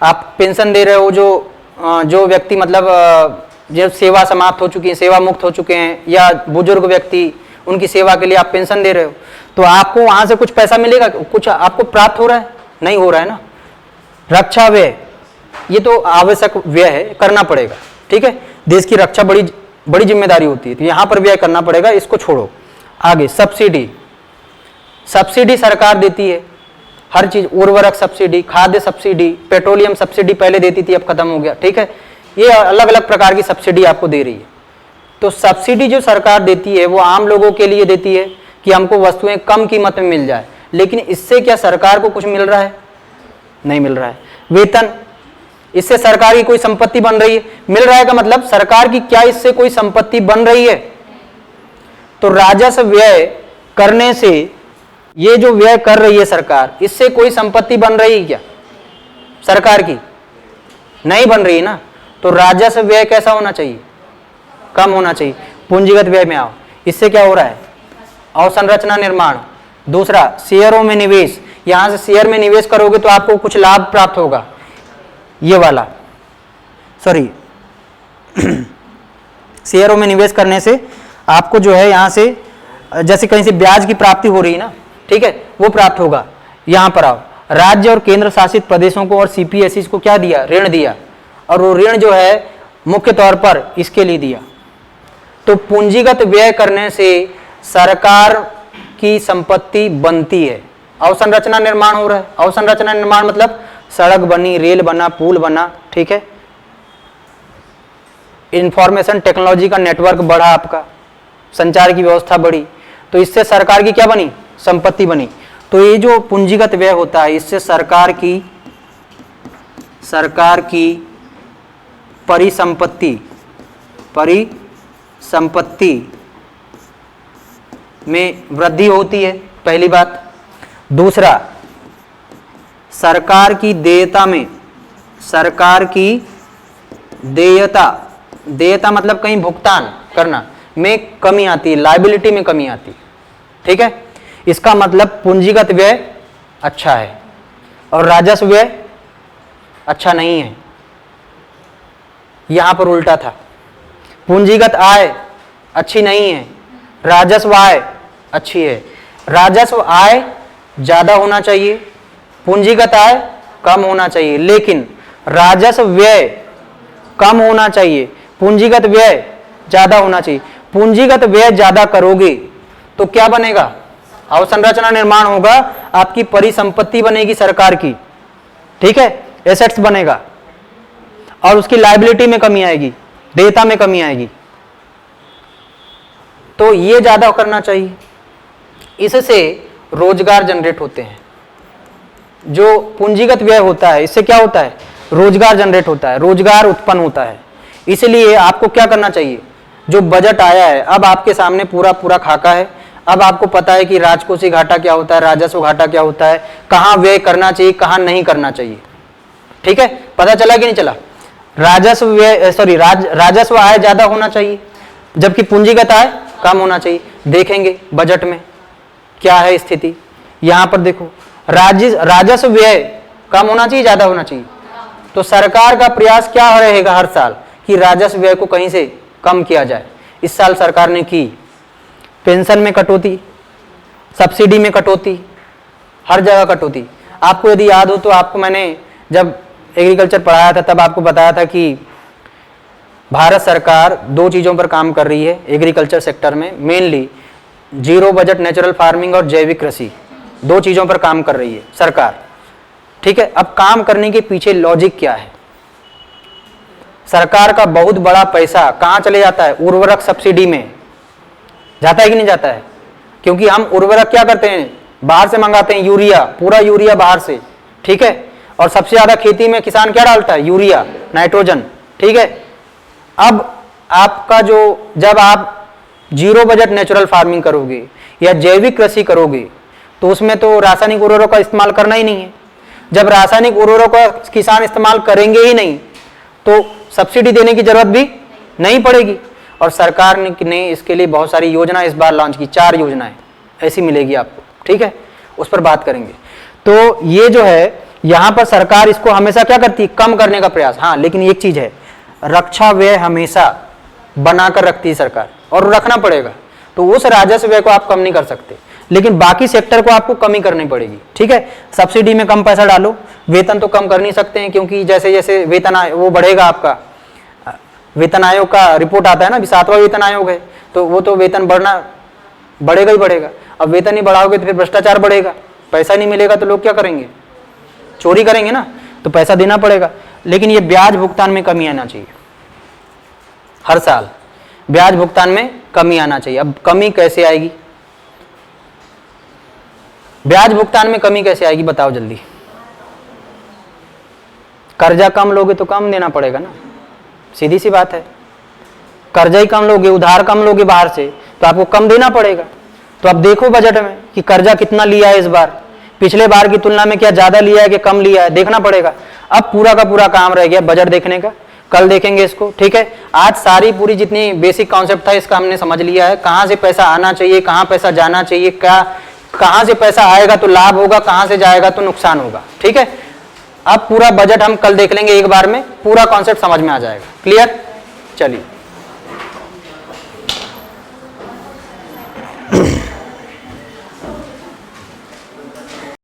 आप पेंशन दे रहे हो, जो व्यक्ति मतलब जो सेवा समाप्त हो चुकी है, सेवा मुक्त हो चुके हैं, या बुजुर्ग व्यक्ति, उनकी सेवा के लिए आप पेंशन दे रहे हो, तो आपको वहां से कुछ पैसा मिलेगा? कुछ आपको प्राप्त हो रहा है? नहीं हो रहा है ना। रक्षा व्यय, ये तो आवश्यक व्यय है, करना पड़ेगा, ठीक है। देश की रक्षा बड़ी बड़ी जिम्मेदारी होती है, तो यहां पर व्यय करना पड़ेगा, इसको छोड़ो। आगे सब्सिडी, सब्सिडी सरकार देती है हर चीज, उर्वरक सब्सिडी, खाद्य सब्सिडी, पेट्रोलियम सब्सिडी पहले देती थी, अब खत्म हो गया, ठीक है। ये अलग अलग प्रकार की सब्सिडी आपको दे रही है। तो सब्सिडी जो सरकार देती है वो आम लोगों के लिए देती है कि हमको वस्तुएं कम कीमत में मिल जाए, लेकिन इससे क्या सरकार को कुछ मिल रहा है? नहीं मिल रहा है। वेतन, इससे सरकार की कोई संपत्ति बन रही है? मिल रहा है का मतलब सरकार की क्या इससे कोई संपत्ति बन रही है? तो राजस्व व्यय करने से, ये जो व्यय कर रही है सरकार, इससे कोई संपत्ति बन रही है क्या सरकार की? नहीं बन रही है ना। तो राजस्व व्यय कैसा होना चाहिए? कम होना चाहिए। पूंजीगत व्यय में आओ, इससे क्या हो रहा है? अवसंरचना निर्माण। दूसरा शेयरों में निवेश, यहां से शेयर में निवेश करोगे तो आपको कुछ लाभ प्राप्त होगा, ये वाला, सॉरी शेयरों में निवेश करने से आपको जो है यहां से, जैसे कहीं से ब्याज की प्राप्ति हो रही है ना, ठीक है, वो प्राप्त होगा। यहां पर आओ, राज्य और केंद्र शासित प्रदेशों को और सीपीएसई को क्या दिया? ऋण दिया, और वो ऋण जो है मुख्य तौर पर इसके लिए दिया। तो पूंजीगत व्यय करने से सरकार की संपत्ति बनती है। अवसंरचना निर्माण हो रहा है। अवसंरचना निर्माण मतलब सड़क बनी, रेल बना, पुल बना, ठीक है। इंफॉर्मेशन टेक्नोलॉजी का नेटवर्क बढ़ा, आपका संचार की व्यवस्था बढ़ी, तो इससे सरकार की क्या बनी? संपत्ति बनी। तो ये जो पूंजीगत व्यय होता है, इससे सरकार की परिसंपत्ति में वृद्धि होती है, पहली बात। दूसरा, सरकार की देयता मतलब कहीं भुगतान करना में कमी आती है, लायबिलिटी में कमी आती है, ठीक है। इसका मतलब पूंजीगत व्यय अच्छा है और राजस्व व्यय अच्छा नहीं है। यहां पर उल्टा था, पूंजीगत आय अच्छी नहीं है, राजस्व आय अच्छी है। राजस्व आय ज्यादा होना चाहिए, पूंजीगत आय कम होना चाहिए, लेकिन राजस्व व्यय कम होना चाहिए, पूंजीगत व्यय ज्यादा होना चाहिए। पूंजीगत व्यय ज्यादा करोगे तो क्या बनेगा? अवसंरचना निर्माण होगा, आपकी परिसंपत्ति बनेगी सरकार की, ठीक है, एसेट्स बनेगा, और उसकी लायबिलिटी में कमी आएगी, देयता में कमी आएगी। तो ये ज्यादा करना चाहिए। इससे रोजगार जनरेट होते हैं। जो पूंजीगत व्यय होता है, इससे क्या होता है? रोजगार जनरेट होता है, रोजगार उत्पन्न होता है। इसलिए आपको क्या करना चाहिए? जो बजट आया है, अब आपके सामने पूरा खाका है, अब आपको पता है कि राजकोषीय घाटा क्या होता है, राजस्व घाटा क्या होता है, कहां व्यय करना चाहिए, कहां नहीं करना चाहिए, ठीक है। पता चला कि नहीं चला? राजस्व आय ज्यादा होना चाहिए, जबकि पूंजीगत आय कम होना चाहिए। देखेंगे बजट में क्या है स्थिति। यहां पर देखो, राजस्व व्यय कम होना चाहिए, ज्यादा होना चाहिए। तो सरकार का प्रयास क्या रहेगा हर साल कि राजस्व व्यय को कहीं से कम किया जाए। इस साल सरकार ने की, पेंशन में कटौती, सब्सिडी में कटौती, हर जगह कटौती। आपको यदि याद हो तो आपको मैंने जब एग्रीकल्चर पढ़ाया था तब आपको बताया था कि भारत सरकार 2 चीज़ों पर काम कर रही है एग्रीकल्चर सेक्टर में, mainly zero budget natural farming और जैविक कृषि, 2 चीज़ों पर काम कर रही है सरकार, ठीक है। अब काम करने के पीछे लॉजिक क्या है? सरकार का बहुत बड़ा पैसा कहाँ चले जाता है? उर्वरक सब्सिडी में जाता है कि नहीं जाता है? क्योंकि हम उर्वरक क्या करते हैं? बाहर से मंगाते हैं, यूरिया, पूरा यूरिया बाहर से, ठीक है। और सबसे ज्यादा खेती में किसान क्या डालता है? यूरिया, नाइट्रोजन, ठीक है। अब आपका जो, जब आप जीरो बजट नेचुरल फार्मिंग करोगे या जैविक कृषि करोगे तो उसमें तो रासायनिक उर्वरकों का इस्तेमाल करना ही नहीं है। जब रासायनिक उर्वरकों का किसान इस्तेमाल करेंगे ही नहीं तो सब्सिडी देने की जरूरत भी नहीं पड़ेगी। और सरकार ने इसके लिए बहुत सारी योजना इस बार लॉन्च की, 4 योजनाएं ऐसी मिलेगी आपको, ठीक है, उस पर बात करेंगे। तो ये जो है यहां पर सरकार इसको हमेशा क्या करती है, कम करने का प्रयास। हाँ, लेकिन एक चीज है, रक्षा व्यय हमेशा बनाकर रखती है सरकार और रखना पड़ेगा। तो उस राजस्व व्यय को आप कम नहीं कर सकते, लेकिन बाकी सेक्टर को आपको कमी करनी पड़ेगी, ठीक है। सब्सिडी में कम पैसा डालो, वेतन तो कम कर नहीं सकते हैं, क्योंकि जैसे जैसे वेतन वो बढ़ेगा, आपका वेतन आयोग का रिपोर्ट आता है ना, 7वां वेतन आयोग है, तो वो तो वेतन बढ़ेगा ही बढ़ेगा। अब वेतन नहीं बढ़ाओगे तो फिर भ्रष्टाचार बढ़ेगा, पैसा नहीं मिलेगा तो लोग क्या करेंगे, चोरी करेंगे ना, तो पैसा देना पड़ेगा। लेकिन ये ब्याज भुगतान में कमी आना चाहिए, हर साल ब्याज भुगतान में कमी आना चाहिए। अब कमी कैसे आएगी, ब्याज भुगतान में कमी कैसे आएगी बताओ जल्दी। कर्जा कम लोगे तो कम देना पड़ेगा ना, सीधी सी बात है। कर्जा ही कम लोगे, उधार कम लोगे बाहर से, तो आपको कम देना पड़ेगा। तो अब देखो बजट में कि कर्जा कितना लिया है इस बार, पिछले बार की तुलना में क्या ज्यादा लिया है कि कम लिया है, देखना पड़ेगा। अब पूरा का पूरा काम रह गया बजट देखने का, कल देखेंगे इसको, ठीक है। आज सारी पूरी जितनी बेसिक कॉन्सेप्ट था इसका हमने समझ लिया है, कहां से पैसा आना चाहिए, कहां पैसा जाना चाहिए, क्या कहां से पैसा आएगा तो लाभ होगा, कहां से जाएगा तो नुकसान होगा, ठीक है। अब पूरा बजट हम कल देख लेंगे एक बार में, पूरा कॉन्सेप्ट समझ में आ जाएगा। क्लियर, चलिए।